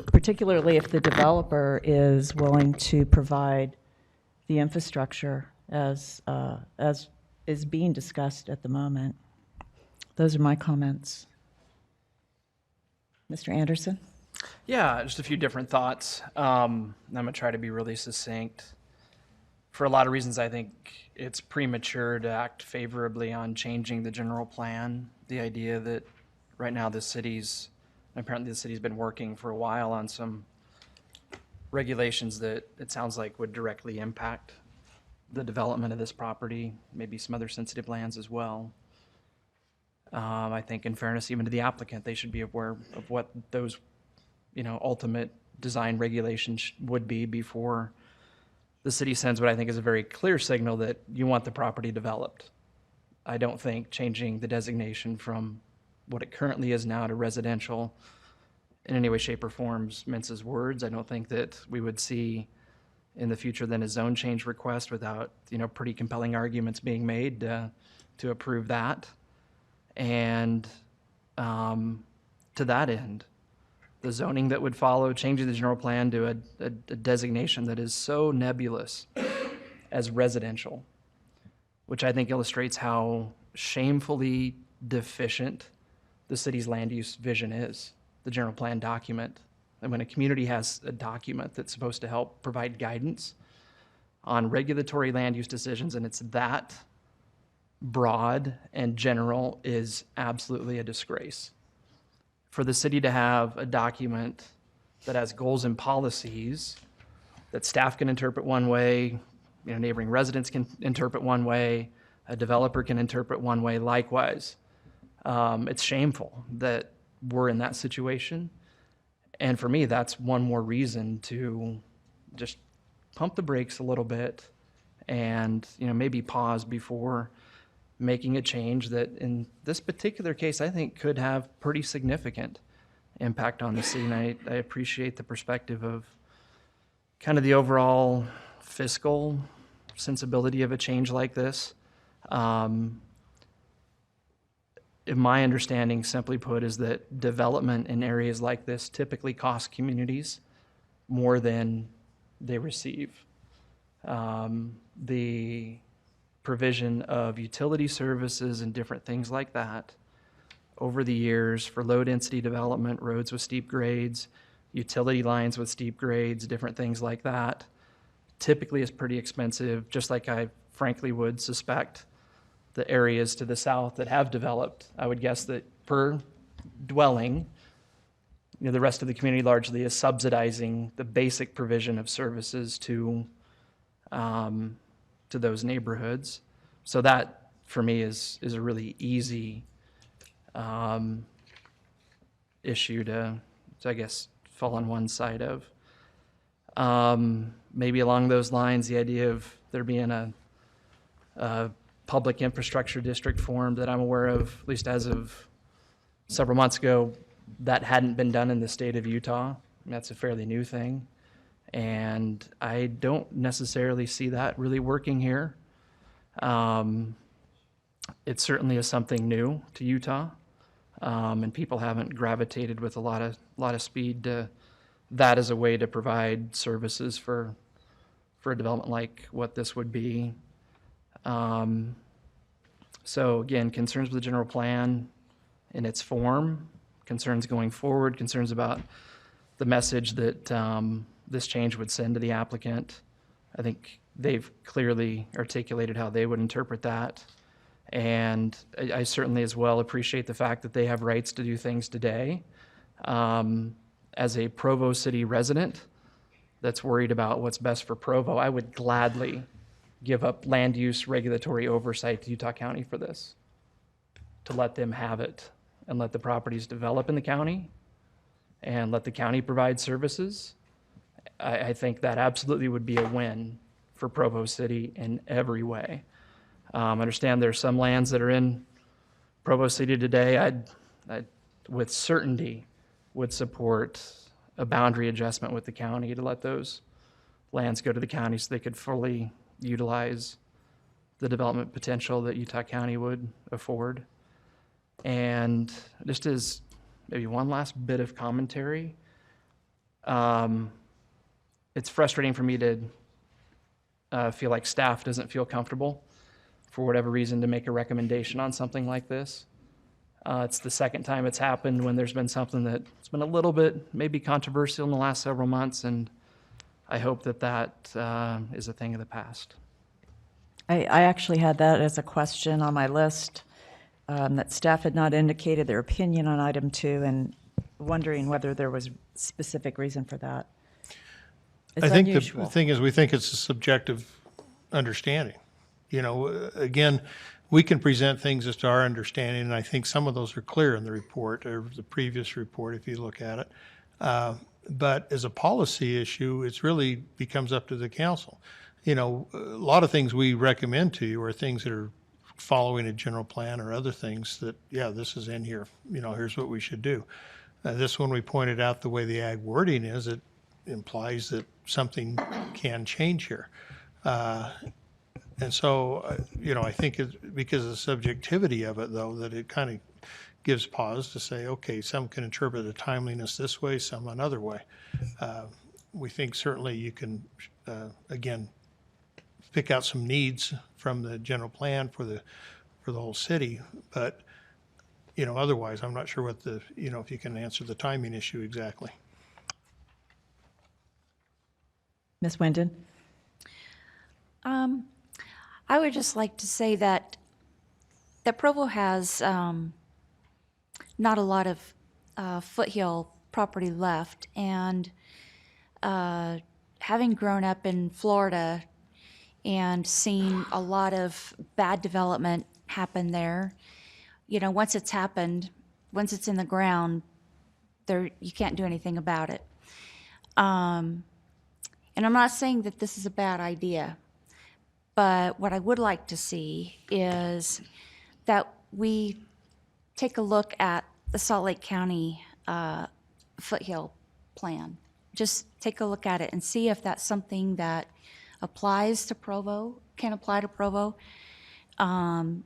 Speaker 1: particularly if the developer is willing to provide the infrastructure as is being discussed at the moment. Those are my comments. Mr. Anderson?
Speaker 17: Yeah, just a few different thoughts. I'm going to try to be really succinct. For a lot of reasons, I think it's premature to act favorably on changing the general plan. The idea that right now apparently the city's been working for a while on some regulations that it sounds like would directly impact the development of this property, maybe some other sensitive lands as well. I think in fairness even to the applicant, they should be aware of what those ultimate design regulations would be before the city sends what I think is a very clear signal that you want the property developed. I don't think changing the designation from what it currently is now to residential in any way, shape, or forms minces words. I don't think that we would see in the future then a zone change request without pretty compelling arguments being made to approve that. And to that end, the zoning that would follow, changing the general plan to a designation that is so nebulous as residential, which I think illustrates how shamefully deficient the city's land use vision is, the general plan document. And when a community has a document that's supposed to help provide guidance on regulatory land use decisions, and it's that broad and general, is absolutely a disgrace. For the city to have a document that has goals and policies that staff can interpret one way, neighboring residents can interpret one way, a developer can interpret one way likewise. It's shameful that we're in that situation. And for me, that's one more reason to just pump the brakes a little bit and, maybe pause before making a change that in this particular case, I think could have pretty significant impact on the city. And I appreciate the perspective of kind of the overall fiscal sensibility of a change like this. My understanding, simply put, is that development in areas like this typically costs communities more than they receive. The provision of utility services and different things like that over the years for low density development, roads with steep grades, utility lines with steep grades, different things like that, typically is pretty expensive, just like I frankly would suspect the areas to the south that have developed. I would guess that per dwelling, the rest of the community largely is subsidizing the basic provision of services to those neighborhoods. So that, for me, is a really easy issue to, I guess, fall on one side of. Maybe along those lines, the idea of there being a public infrastructure district formed that I'm aware of, at least as of several months ago, that hadn't been done in the state of Utah. That's a fairly new thing. And I don't necessarily see that really working here. It certainly is something new to Utah, and people haven't gravitated with a lot of speed to that as a way to provide services for a development like what this would be. So again, concerns with the general plan in its form, concerns going forward, concerns about the message that this change would send to the applicant. I think they've clearly articulated how they would interpret that. And I certainly as well appreciate the fact that they have rights to do things today. As a Provo city resident that's worried about what's best for Provo, I would gladly give up land use regulatory oversight to Utah County for this, to let them have it and let the properties develop in the county and let the county provide services. I think that absolutely would be a win for Provo City in every way. I understand there's some lands that are in Provo City today. I with certainty would support a boundary adjustment with the county to let those lands go to the county so they could fully utilize the development potential that Utah County would afford. And just as maybe one last bit of commentary, it's frustrating for me to feel like staff doesn't feel comfortable for whatever reason to make a recommendation on something like this. It's the second time it's happened when there's been something that's been a little bit maybe controversial in the last several months, and I hope that is a thing of the past.
Speaker 1: I actually had that as a question on my list, that staff had not indicated their opinion on item 2, and wondering whether there was specific reason for that. It's
Speaker 23: I think
Speaker 1: unusual.
Speaker 23: the thing is, we think it's a subjective understanding. Again, we can present things as to our understanding, and I think some of those are clear in the report, or the previous report, if you look at it. But as a policy issue, it's really becomes up to the council. A lot of things we recommend to you are things that are following a general plan or other things that, yeah, this is in here, here's what we should do. This one, we pointed out the way the ag wording is, it implies that something can change here. And so, I think it's because of the subjectivity of it, though, that it kind of gives pause to say, okay, some can interpret the timeliness this way, some another way. We think certainly you can, again, pick out some needs from the general plan for the whole city, but, otherwise, I'm not sure what if you can answer the timing issue exactly.
Speaker 1: Ms. Wyndon?
Speaker 14: I would just like to say that Provo has not a lot of foothill property left, and having grown up in Florida and seen a lot of bad development happen there, once it's happened, once it's in the ground, you can't do anything about it. And I'm not saying that this is a bad idea, But what I would like to see is that we take a look at the Salt Lake County foothill plan. Just take a look at it and see if that's something that applies to Provo, can apply to Provo, and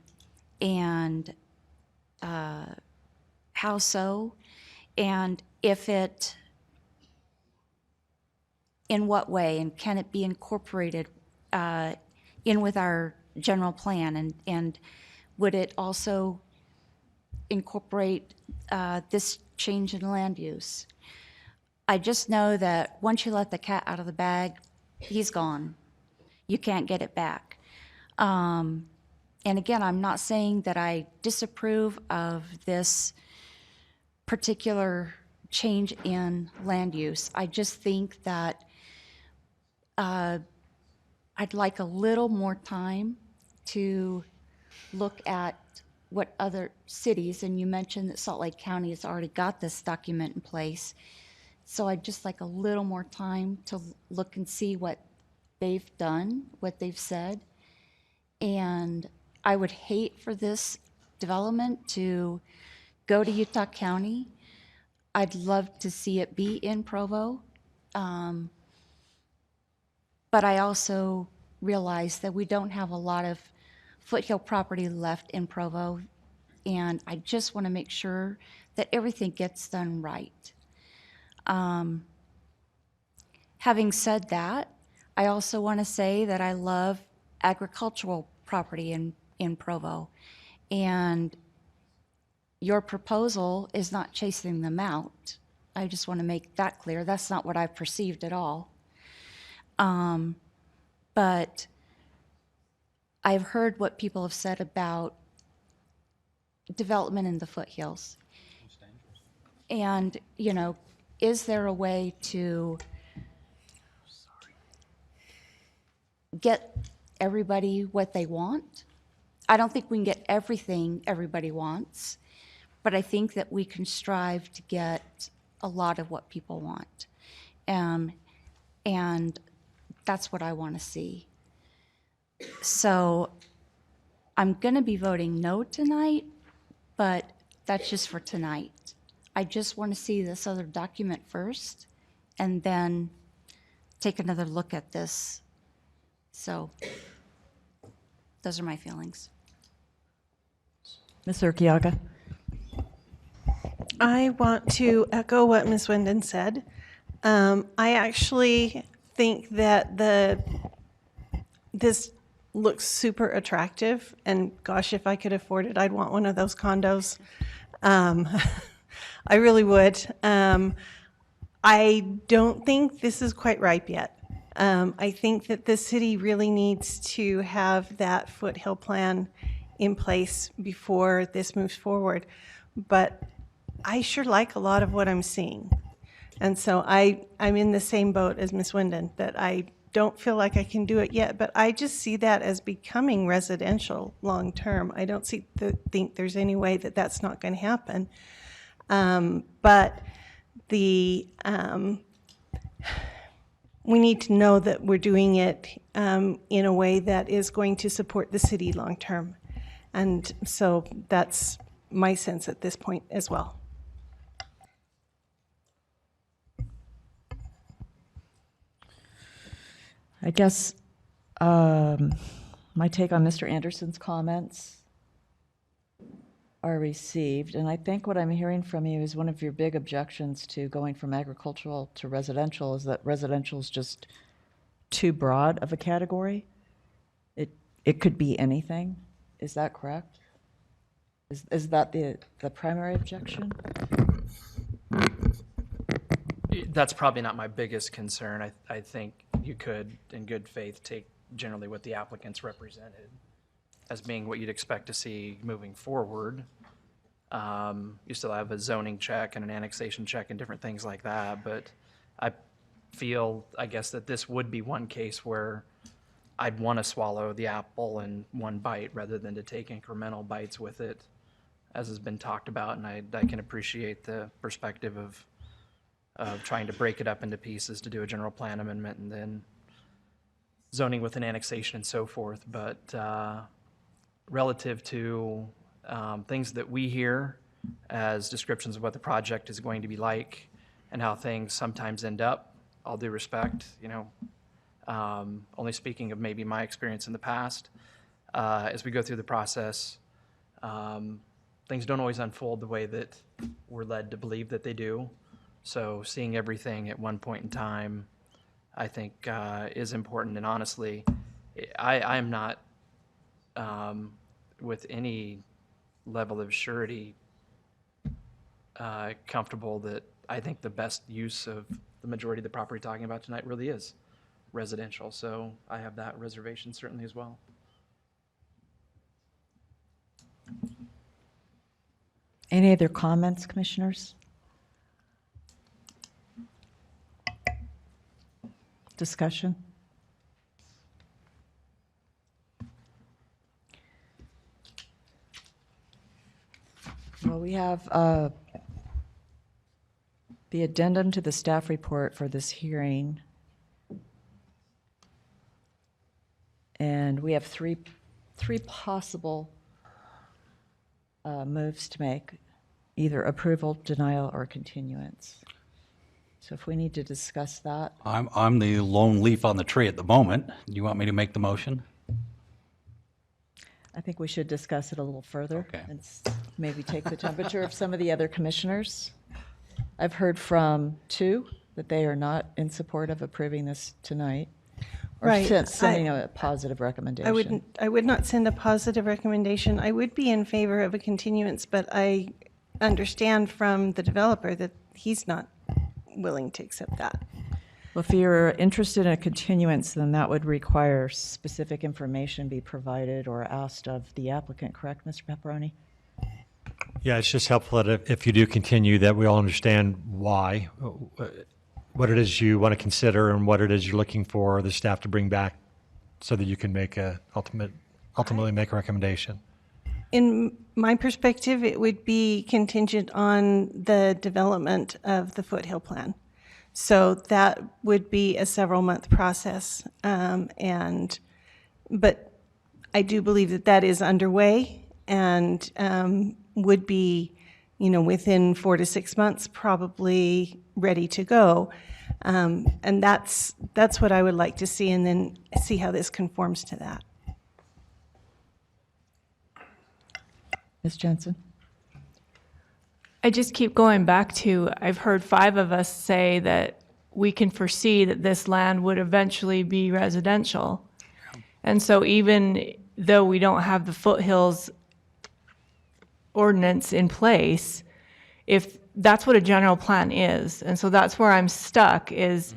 Speaker 14: how so, and if it, in what way, and can it be incorporated in with our general plan, and would it also incorporate this change in land use? I just know that once you let the cat out of the bag, he's gone. You can't get it back. And again, I'm not saying that I disapprove of this particular change in land use. I just think that I'd like a little more time to look at what other cities, and you mentioned that Salt Lake County has already got this document in place. So I'd just like a little more time to look and see what they've done, what they've said. And I would hate for this development to go to Utah County. I'd love to see it be in Provo. But I also realize that we don't have a lot of foothill property left in Provo, and I just want to make sure that everything gets done right. Having said that, I also want to say that I love agricultural property in Provo, and your proposal is not chasing them out. I just want to make that clear. That's not what I perceived at all. But I've heard what people have said about development in the foothills. And, you know, is there a way to get everybody what they want? I don't think we can get everything everybody wants, but I think that we can strive to get a lot of what people want. And that's what I want to see. So I'm going to be voting no tonight, but that's just for tonight. I just want to see this other document first and then take another look at this. So those are my feelings.
Speaker 1: Ms. Urquiaga.
Speaker 7: I want to echo what Ms. Winden said. I actually think that this looks super attractive, and gosh, if I could afford it, I'd want one of those condos. I really would. I don't think this is quite ripe yet. I think that the city really needs to have that foothill plan in place before this moves forward. But I sure like a lot of what I'm seeing. And so I'm in the same boat as Ms. Winden, that I don't feel like I can do it yet, but I just see that as becoming residential long-term. I don't think there's any way that that's not going to happen. But we need to know that we're doing it in a way that is going to support the city long-term. And so that's my sense at this point as well.
Speaker 1: I guess my take on Mr. Anderson's comments are received, and I think what I'm hearing from you is one of your big objections to going from agricultural to residential is that residential is just too broad of a category. It could be anything. Is that correct? Is that the primary objection?
Speaker 17: That's probably not my biggest concern. I think you could, in good faith, take generally what the applicants represented as being what you'd expect to see moving forward. You still have a zoning check and an annexation check and different things like that, but I feel, I guess, that this would be one case where I'd want to swallow the apple in one bite rather than to take incremental bites with it, as has been talked about, and I can appreciate the perspective of trying to break it up into pieces to do a general plan amendment and then zoning with an annexation and so forth, but relative to things that we hear as descriptions of what the project is going to be like and how things sometimes end up, all due respect, only speaking of maybe my experience in the past, as we go through the process, things don't always unfold the way that we're led to believe that they do. So seeing everything at one point in time, I think, is important. And honestly, I am not, with any level of surety, comfortable that I think the best use of the majority of the property we're talking about tonight really is residential. So I have that reservation certainly as well.
Speaker 1: Any other comments, commissioners? Discussion? Well, we have the addendum to the staff report for this hearing. And we have three possible moves to make, either approval, denial, or continuance. So if we need to discuss that.
Speaker 15: I'm the lone leaf on the tree at the moment. Do you want me to make the motion?
Speaker 1: I think we should discuss it a little further.
Speaker 15: Okay.
Speaker 1: And maybe take the temperature of some of the other commissioners. I've heard from two that they are not in support of approving this tonight. Or
Speaker 7: Right.
Speaker 1: sending a positive recommendation.
Speaker 7: I would not send a positive recommendation. I would be in favor of a continuance, but I understand from the developer that he's not willing to accept that.
Speaker 1: Well, if you're interested in a continuance, then that would require specific information be provided or asked of the applicant, correct, Mr. Pepperoni?
Speaker 24: Yeah, it's just helpful that if you do continue, that we all understand why, what it is you want to consider and what it is you're looking for the staff to bring back so that you can make ultimately make a recommendation.
Speaker 7: In my perspective, it would be contingent on the development of the foothill plan. So that would be a several-month process. But I do believe that that is underway and would be, within 4 to 6 months, probably ready to go. And that's what I would like to see, and then see how this conforms to that.
Speaker 1: Ms. Jensen?
Speaker 2: I just keep going back to, I've heard 5 of us say that we can foresee that this land would eventually be residential. And so even though we don't have the foothills ordinance in place, if that's what a general plan is. And so that's where I'm stuck is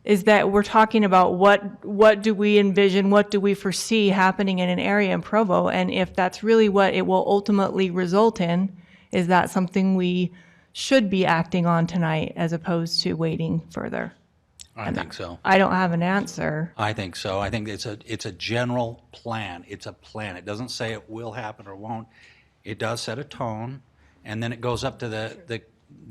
Speaker 2: that we're talking about what do we envision, what do we foresee happening in an area in Provo, and if that's really what it will ultimately result in, is that something we should be acting on tonight as opposed to waiting further?
Speaker 15: I think so.
Speaker 2: I don't have an answer.
Speaker 15: I think so. I think it's a general plan. It's a plan. It doesn't say it will happen or won't. It does set a tone, and then it goes up to the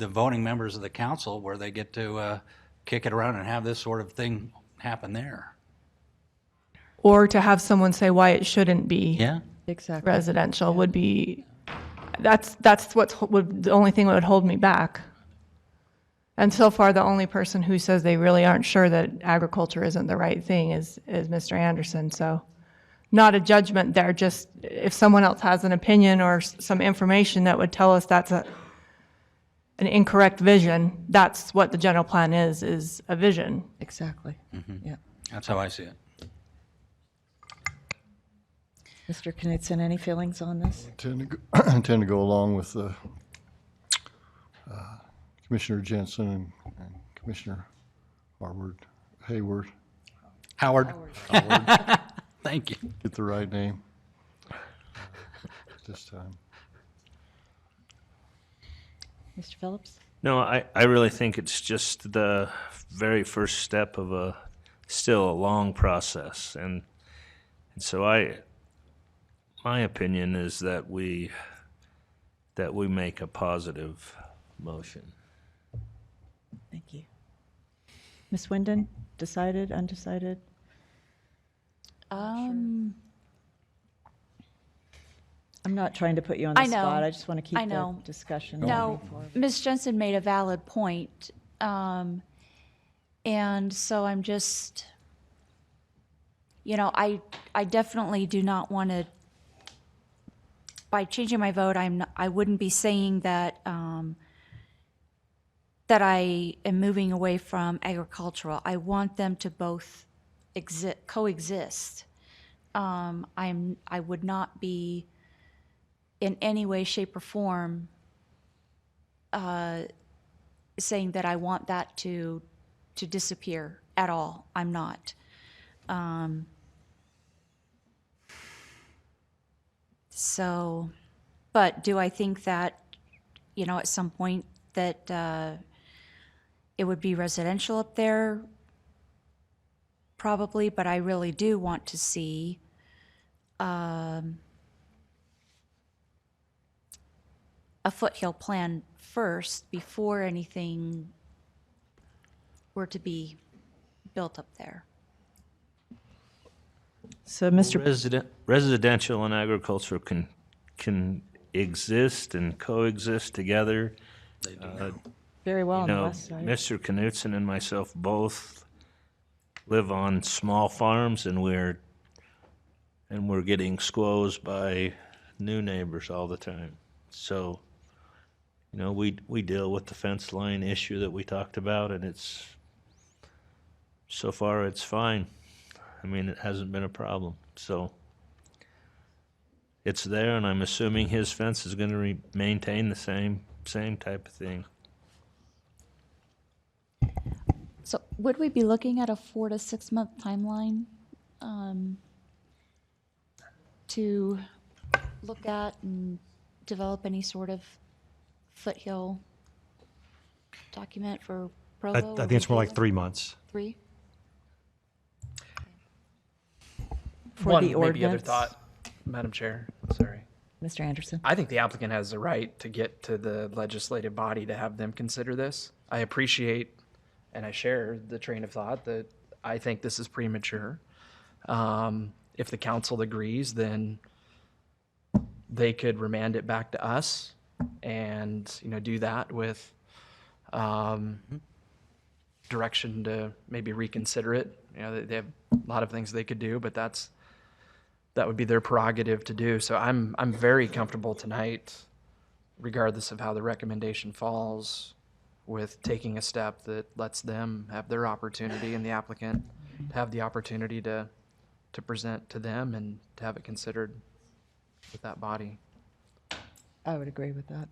Speaker 15: voting members of the council where they get to kick it around and have this sort of thing happen there.
Speaker 2: Or to have someone say why it shouldn't be
Speaker 1: exactly
Speaker 2: residential would be, that's the only thing that would hold me back. And so far, the only person who says they really aren't sure that agriculture isn't the right thing is Mr. Anderson. So not a judgment there, just if someone else has an opinion or some information that would tell us that's an incorrect vision, that's what the general plan is a vision.
Speaker 1: Exactly. Yeah.
Speaker 15: That's how I see it.
Speaker 1: Mr. Knudsen, any feelings on this?
Speaker 18: I tend to go along with Commissioner Jensen and Commissioner Hayward.
Speaker 15: Howard. Thank you.
Speaker 18: Get the right name this time.
Speaker 1: Mr. Phillips?
Speaker 19: No, I really think it's just the very first step of still a long process. And so my opinion is that we make a positive motion.
Speaker 1: Thank you. Ms. Winden, decided, undecided? I'm not trying to put you on the
Speaker 14: I know.
Speaker 1: spot. I just want to keep
Speaker 14: I
Speaker 1: the
Speaker 14: know.
Speaker 1: discussion
Speaker 14: No,
Speaker 1: moving forward.
Speaker 14: Ms. Jensen made a valid point. And so I'm just, I definitely do not want to, by changing my vote, I wouldn't be saying that, that I am moving away from agricultural. I want them to both coexist. I would not be in any way, shape, or form saying that I want that to disappear at all. I'm not. But do I think that, at some point that it would be residential up there? Probably, but I really do want to see a foothill plan first before anything were to be built up there.
Speaker 1: So, Mr.
Speaker 19: Residential and agriculture can exist and coexist together.
Speaker 1: Very well
Speaker 19: You
Speaker 1: on the
Speaker 19: know,
Speaker 1: west side.
Speaker 19: Mr. Knutson and myself both live on small farms, and we're getting squoze by new neighbors all the time. So, we deal with the fence line issue that we talked about, and so far it's fine. I mean, it hasn't been a problem. So it's there, and I'm assuming his fence is going to maintain the same type of thing.
Speaker 14: So would we be looking at a 4 to 6 month timeline to look at and develop any sort of foothill document for Provo?
Speaker 24: I think it's more like 3 months.
Speaker 14: 3?
Speaker 1: For
Speaker 17: One
Speaker 1: the
Speaker 17: maybe other
Speaker 1: ordinance.
Speaker 17: thought, Madam Chair, sorry.
Speaker 1: Mr. Anderson?
Speaker 17: I think the applicant has the right to get to the legislative body to have them consider this. I appreciate and I share the train of thought that I think this is premature. If the council agrees, then they could remand it back to us and, do that with direction to maybe reconsider it. They have a lot of things they could do, but that would be their prerogative to do. So I'm very comfortable tonight, regardless of how the recommendation falls, with taking a step that lets them have their opportunity and the applicant to have the opportunity to present to them and to have it considered with that body.
Speaker 1: I would agree with that.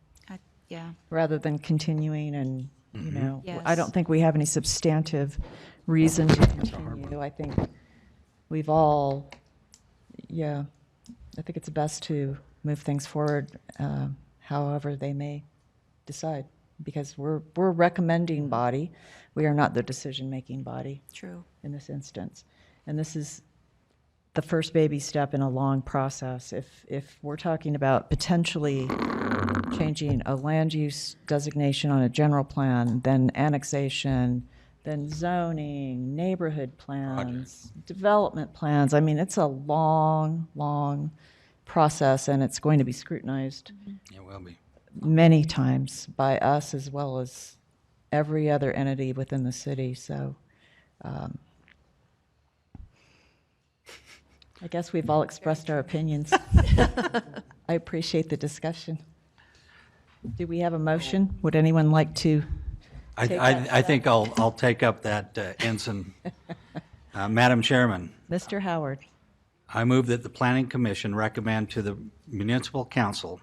Speaker 14: Yeah.
Speaker 1: Rather than continuing and,
Speaker 14: Yes.
Speaker 1: I don't think we have any substantive reason to continue. I think we've all, I think it's best to move things forward however they may decide, because we're recommending body. We are not the decision-making body.
Speaker 14: True.
Speaker 1: In this instance. And this is the first baby step in a long process. If we're talking about potentially changing a land use designation on a general plan, then annexation, then zoning, neighborhood plans, development plans, I mean, it's a long, long process, and it's going to be scrutinized
Speaker 15: It will be.
Speaker 1: many times by us as well as every other entity within the city. So I guess we've all expressed our opinions. I appreciate the discussion. Do we have a motion? Would anyone like to take that
Speaker 15: I
Speaker 1: step?
Speaker 15: think I'll take up that ensign. Madam Chairman,
Speaker 1: Mr. Howard,
Speaker 15: I move that the Planning Commission recommend to the Municipal Council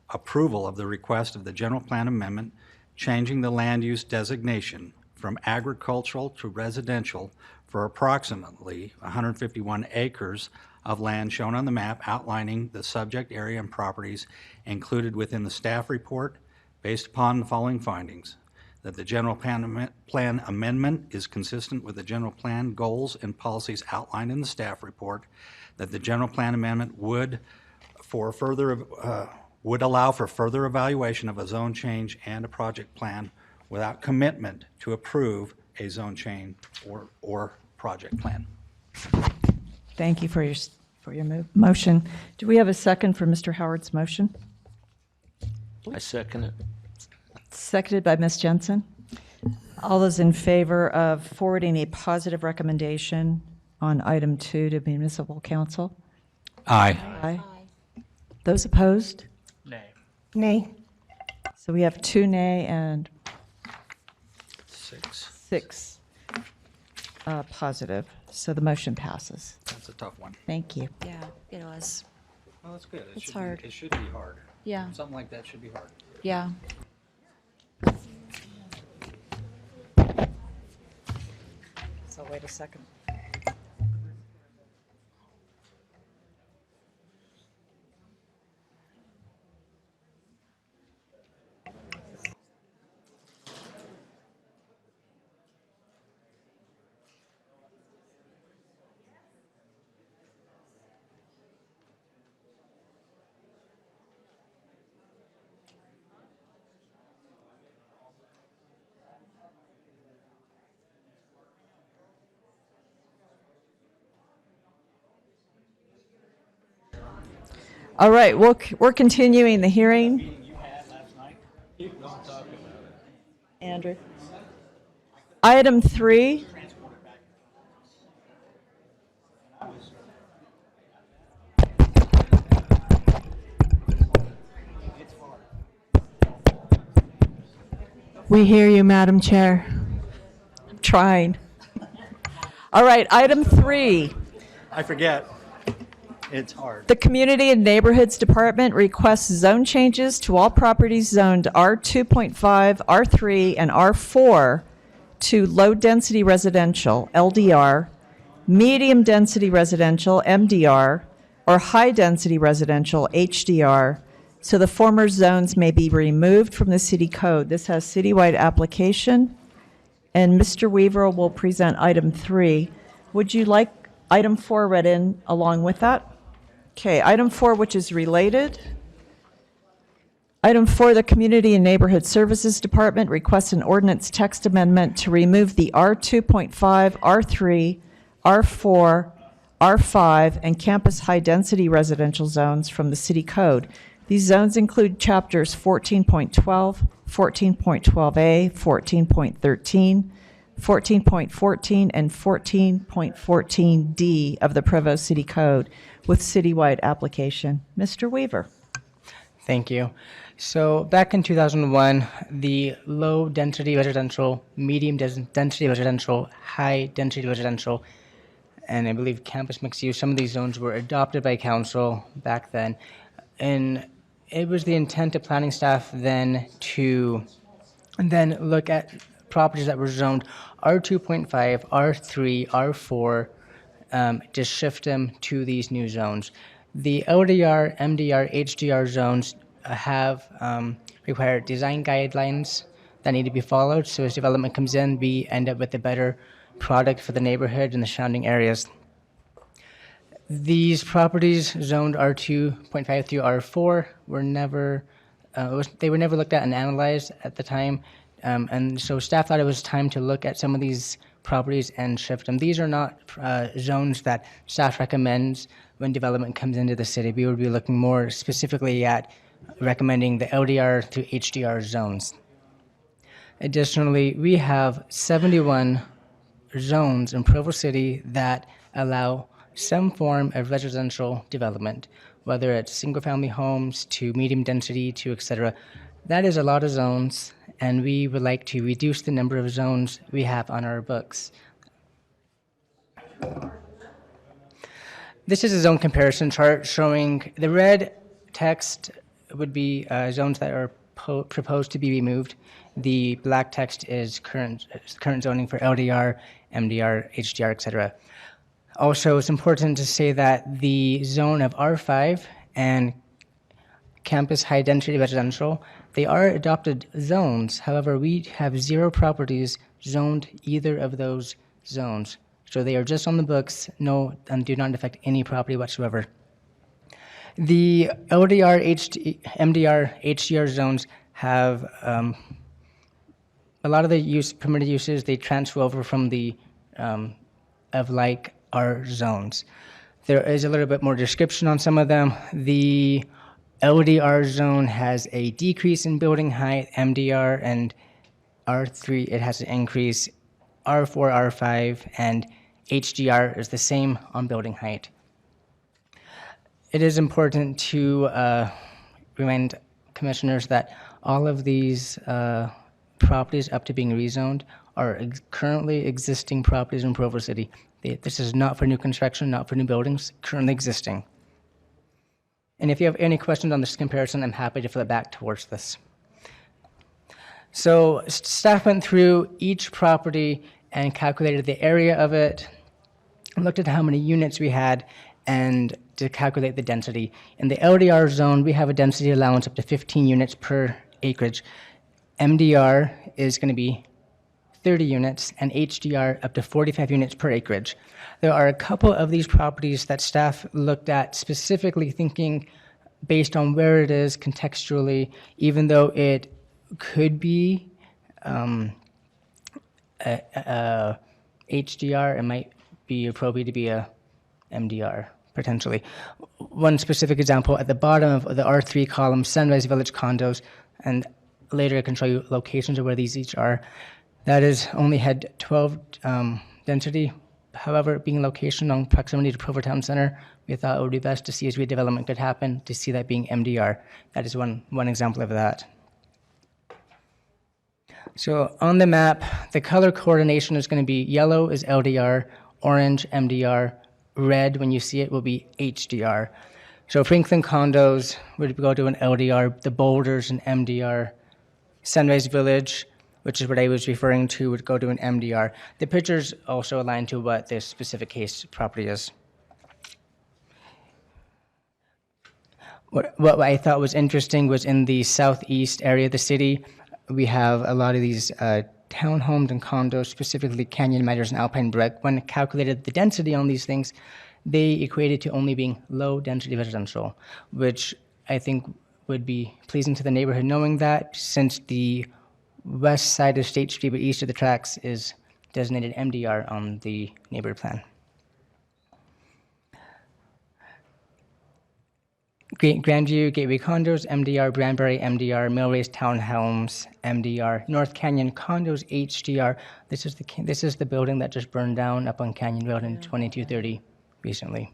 Speaker 15: approval of the request of the General Plan Amendment changing the land use designation from agricultural to residential for approximately 151 acres of land shown on the map outlining the subject area and properties included within the staff report based upon the following findings: that the general plan amendment is consistent with the general plan goals and policies outlined in the staff report, that the general plan amendment would allow for further evaluation of a zone change and a project plan without commitment to approve a zone change or project plan.
Speaker 1: Thank you for your motion. Do we have a second for Mr. Howard's motion?
Speaker 19: I second it.
Speaker 1: Seconded by Ms. Jensen. All those in favor of forwarding a positive recommendation on item 2 to municipal council?
Speaker 15: Aye.
Speaker 1: Aye. Those opposed?
Speaker 17: Nay.
Speaker 7: Nay.
Speaker 1: So we have 2 nay and 6 positive. So the motion passes.
Speaker 15: That's a tough one.
Speaker 1: Thank you.
Speaker 14: Yeah, it was.
Speaker 15: Well, that's good.
Speaker 14: It's hard.
Speaker 15: It should be hard.
Speaker 14: Yeah.
Speaker 15: Something like that should be hard.
Speaker 14: Yeah.
Speaker 1: So wait a second. All right, we're continuing the hearing. Andrew. Item 3.
Speaker 2: We hear you, Madam Chair.
Speaker 1: I'm trying. All right, item 3.
Speaker 22: I forget. It's hard.
Speaker 1: The Community and Neighborhoods Department requests zone changes to all properties zoned R2.5, R3, and R4 to low-density residential, LDR, medium-density residential, MDR, or high-density residential, HDR, so the former zones may be removed from the city code. This has citywide application, and Mr. Weaver will present item 3. Would you like item 4 read in along with that? Okay, item 4, which is related. Item 4, the Community and Neighborhood Services Department requests an ordinance text amendment to remove the R2.5, R3, R4, R5, and campus high-density residential zones from the city code. These zones include chapters 14.12, 14.12A, 14.13, 14.14, and 14.14D of the Provo City Code with citywide application. Mr. Weaver.
Speaker 5: Thank you. So back in 2001, the low-density residential, medium-density residential, high-density residential, and I believe campus mixed use, some of these zones were adopted by council back then. And it was the intent of planning staff then to then look at properties that were zoned R2.5, R3, R4, to shift them to these new zones. The LDR, MDR, HDR zones have require design guidelines that need to be followed, so as development comes in, we end up with a better product for the neighborhood and the surrounding areas. These properties zoned R2.5 through R4 were never, they were never looked at and analyzed at the time, and so staff thought it was time to look at some of these properties and shift them. These are not zones that staff recommends when development comes into the city. We would be looking more specifically at recommending the LDR through HDR zones. Additionally, we have 71 zones in Provo City that allow some form of residential development, whether it's single-family homes to medium density to et cetera. That is a lot of zones, and we would like to reduce the number of zones we have on our books. This is a zone comparison chart showing the red text would be zones that are proposed to be removed. The black text is current zoning for LDR, MDR, HDR, et cetera. Also, it's important to say that the zone of R5 and campus high-density residential, they are adopted zones. However, we have 0 properties zoned either of those zones. So they are just on the books, and do not affect any property whatsoever. The LDR, MDR, HDR zones have a lot of the permitted uses, they transfer over from the of like our zones. There is a little bit more description on some of them. The LDR zone has a decrease in building height, MDR, and R3, it has an increase. R4, R5, and HDR is the same on building height. It is important to remind commissioners that all of these properties up to being rezoned are currently existing properties in Provo City. This is not for new construction, not for new buildings, currently existing. And if you have any questions on this comparison, I'm happy to flip back towards this. So staff went through each property and calculated the area of it, looked at how many units we had, and to calculate the density. In the LDR zone, we have a density allowance up to 15 units per acreage. MDR is going to be 30 units, and HDR up to 45 units per acreage. There are a couple of these properties that staff looked at specifically thinking based on where it is contextually, even though it could be HDR, it might be appropriate to be a MDR, potentially. One specific example, at the bottom of the R3 column, Sunrise Village condos, and later I can show you locations of where these each are. That is only had 12 density. However, being location on proximity to Provo Town Center, we thought it would be best to see as redevelopment could happen, to see that being MDR. That is one example of that. So on the map, the color coordination is going to be yellow is LDR, orange MDR, red when you see it will be HDR. So Franklin condos would go to an LDR, the Boulders an MDR, Sunrise Village, which is what I was referring to, would go to an MDR. The pictures also align to what this specific case property is. What I thought was interesting was in the southeast area of the city, we have a lot of these townhomes and condos, specifically Canyon Meadows and Alpine Brook. When calculated the density on these things, they equated to only being low density residential, which I think would be pleasing to the neighborhood knowing that, since the west side of State Street but east of the tracks is designated MDR on the neighborhood plan. Grandview, Gateway Condos, MDR, Branbury, MDR, Millrace Townhomes, MDR, North Canyon Condos, HDR. This is the building that just burned down up on Canyon Road in 2230 recently.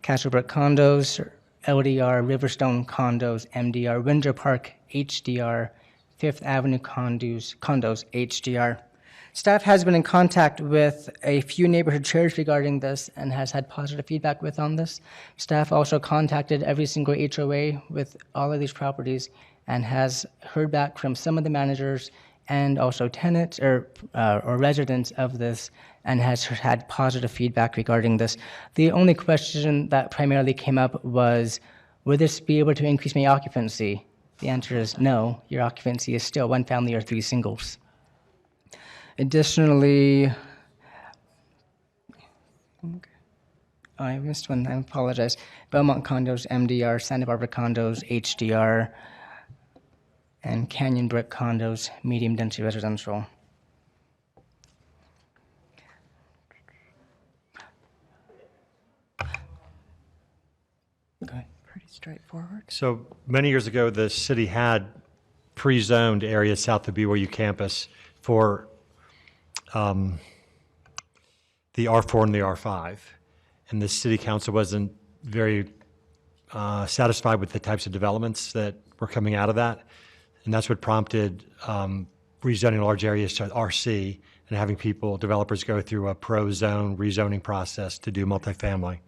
Speaker 5: Castlebrook Condos, LDR, Riverstone Condos, MDR, Windsor Park, HDR, Fifth Avenue Condos, HDR. Staff has been in contact with a few neighborhood chairs regarding this and has had positive feedback on this. Staff also contacted every single HOA with all of these properties and has heard back from some of the managers and also tenants or residents of this, and has had positive feedback regarding this. The only question that primarily came up was, would this be able to increase my occupancy? The answer is no, your occupancy is still one family or three singles. Additionally, I missed one, I apologize. Belmont Condos, MDR, Santa Barbara Condos, HDR, and Canyon Brook Condos, medium density residential.
Speaker 1: Pretty straightforward.
Speaker 24: So many years ago, the city had pre-zoned areas south of BYU campus for the R4 and the R5. And the city council wasn't very satisfied with the types of developments that were coming out of that. And that's what prompted rezoning large areas to RC and having developers go through a pro-zone rezoning process to do multifamily.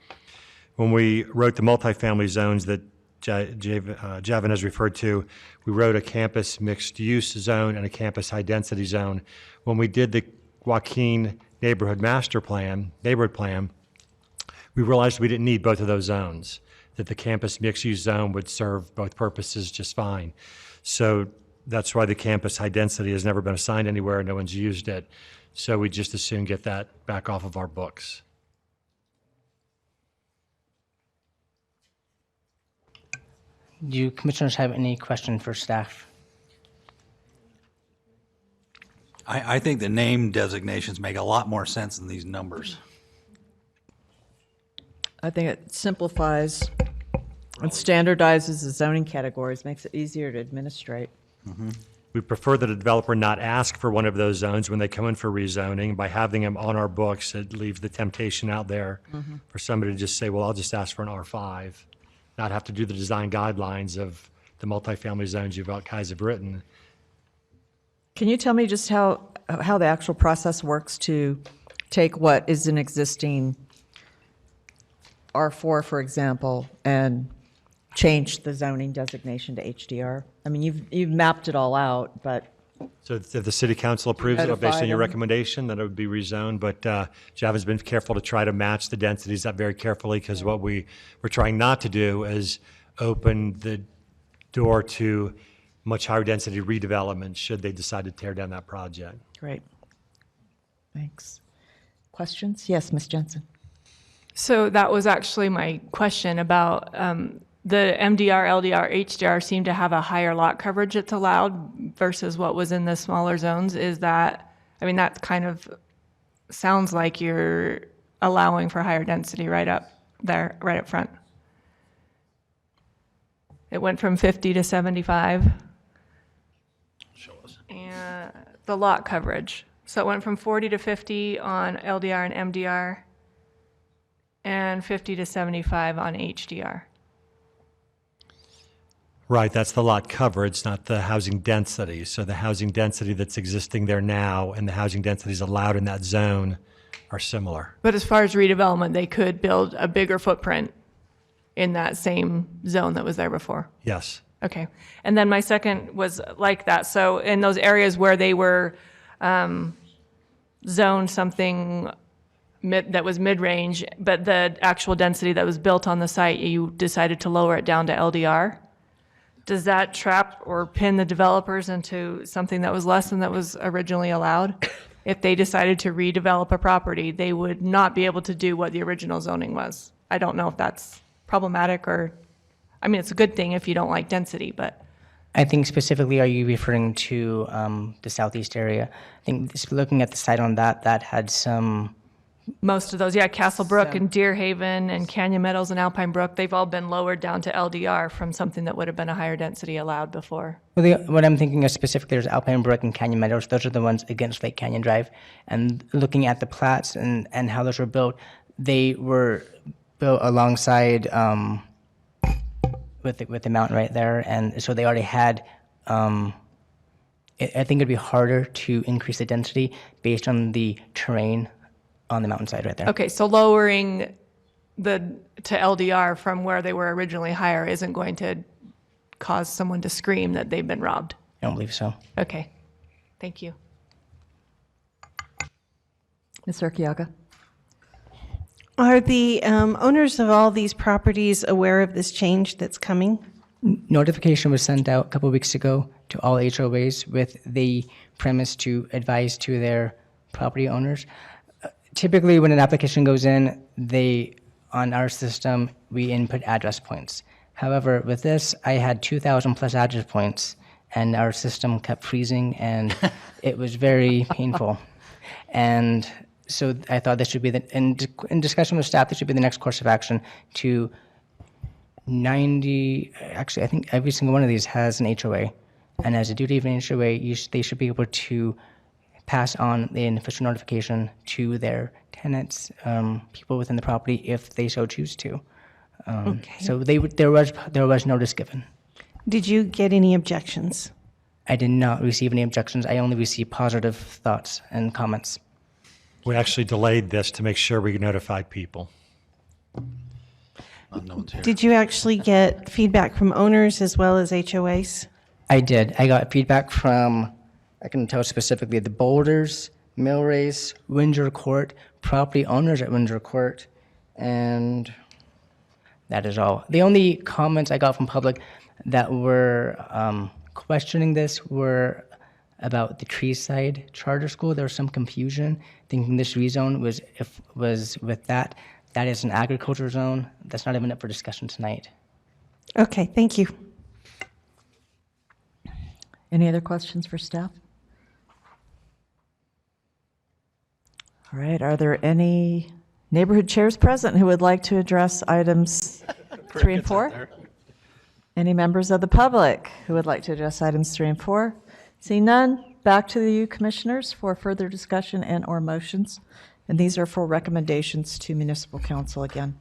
Speaker 24: When we wrote the multifamily zones that Javin has referred to, we wrote a campus mixed-use zone and a campus high-density zone. When we did the Joaquin neighborhood plan, we realized we didn't need both of those zones, that the campus mixed-use zone would serve both purposes just fine. So that's why the campus high density has never been assigned anywhere, no one's used it. So we just as soon get that back off of our books.
Speaker 5: Do you commissioners have any question for staff?
Speaker 15: I think the name designations make a lot more sense than these numbers.
Speaker 1: I think it simplifies and standardizes the zoning categories, makes it easier to administrate.
Speaker 24: We prefer that a developer not ask for one of those zones when they come in for rezoning. By having them on our books, it leaves the temptation out there for somebody to just say, well, I'll just ask for an R5, not have to do the design guidelines of the multifamily zones you guys have written.
Speaker 1: Can you tell me just how the actual process works to take what is an existing R4, for example, and change the zoning designation to HDR? I mean, you've mapped it all out, but
Speaker 24: So if the city council approves it based
Speaker 1: Notify
Speaker 24: on your
Speaker 1: them.
Speaker 24: recommendation, then it would be rezoned. But Java's been careful to try to match the densities up very carefully, because what we're trying not to do is open the door to much higher density redevelopment should they decide to tear down that project.
Speaker 1: great. Thanks. Questions? Yes, Ms. Jensen.
Speaker 2: So that was actually my question about the MDR, LDR, HDR seem to have a higher lot coverage that's allowed versus what was in the smaller zones. Is that, I mean, that kind of sounds like you're allowing for higher density right up there, right up front. It went from 50 to 75. And the lot coverage. So it went from 40 to 50 on LDR and MDR, and 50 to 75 on HDR.
Speaker 24: Right, that's the lot coverage, not the housing density. So the housing density that's existing there now and the housing densities allowed in that zone are similar.
Speaker 2: But as far as redevelopment, they could build a bigger footprint in that same zone that was there before.
Speaker 24: Yes.
Speaker 2: Okay. And then my second was like that. So in those areas where they were zoned something that was mid-range, but the actual density that was built on the site, you decided to lower it down to LDR. Does that trap or pin the developers into something that was less than that was originally allowed? If they decided to redevelop a property, they would not be able to do what the original zoning was. I don't know if that's problematic or, I mean, it's a good thing if you don't like density, but.
Speaker 9: I think specifically, are you referring to the southeast area? I think just looking at the site on that, that had some.
Speaker 2: Most of those, yeah, Castle Brook and Deer Haven and Canyon Meadows and Alpine Brook, they've all been lowered down to LDR from something that would have been a higher density allowed before.
Speaker 9: Well, what I'm thinking of specifically is Alpine Brook and Canyon Meadows. Those are the ones against Lake Canyon Drive. And looking at the plats and how those were built, they were built alongside with the mountain right there. And so they already had, I think it'd be harder to increase the density based on the terrain on the mountainside right there.
Speaker 2: Okay, so lowering to LDR from where they were originally higher isn't going to cause someone to scream that they've been robbed?
Speaker 9: I don't believe so.
Speaker 2: Okay, thank you.
Speaker 1: Ms. Urquiaga.
Speaker 7: Are the owners of all these properties aware of this change that's coming?
Speaker 9: Notification was sent out a couple of weeks ago to all HOAs with the premise to advise to their property owners. Typically, when an application goes in, on our system, we input address points. However, with this, I had 2,000 plus address points, and our system kept freezing, and it was very painful. And so I thought this should be in discussion with staff, this should be the next course of action to 90, actually, I think every single one of these has an HOA. And as a duty of an HOA, they should be able to pass on an official notification to their tenants, people within the property, if they so choose to.
Speaker 7: Okay.
Speaker 9: So there was notice given.
Speaker 7: Did you get any objections?
Speaker 9: I did not receive any objections. I only received positive thoughts and comments.
Speaker 24: We actually delayed this to make sure we notified people.
Speaker 7: Did you actually get feedback from owners as well as HOAs?
Speaker 9: I did. I got feedback from, I can tell specifically, the Boulders, Millrace, Windsor Court, property owners at Windsor Court, and that is all. The only comments I got from public that were questioning this were about the Treeside Charter School. There was some confusion, thinking this rezone was with that. That is an agriculture zone. That's not even up for discussion tonight.
Speaker 7: Okay, thank you.
Speaker 1: Any other questions for staff? All right, are there any Neighborhood chairs present who would like to address items 3 and 4? Any members of the public who would like to address items 3 and 4? Seeing none, back to you, commissioners, for further discussion and/or motions. And these are for recommendations to municipal council again.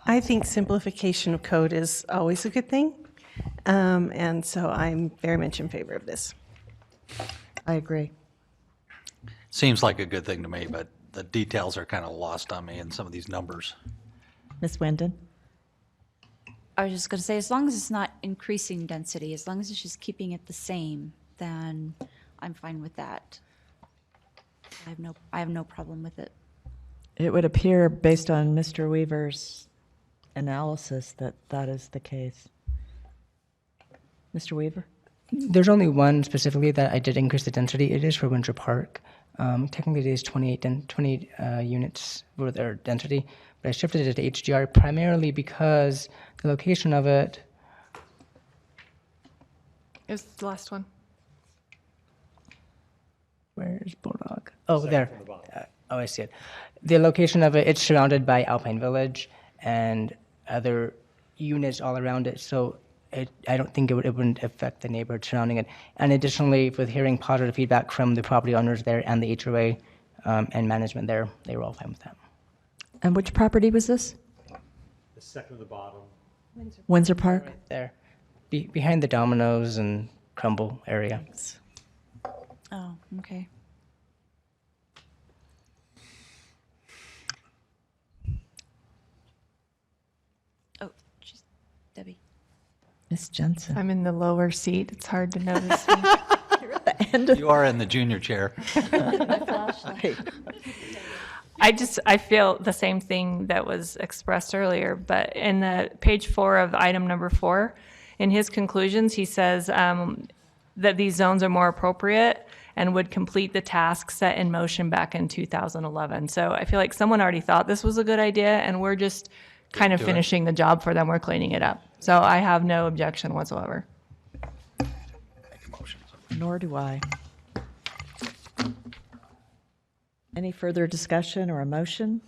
Speaker 7: I think simplification of code is always a good thing. And so I'm very much in favor of this.
Speaker 1: I agree.
Speaker 15: Seems like a good thing to me, but the details are kind of lost on me in some of these numbers.
Speaker 1: Ms. Wyndon?
Speaker 14: I was just going to say, as long as it's not increasing density, as long as it's just keeping it the same, then I'm fine with that. I have no problem with it.
Speaker 1: It would appear, based on Mr. Weaver's analysis, that that is the case. Mr. Weaver?
Speaker 5: There's only one specifically that I did increase the density. It is for Winter Park. Technically, it is 28 units for their density, but I shifted it to HDR primarily because the location of it.
Speaker 2: It was the last one.
Speaker 5: Where's Bulldog? Oh, there. Oh, I see it. The location of it, it's surrounded by Alpine Village and other units all around it, so I don't think it wouldn't affect the neighborhood surrounding it. And additionally, with hearing positive feedback from the property owners there and the HOA and management there, they were all fine with that.
Speaker 1: And which property was this?
Speaker 24: The second to the bottom.
Speaker 1: Windsor Park?
Speaker 5: Right there, behind the Domino's and Crumble area.
Speaker 14: Oh, okay. Oh, she's Debbie.
Speaker 1: Ms. Jensen?
Speaker 2: I'm in the lower seat. It's hard to notice.
Speaker 1: You're at the end of
Speaker 15: You are in the junior chair.
Speaker 1: my flashlight.
Speaker 2: I feel the same thing that was expressed earlier, but in the page 4 of item number 4, in his conclusions, he says that these zones are more appropriate and would complete the task set in motion back in 2011. So I feel like someone already thought this was a good idea, and we're just kind of finishing the job for them. We're cleaning it up. So I have no objection whatsoever.
Speaker 1: Nor do I. Any further discussion or a motion?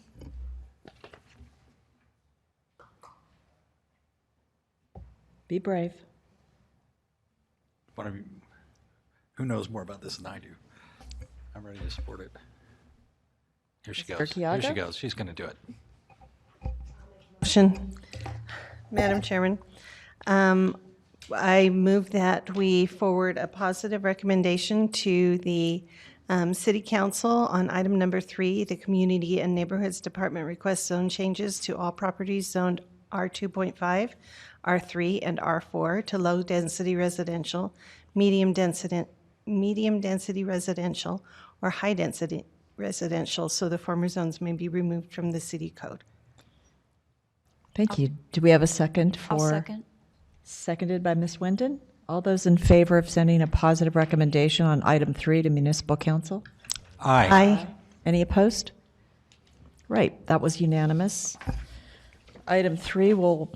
Speaker 1: Be brave.
Speaker 15: One of you, who knows more about this than I do? I'm ready to support it. Here she goes. Here she goes. She's going to do it.
Speaker 7: Motion. Madam Chairman, I move that we forward a positive recommendation to the City Council on item number 3. The Community and Neighborhoods Department requests zone changes to all properties zoned R2.5, R3, and R4 to low-density residential, medium-density residential, or high-density residential, so the former zones may be removed from the city code.
Speaker 1: Thank you. Do we have a second for?
Speaker 14: I'll second.
Speaker 1: Seconded by Ms. Wyndon. All those in favor of sending a positive recommendation on item 3 to municipal council?
Speaker 15: Aye.
Speaker 7: Aye.
Speaker 1: Any opposed? Right, that was unanimous. Item 3 will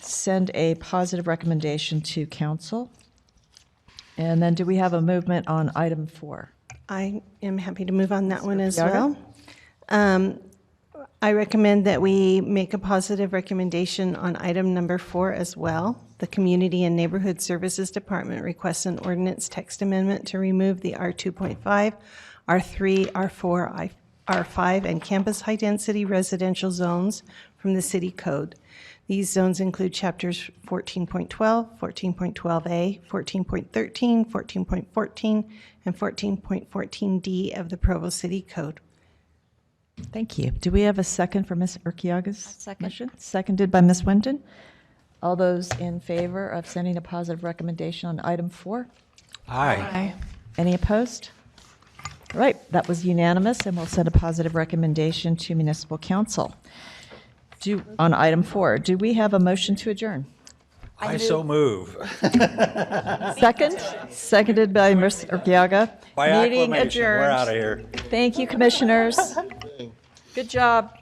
Speaker 1: send a positive recommendation to council. And then do we have a movement on item 4?
Speaker 7: I am happy to move on that one as
Speaker 1: Urquiaga?
Speaker 7: well. I recommend that we make a positive recommendation on item number 4 as well. The Community and Neighborhood Services Department requests an ordinance text amendment to remove the R2.5, R3, R4, R5, and campus high-density residential zones from the city code. These zones include chapters 14.12, 14.12A, 14.13, 14.14, and 14.14D of the Provo City Code.
Speaker 1: Thank you. Do we have a second for Ms. Urquiaga's
Speaker 14: second.
Speaker 1: motion? Seconded by Ms. Wyndon. All those in favor of sending a positive recommendation on item 4?
Speaker 15: Aye.
Speaker 1: Any opposed? All right, that was unanimous, and we'll send a positive recommendation to municipal council. On item 4, do we have a motion to adjourn?
Speaker 15: I so move.
Speaker 1: Second? Seconded by Ms. Urquiaga.
Speaker 15: By
Speaker 1: Meeting
Speaker 15: acclamation,
Speaker 1: adjourned.
Speaker 15: we're out of here.
Speaker 1: Thank you, commissioners. Good job.